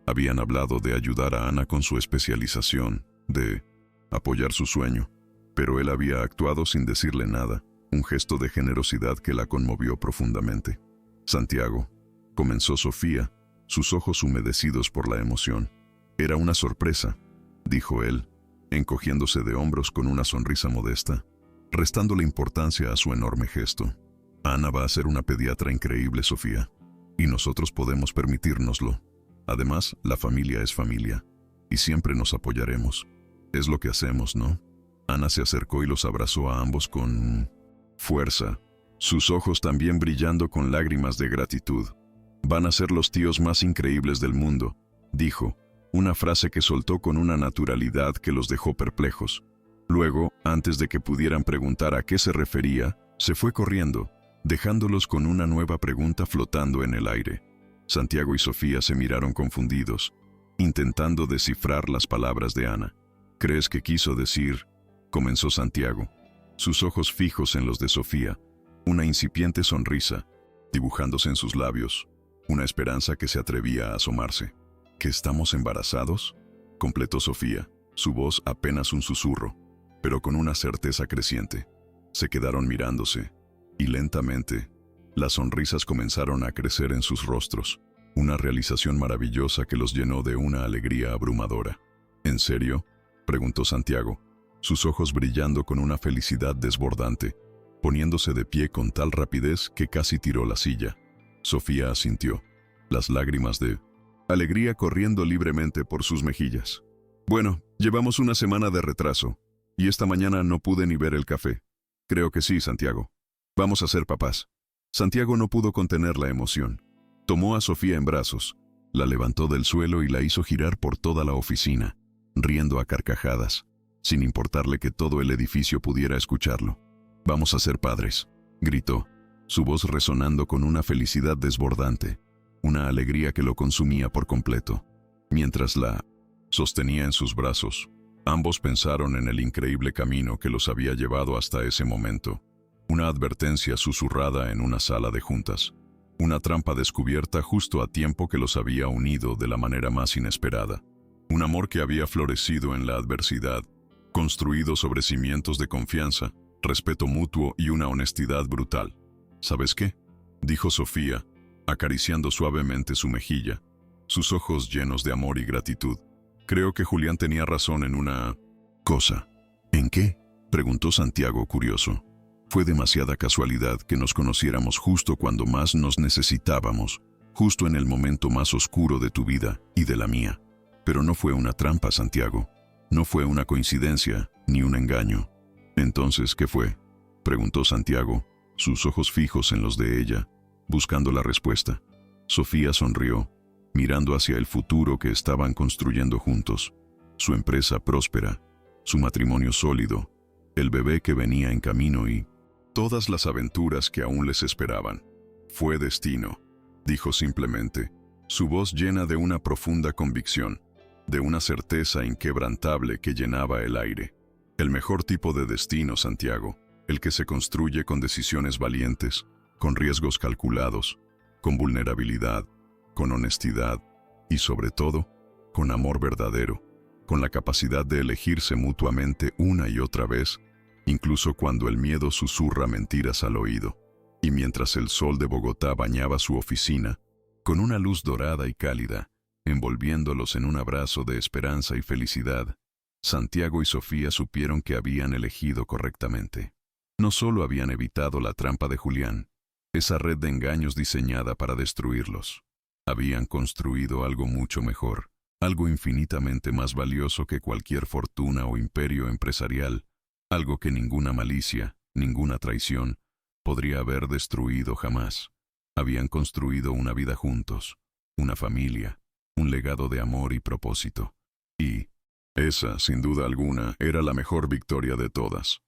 Habían hablado de ayudar a Ana con su especialización, de apoyar su sueño, pero él había actuado sin decirle nada, un gesto de generosidad que la conmovió profundamente. «Santiago», comenzó Sofía, sus ojos humedecidos por la emoción. «Era una sorpresa», dijo él, encogiéndose de hombros con una sonrisa modesta, restándole importancia a su enorme gesto. «Ana va a ser una pediatra increíble, Sofía, y nosotros podemos permitírnoslo. Además, la familia es familia, y siempre nos apoyaremos. Es lo que hacemos, ¿no?». Ana se acercó y los abrazó a ambos con fuerza, sus ojos también brillando con lágrimas de gratitud. «Van a ser los tíos más increíbles del mundo», dijo, una frase que soltó con una naturalidad que los dejó perplejos. Luego, antes de que pudieran preguntar a qué se refería, se fue corriendo, dejándolos con una nueva pregunta flotando en el aire. Santiago y Sofía se miraron confundidos, intentando descifrar las palabras de Ana. «¿Crees que quiso decir?», comenzó Santiago, sus ojos fijos en los de Sofía, una incipiente sonrisa, dibujándose en sus labios, una esperanza que se atrevía a asomarse. «¿Que estamos embarazados?», completó Sofía, su voz apenas un susurro, pero con una certeza creciente. Se quedaron mirándose, y lentamente, las sonrisas comenzaron a crecer en sus rostros, una realización maravillosa que los llenó de una alegría abrumadora. «¿En serio?», preguntó Santiago, sus ojos brillando con una felicidad desbordante, poniéndose de pie con tal rapidez que casi tiró la silla. Sofía asintió, las lágrimas de alegría corriendo libremente por sus mejillas. «Bueno, llevamos una semana de retraso, y esta mañana no pude ni ver el café. Creo que sí, Santiago. Vamos a ser papás». Santiago no pudo contener la emoción. Tomó a Sofía en brazos, la levantó del suelo y la hizo girar por toda la oficina, riendo a carcajadas, sin importarle que todo el edificio pudiera escucharlo. «Vamos a ser padres», gritó, su voz resonando con una felicidad desbordante, una alegría que lo consumía por completo. Mientras la sostenía en sus brazos, ambos pensaron en el increíble camino que los había llevado hasta ese momento. Una advertencia susurrada en una sala de juntas. Una trampa descubierta justo a tiempo que los había unido de la manera más inesperada. Un amor que había florecido en la adversidad, construido sobre cimientos de confianza, respeto mutuo y una honestidad brutal. ¿Sabes qué?, dijo Sofía, acariciando suavemente su mejilla, sus ojos llenos de amor y gratitud. Creo que Julián tenía razón en una cosa. ¿En qué?, preguntó Santiago curioso. Fue demasiada casualidad que nos conociéramos justo cuando más nos necesitábamos, justo en el momento más oscuro de tu vida y de la mía. Pero no fue una trampa, Santiago. No fue una coincidencia, ni un engaño. ¿Entonces qué fue?, preguntó Santiago, sus ojos fijos en los de ella, buscando la respuesta. Sofía sonrió, mirando hacia el futuro que estaban construyendo juntos. Su empresa próspera, su matrimonio sólido, el bebé que venía en camino y todas las aventuras que aún les esperaban. Fue destino, dijo simplemente, su voz llena de una profunda convicción, de una certeza inquebrantable que llenaba el aire. El mejor tipo de destino, Santiago, el que se construye con decisiones valientes, con riesgos calculados, con vulnerabilidad, con honestidad y, sobre todo, con amor verdadero, con la capacidad de elegirse mutuamente una y otra vez, incluso cuando el miedo susurra mentiras al oído. Y mientras el sol de Bogotá bañaba su oficina, con una luz dorada y cálida, envolviéndolos en un abrazo de esperanza y felicidad, Santiago y Sofía supieron que habían elegido correctamente. No solo habían evitado la trampa de Julián, esa red de engaños diseñada para destruirlos. Habían construido algo mucho mejor, algo infinitamente más valioso que cualquier fortuna o imperio empresarial, algo que ninguna malicia, ninguna traición, podría haber destruido jamás. Habían construido una vida juntos, una familia, un legado de amor y propósito. Y esa, sin duda alguna, era la mejor victoria de todas.